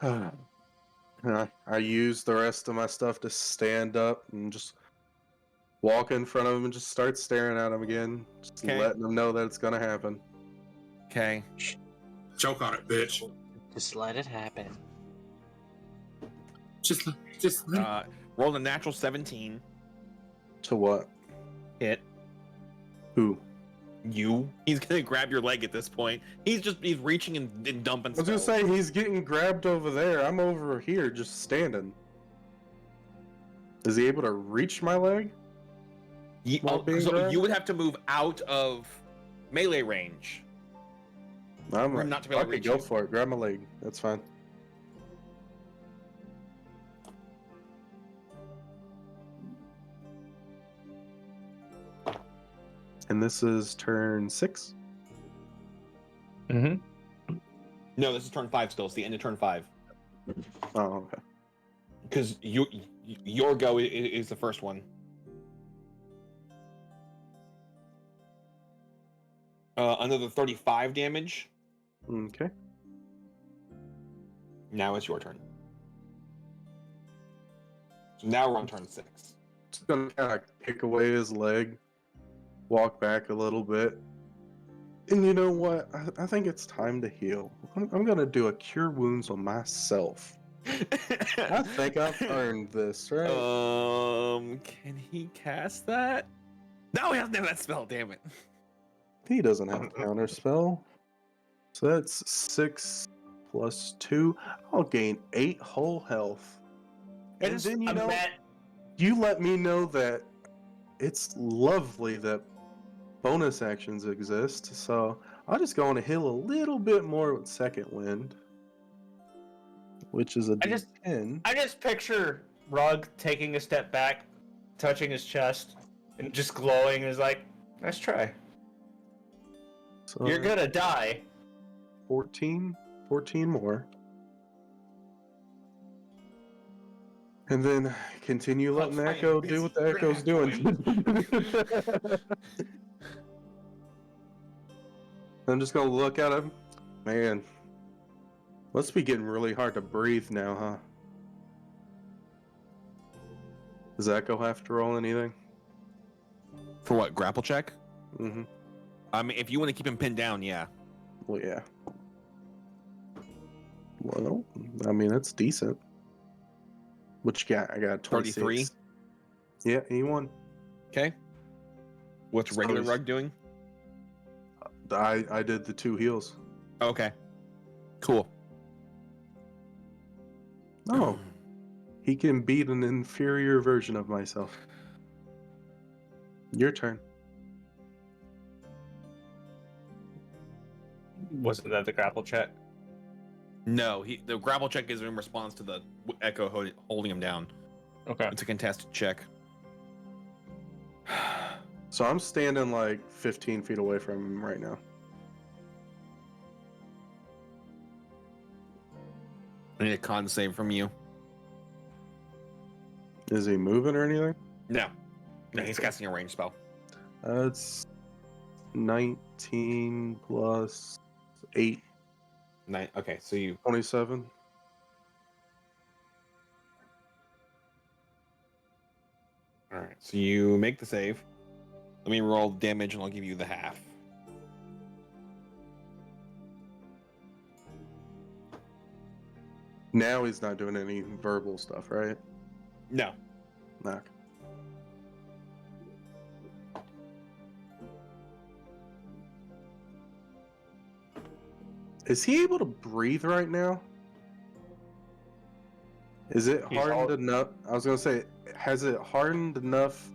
I use the rest of my stuff to stand up and just walk in front of him and just start staring at him again, just Okay. letting him know that it's gonna happen. Okay. Choke on it, bitch. Just let it happen. Just Rolled a natural 17. To what? Hit. Who? You. He's gonna grab your leg at this point. He's reaching and dumping I was gonna spells. say he's getting grabbed over there. I'm over here just standing. Is he able to reach my leg? while being So grabbed? you would have to move out of melee range. I'm For him not to be able to okay, reach go you. for it. Grab my leg. That's fine. And this is turn 6. Mm-hmm. No, this is turn 5 still. It's the end of turn 5. Oh, okay. Because your go is the first one. Another 35 damage. Okay. Now it's your turn. So now we're on turn 6. Just gonna kind of pick away his leg, walk back a little bit. And you know what? I think it's time to heal. I'm gonna do a cure wounds on myself. I think I've earned this, right? Can he cast that? No, he doesn't have that spell, damn it. He doesn't have a counter spell. So that's 6 plus 2. I'll gain 8 whole health. And then, you know, you let me know that it's lovely that bonus actions exist. So I'll just go on to heal a little bit more with Second Wind, which is a D10. I just picture Rug taking a step back, touching his chest, and just glowing. Is like, let's try. So You're gonna die. 14 more. And then continue letting the Echo do what the Echo's doing. I'm just gonna look at him. Man, must be getting really hard to breathe now, huh? Does Echo have to roll anything? For what, grapple check? Mm-hmm. I mean, if you want to keep him pinned down, yeah. Well, yeah. Well, I mean, that's decent. What you got? I got 26. 33? Yeah, he won. Okay. What's regular Rug doing? I did the 2 heals. Okay. Cool. Oh. He can beat an inferior version of myself. Your turn. Wasn't that the grapple check? No, the grapple check is in response to the Echo holding him down. Okay. It's a contested check. So I'm standing like 15 feet away from him right now. I need a con save from you. Is he moving or anything? No. No, he's casting a range spell. It's 19 plus 8. Okay, so you... 27. Alright, so you make the save. Let me roll damage and I'll give you the half. Now he's not doing any verbal stuff, right? No. Knock. Is he able to breathe right now? Is it hardened enough? I was gonna say, has it hardened enough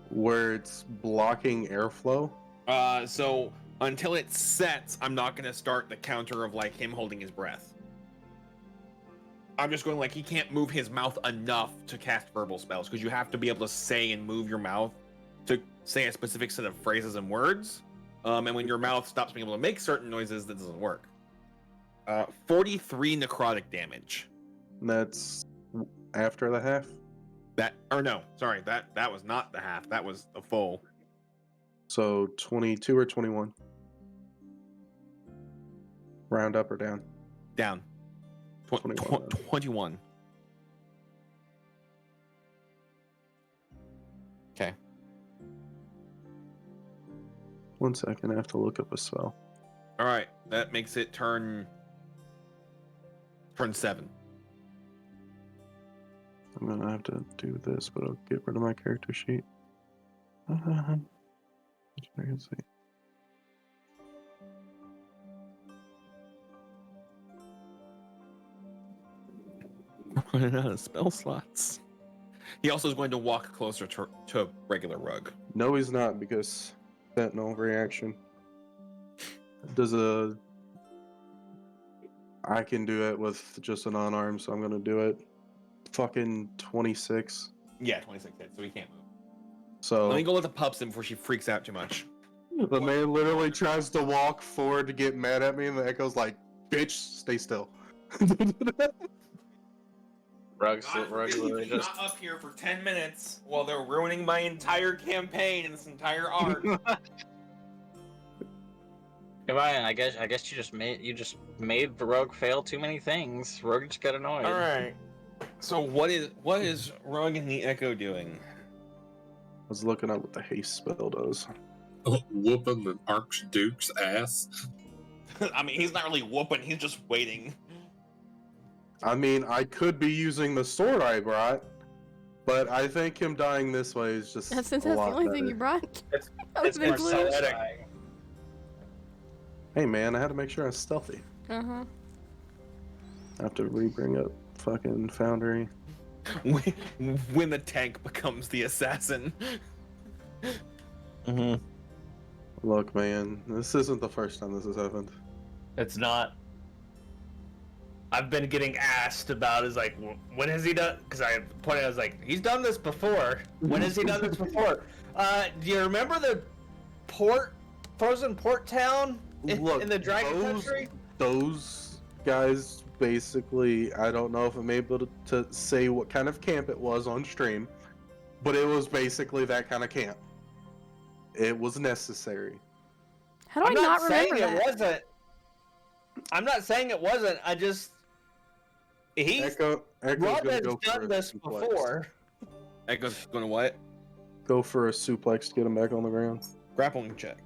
where it's blocking airflow? So until it sets, I'm not gonna start the counter of like him holding his breath. I'm just going like he can't move his mouth enough to cast verbal spells because you have to be able to say and move your mouth to say a specific set of phrases and words. And when your mouth stops being able to make certain noises, that doesn't work. 43 necrotic damage. That's after the half? That was not the half. That was the full. So 22 or 21? Round up or down? Down. 21. Okay. 1 second, I have to look up a spell. All right, that makes it turn 7. I'm gonna have to do this, but I'll get rid of my character sheet. I can see. Running out of spell slots. He also is going to walk closer to regular Rug. No, he's not, because Sentinel reaction. I can do it with just an unarmed, so I'm gonna do it. Fucking 26. Yeah, 26 hits, so he can't move. So let me go let the pups in before she freaks out too much. The man literally tries to walk forward to get mad at me, and the Echo's like, "Bitch, stay still." Rug's God forbid literally he's just. not up here for 10 minutes while they're ruining my entire campaign and this entire arc. Ryan, I guess you just made Rogue fail too many things. Rogue just got annoyed. All right. So what is Rug and the Echo doing? I was looking at what the haste spell does. Whooping the Archduke's ass. I mean, he's not really whooping. He's just waiting. I mean, I could be using the sword I brought, but I think him dying this way is just Since that's a the lot only better. thing you brought. It's more satisfying. Hey man, I had to make sure I was stealthy. Uh-huh. I have to re-bring up fucking Foundry. When the tank becomes the assassin. Mm-hmm. Look, man, this isn't the first time this has happened. It's not. I've been getting asked about is like, when has he done? Because I pointed, I was like, he's done this before. When has he done this before? Do you remember the frozen port town in the Dragon Country? Those guys basically, I don't know if I'm able to say what kind of camp it was on stream, but it was basically that kind of camp. It was necessary. How do I not remember saying that? it wasn't. I'm not saying it wasn't. I just Echo's Rob gonna has go for done a this suplex. before. Echo's gonna what? Go for a suplex to get him back on the ground. Grappling check.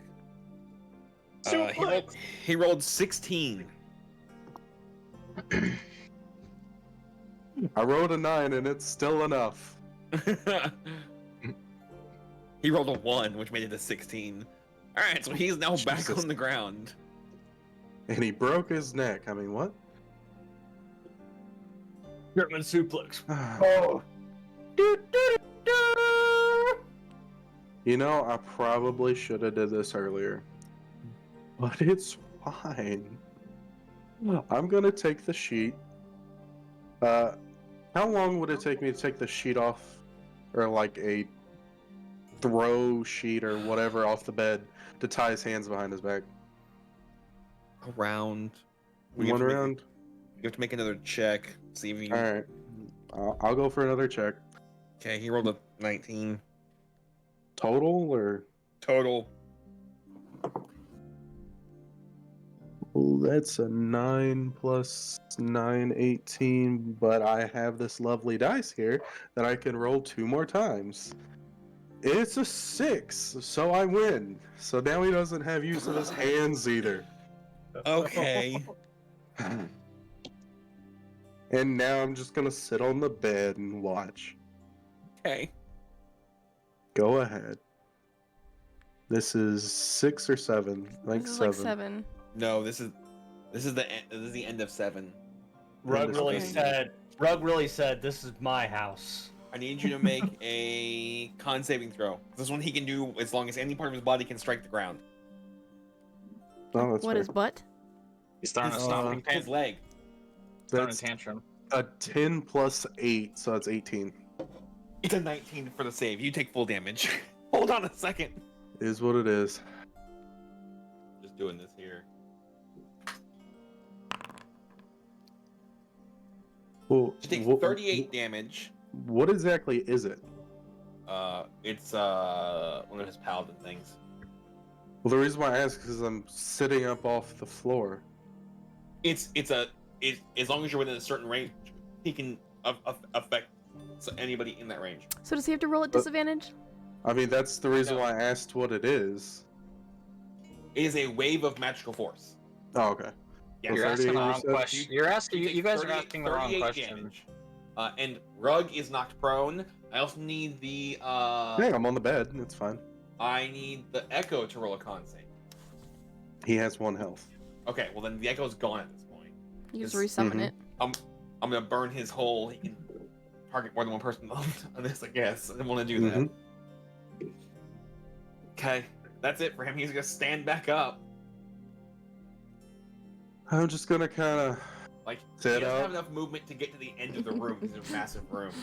He rolled 16. I rolled a 9 and it's still enough. He rolled a 1, which made it a 16. Alright, so he's now back Jesus. on the ground. And he broke his neck. I mean, what? German suplex. Oh. You know, I probably should have did this earlier. But it's fine. I'm gonna take the sheet. How long would it take me to take the sheet off? Or like a throw sheet or whatever off the bed to tie his hands behind his back? A round. One round? You have to make another check. See if you... Alright. I'll go for another check. Okay, he rolled a 19. Total or? Total. Well, that's a 9 plus 9, 18, but I have this lovely dice here that I can roll 2 more times. It's a 6, so I win. So now he doesn't have use of his hands either. Okay. And now I'm just gonna sit on the bed and watch. Okay. Go ahead. This is 6 or 7. I think This is 7. like 7. No, this is the end of 7. Rug really said, "This is my house." I need you to make a con saving throw. This one he can do as long as any part of his body can strike the ground. Oh, that's What fair. is butt? He's throwing a stomping His leg. throwing a That's tantrum. a 10 plus 8, so that's 18. It's a 19 for the save. You take full damage. Hold on a second. Is what it is. Just doing this here. Well, You take 38 damage. What exactly is it? It's one of his paladin things. Well, the reason why I ask is I'm sitting up off the floor. It's as long as you're within a certain range, he can affect anybody in that range. So does he have to roll at disadvantage? I mean, that's the reason why I asked what it is. It is a wave of magical force. Oh, okay. Yeah, You're asking the wrong question. You're asking. You guys are 38 asking the wrong 38 question. damage. And Rug is knocked prone. I also need the. Yeah, I'm on the bed. It's fine. I need the Echo to roll a con save. He has 1 health. Okay, well then the Echo's gone at this point. You just resummon it. I'm gonna burn his hole. He can target more than one person on this, I guess. I didn't want to do that. Okay, that's it for him. He's gonna stand back up. I'm just gonna kind of Like he sit doesn't up. have enough movement to get to the end of the room. These are massive rooms.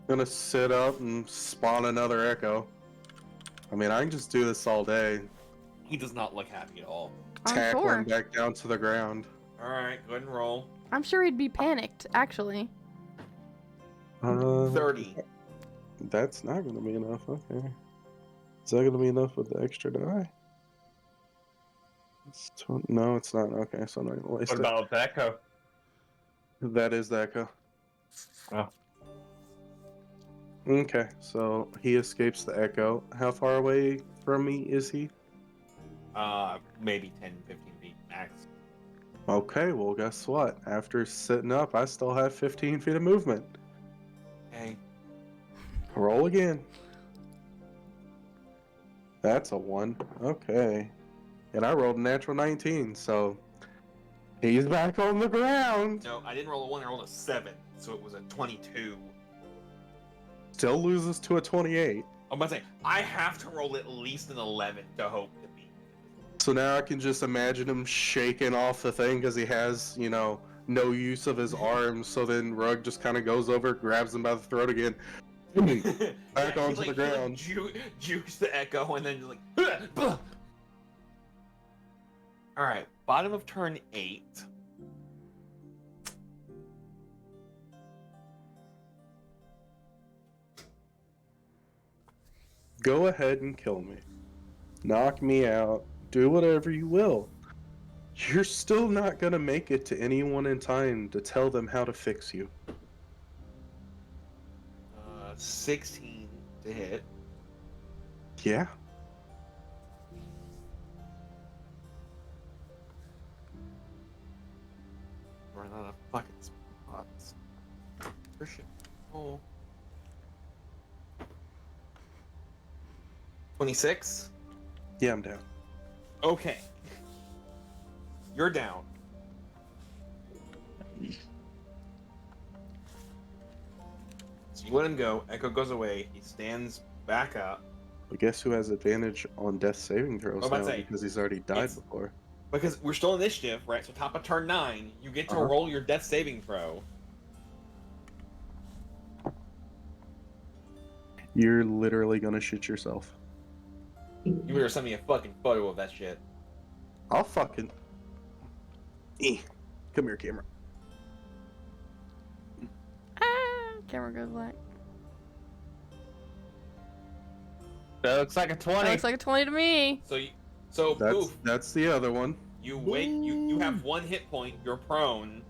Gonna sit up and spawn another echo. I mean, I can just do this all day. He does not look happy at all. Tackle him back down to the ground. All right, go ahead and roll. I'm sure he'd be panicked, actually. 30. That's not gonna be enough. Okay. Is that gonna be enough with the extra die? No, it's not. Okay, so I'm not gonna waste What it. about the echo? That is the echo. Oh. Okay, so he escapes the echo. How far away from me is he? Maybe 10, 15 feet max. Okay, well, guess what? After sitting up, I still have 15 feet of movement. Okay. Roll again. That's a 1. Okay. And I rolled a natural 19, so he's back on the ground. No, I didn't roll a 1, I rolled a 7, so it was a 22. Still loses to a 28. I'm about to say, I have to roll at least an 11 to hope to beat. So now I can just imagine him shaking off the thing because he has, no use of his arms. So then Rug just kind of goes over, grabs him by the throat again, back onto the ground. Jukes the echo, and then just like. All right, bottom of turn 8. Go ahead and kill me. Knock me out. Do whatever you will. You're still not gonna make it to anyone in time to tell them how to fix you. 16 to hit. Yeah. Run out of fucking spots. For shit. Oh. 26? Yeah, I'm down. Okay. You're down. So you let him go. Echo goes away. He stands back up. But guess who has advantage on death saving throws I'm about now to say, because he's already died before? Because we're still initiative, right? So top of turn 9, you get to roll your death saving throw. You're literally gonna shit yourself. You better send me a fucking photo of that shit. I'll fucking... Come here, camera. Camera goes black. That looks like a 20. That looks like a 20 to me. So poof. That's the other one. You wake. You have 1 hit point. You're prone.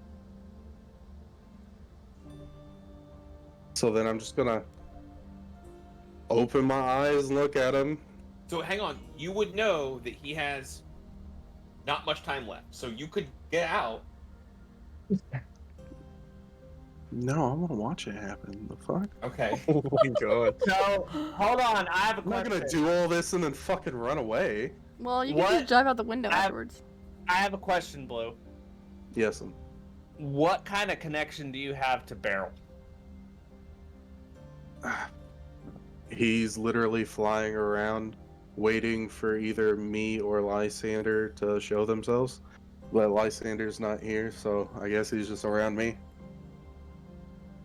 So then I'm just gonna open my eyes and look at him. So hang on. You would know that he has not much time left. So you could get out. No, I want to watch it happen. The fuck? Okay. Oh my god. So, hold on. I have a I'm question. not gonna do all this and then fucking run away. Well, you can just drive out the window afterwards. I have a question, Blue. Yes. What kind of connection do you have to Beryl? He's literally flying around waiting for either me or Lysander to show themselves. But Lysander's not here, so I guess he's just around me.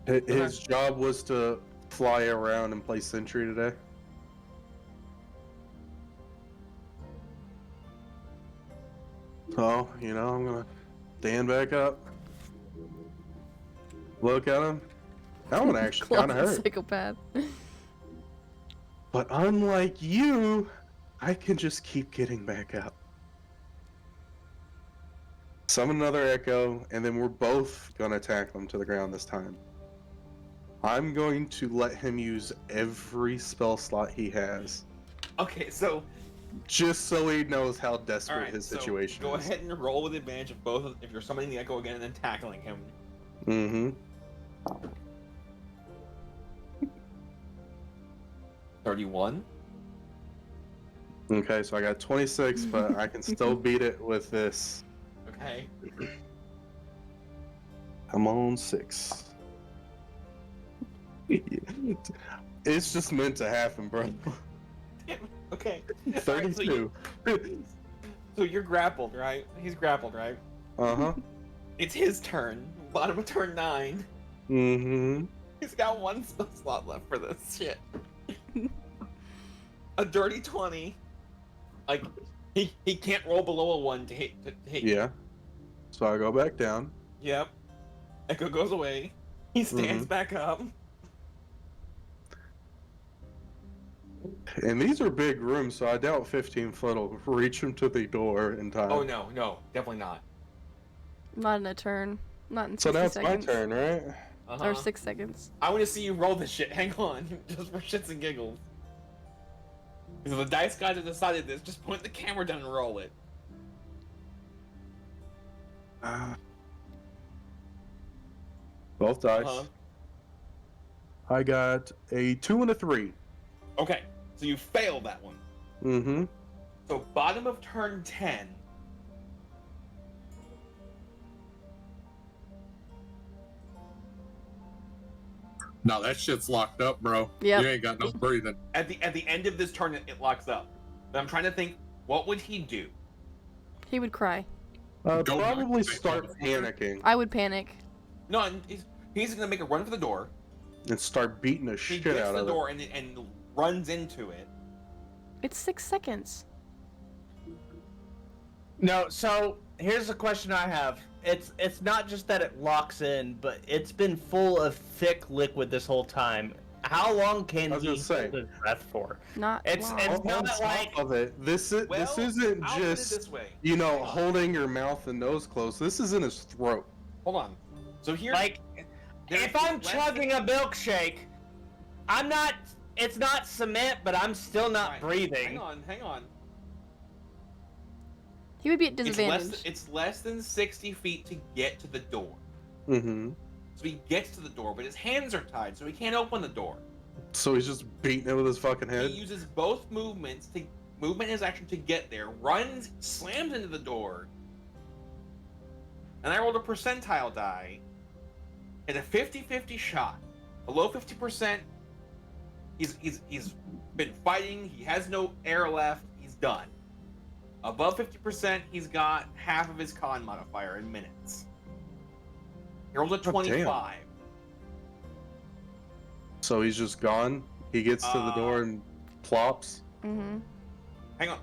His job was to fly around and play sentry today. So, I'm gonna stand back up. Look at him. That one actually kind of hurt. Psychopath. But unlike you, I can just keep getting back up. Summon another echo, and then we're both gonna tackle him to the ground this time. I'm going to let him use every spell slot he has. Okay, so just so he knows how desperate his situation go is. ahead and roll with advantage of both if you're summoning the echo again and then tackling him. Mm-hmm. 31. Okay, so I got 26, but I can still beat it with this. Okay. I'm on 6. It's just meant to happen, bro. Okay. 32. So you're grappled, right? He's grappled, right? Uh-huh. It's his turn. Bottom of turn 9. Mm-hmm. He's got 1 spell slot left for this shit. A dirty 20. Like, he can't roll below a 1 to hit. Yeah. So I go back down. Yep. Echo goes away. He stands back up. And these are big rooms, so I doubt 15 foot will reach him to the door in time. Oh no, definitely not. Not in a turn. Not in 60 So now it's seconds. my turn, right? Uh-huh. Or 6 seconds. I want to see you roll this shit. Hang on, just for shits and giggles. Because the dice guys have decided this, just point the camera down and roll it. Both dice. Uh-huh. I got a 2 and a 3. Okay, so you failed that one. Mm-hmm. So bottom of turn 10. No, that shit's locked up, bro. Yep. You ain't got no breathing. At the end of this turn, it locks up. But I'm trying to think, what would he do? He would cry. Probably start panicking I would panic. No, he's gonna make a run for the door. and start beating the He shit gets out the of door and runs into it. It's 6 seconds. No, so here's a question I have. It's not just that it locks in, but it's been full of thick liquid this whole time. How long can he hold his breath for? Not It's long. it's On not top like of it, this isn't I'll put it just this way. holding your mouth and nose closed. This is in his throat. Hold on. So here, like if I'm chugging a milkshake, I'm not. It's not cement, but I'm still not breathing. Hang on. He would be at disadvantage. It's less than 60 feet to get to the door. Mm-hmm. So he gets to the door, but his hands are tied, so he can't open the door. So he's just beating it with his fucking head. He uses both movement his action to get there, runs, slams into the door, and I rolled a percentile die, and a 50-50 shot. Below 50%, he's been fighting. He has no air left. He's done. Above 50%, he's got half of his con modifier in minutes. He rolls a 25. So he's just gone. He gets to the door and plops. Mm-hmm. Hang on.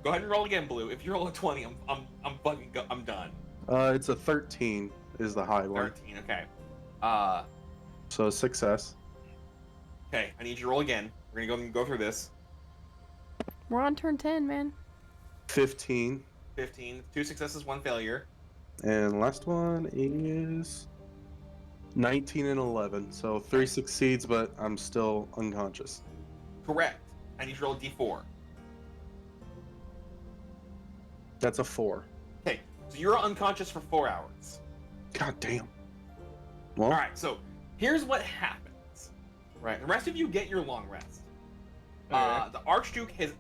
Go ahead and roll again, Blue. If you roll a 20, I'm done. It's a 13 is the high one. 13. Okay. So success. Okay. I need you to roll again. We're gonna go through this. We're on turn 10, man. 15. 15. 2 successes, 1 failure. And last one is 19 and 11. So 3 succeeds, but I'm still unconscious. Correct. I need you to roll a d4. That's a 4. Okay. So you're unconscious for 4 hours. God damn. Well, All right. So here's what happens. Right. The rest of you get your long rest. The Archduke has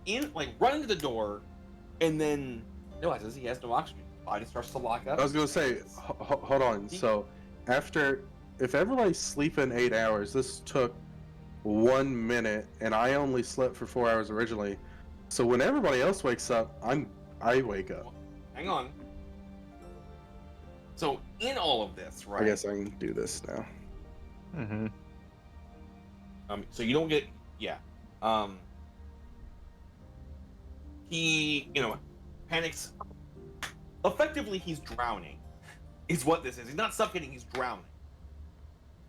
run into the door, and then realizes he has no oxygen. His body starts to lock up. I was gonna say, hold on. So, if everybody's sleeping 8 hours, this took 1 minute, and I only slept for 4 hours originally. So when everybody else wakes up, I wake up. Hang on. So in all of this, right? I guess I can do this now. Mm-hmm. So you don't get, he, panics. Effectively, he's drowning, is what this is. He's not suffocating, he's drowning.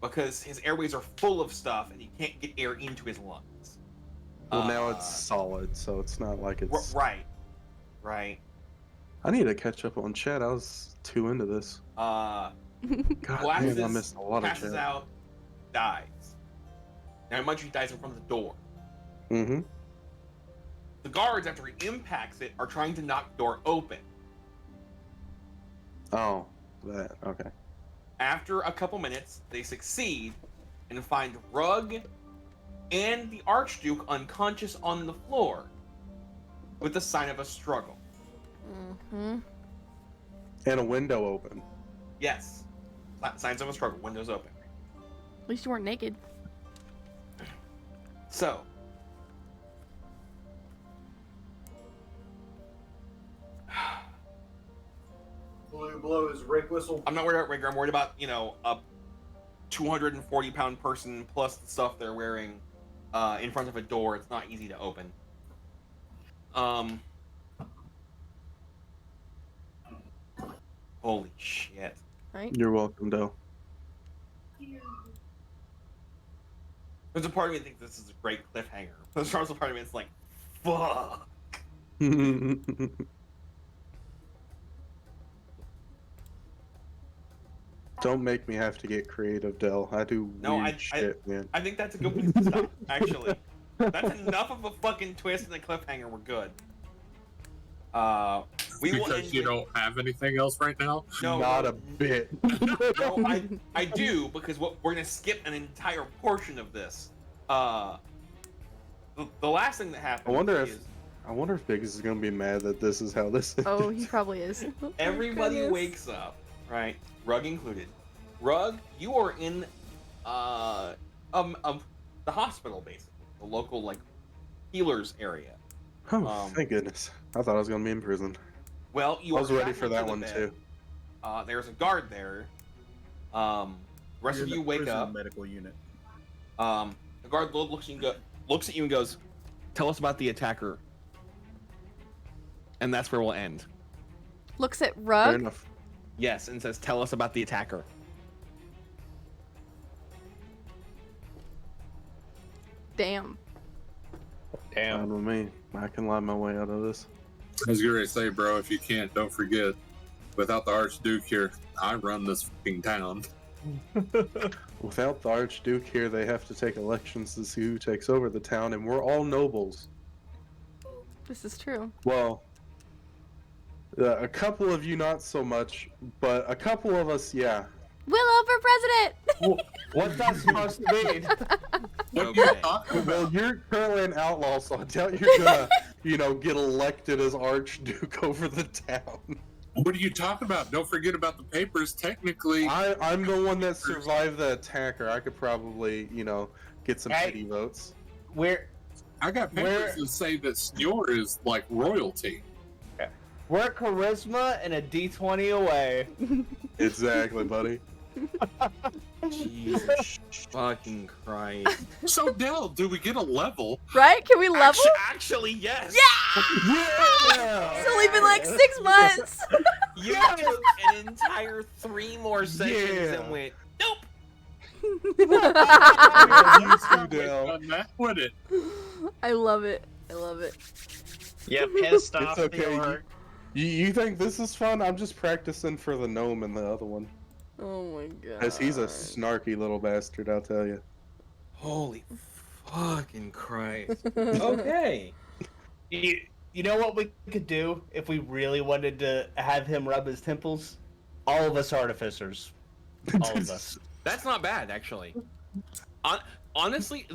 Because his airways are full of stuff and he can't get air into his lungs. Well, now it's solid, so it's not like it's... Right. I need to catch up on chat. I was too into this. God damn, I missed a lot of passes chat. out, dies. Now, mind you, he dies in front of the door. Mm-hmm. The guards, after he impacts it, are trying to knock the door open. Oh, that. Okay. After a couple minutes, they succeed and find Rug and the Archduke unconscious on the floor with the sign of a struggle. Mm-hmm. And a window open. Yes. Signs of a struggle. Windows open. At least you weren't naked. So. Blue blows Rick whistle. I'm not worried about Rigger. I'm worried about, a 240-pound person plus the stuff they're wearing in front of a door. It's not easy to open. Holy shit. Right? You're welcome, Doe. There's a part of me that thinks this is a great cliffhanger. There's also a part of me that's like, fuck. Don't make me have to get creative, Del. I do weird shit, man. I think that's a good place to stop, actually. That's enough of a fucking twist and a cliffhanger. We're good. Because you don't have anything else right now? No, Not a bit. No, I do, because we're gonna skip an entire portion of this. The last thing that happened. I wonder if Biggs is gonna be mad that this is how this. Oh, he probably is. Everybody Goodness. wakes up, right? Rug included. Rug, you are in the hospital, basically, the local like healers area. Oh, thank goodness! I thought I was gonna be in prison. Well, I was ready for that one bed. too. There's a guard there. Rest of you wake up. Medical unit. The guard looks at you and goes, "Tell us about the attacker." And that's where we'll end. Looks at Fair Rug. enough. Yes, and says, "Tell us about the attacker." Damn. Fine with me. I can lie my way out of this. I was going to say, bro, if you can't, don't forget, without the Archduke here, I run this fucking town. Without the Archduke here, they have to take elections to see who takes over the town, and we're all nobles. This is true. Well, a couple of you not so much, but a couple of us, yeah. Willow for president! What's that supposed to mean? Well, you're currently an outlaw, so I doubt you're gonna, get elected as Archduke over the town. What are you talking about? Don't forget about the papers. Technically, I'm the one that survived the attacker. I could probably, get some pity votes. I got papers that say that Snore is like royalty. We're charisma and a D20 away. Exactly, buddy. Jesus fucking Christ. So, Del, do we get a level? Right? Can we level? Actually, yes. Yeah! It's only been like 6 months. You took an entire 3 more sessions and went, nope. You too, Del. Would it? I love it. I love it. Yeah, pissed off. It's okay. You think this is fun? I'm just practicing for the gnome and the other one. Oh my god. Because he's a snarky little bastard, I'll tell you. Holy fucking Christ. Okay. You know what we could do if we really wanted to have him rub his temples? All of us artificers. All of us. That's not bad, actually. Honestly,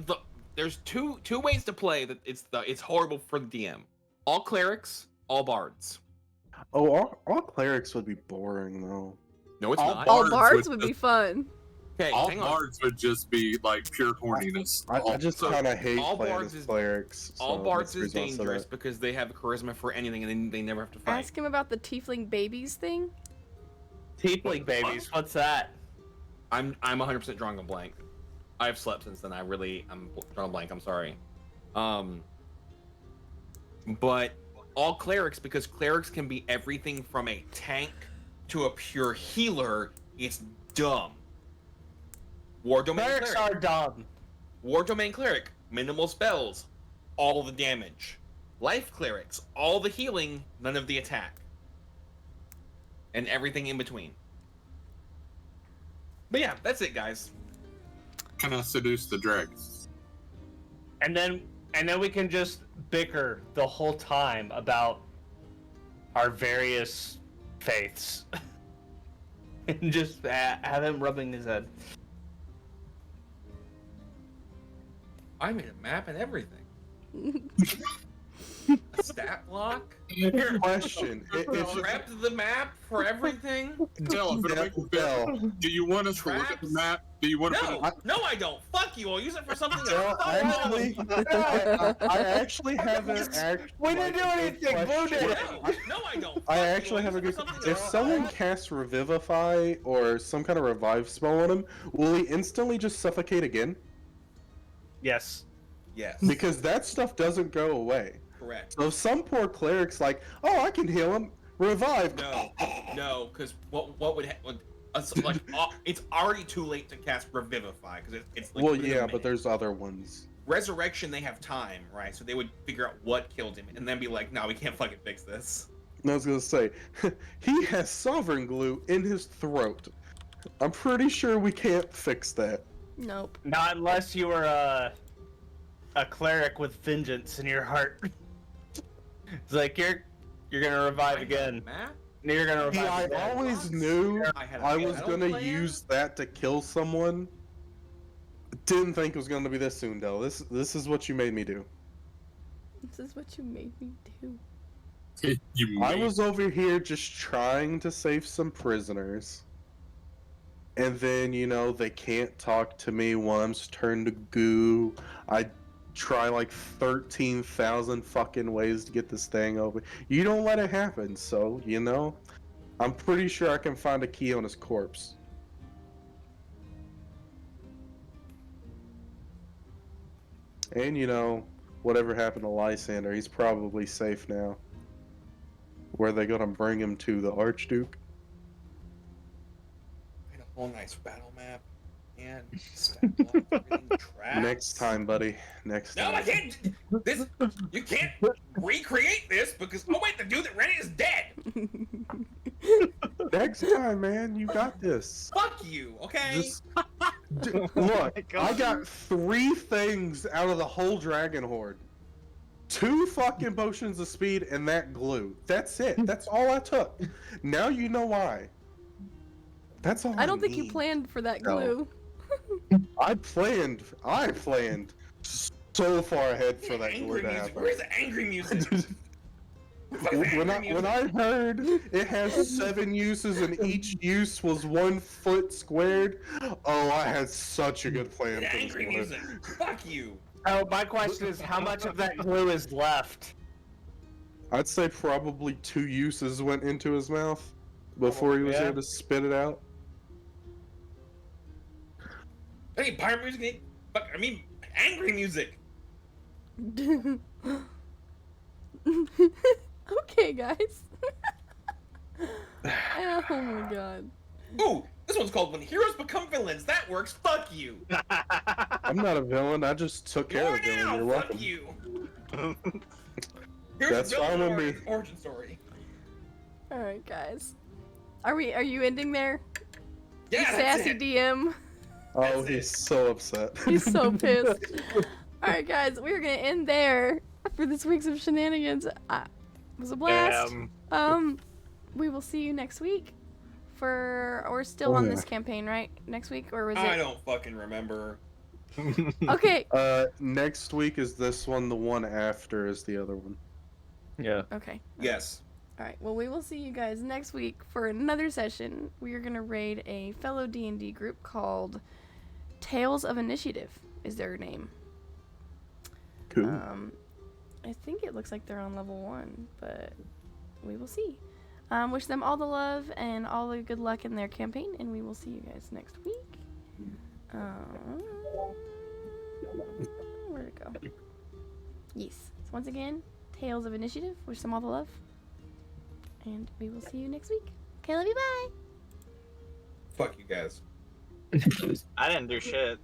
there's two ways to play that it's horrible for the DM. All clerics, all bards. Oh, all clerics would be boring, though. No, it's not. All bards would be fun. Okay, all hang on. bards would just be like pure horniness. I just kind of hate all playing bards as is- clerics. All so bards that's is the reason I said dangerous that. because they have charisma for anything and they never have to fight. Ask him about the tiefling babies thing. Tiefling babies, what's that? I'm 100% drawing a blank. I've slept since then. I'm drawing a blank. I'm sorry. But all clerics, because clerics can be everything from a tank to a pure healer. It's dumb. War domain Clerics cleric. are dumb. War domain cleric, minimal spells, all the damage. Life clerics, all the healing, none of the attack. And everything in between. But yeah, that's it, guys. Can I seduce the dragon? And then we can just bicker the whole time about our various faiths. And just have him rubbing his head. I made a map and everything. A stat block? Question. Prepped the map for everything? Del, do you want us to look at the map? Do you want to No, I don't. Fuck you. I'll use it for something Well, else. I actually haven't. We didn't do anything. Blue did it. No, I don't. I actually have a good. If someone casts Revivify or some kind of revive spell on him, will he instantly just suffocate again? Yes. Yes. Because that stuff doesn't go away. Correct. So if some poor cleric's like, oh, I can heal him, revive. No, because what would it's already too late to cast Revivify because it's like Well, within a yeah, minute. but there's other ones. Resurrection, they have time, right? So they would figure out what killed him and then be like, no, we can't fucking fix this. And I was gonna say, he has sovereign glue in his throat. I'm pretty sure we can't fix that. Nope. Not unless you were a cleric with vengeance in your heart. It's like you're gonna revive again. You're gonna revive I again. always knew I was gonna plan. use that to kill someone. Didn't think it was gonna be this soon, though. This is what you made me do. This is what you made me do. I was over here just trying to save some prisoners. And then, you know, they can't talk to me once, turn to goo. I try like 13,000 fucking ways to get this thing open. You don't let it happen, so, you know, I'm pretty sure I can find a key on his corpse. And, you know, whatever happened to Lysander, he's probably safe now. Where are they gonna bring him to? The Archduke? Made a whole nice battle map and stacked a lot of freaking traps. Next time, buddy. Next time. No, I can't. This you can't recreate this because wait, the dude that ran it is dead. Next time, man. You got this. Fuck you, okay? Just look. I got 3 things out of the whole dragon horde. 2 fucking potions of speed and that glue. That's it. That's all I took. Now you know why. That's all. I don't think you planned for that glue. I planned so far ahead for that glue to happen. Where's the angry music? When I heard it has 7 uses and each use was 1 foot squared, oh, I had such a good plan. The for this angry one. music. Fuck you. Oh, my question is, how much of that glue is left? I'd say probably 2 uses went into his mouth before he was able to spit it out. I need pirate music. I mean, angry music. Okay, guys. Oh my god. Ooh, this one's called When Heroes Become Villains. That works. Fuck you. I'm not a villain. I just took care of the villain. Now, You're fuck welcome. you. Here's That's the fine villain with me. origin story. All right, guys. Are you ending there? Yeah, You that's sassy it. DM. Oh, he's so upset. He's so pissed. All right, guys, we're gonna end there for this week's of shenanigans. It was a blast. We will see you next week. We're still on this campaign, right? Next week, or was it? I don't fucking remember. Okay. Next week is this one. The one after is the other one. Yeah. Okay. Yes. All right. Well, we will see you guys next week for another session. We are gonna raid a fellow D&D group called Tales of Initiative. Is their name? Cool. I think it looks like they're on level 1, but we will see. Wish them all the love and all the good luck in their campaign, and we will see you guys next week. Where'd it go? Yes. So once again, Tales of Initiative. Wish them all the love. And we will see you next week. Okay, love you, bye. Fuck you guys. I didn't do shit.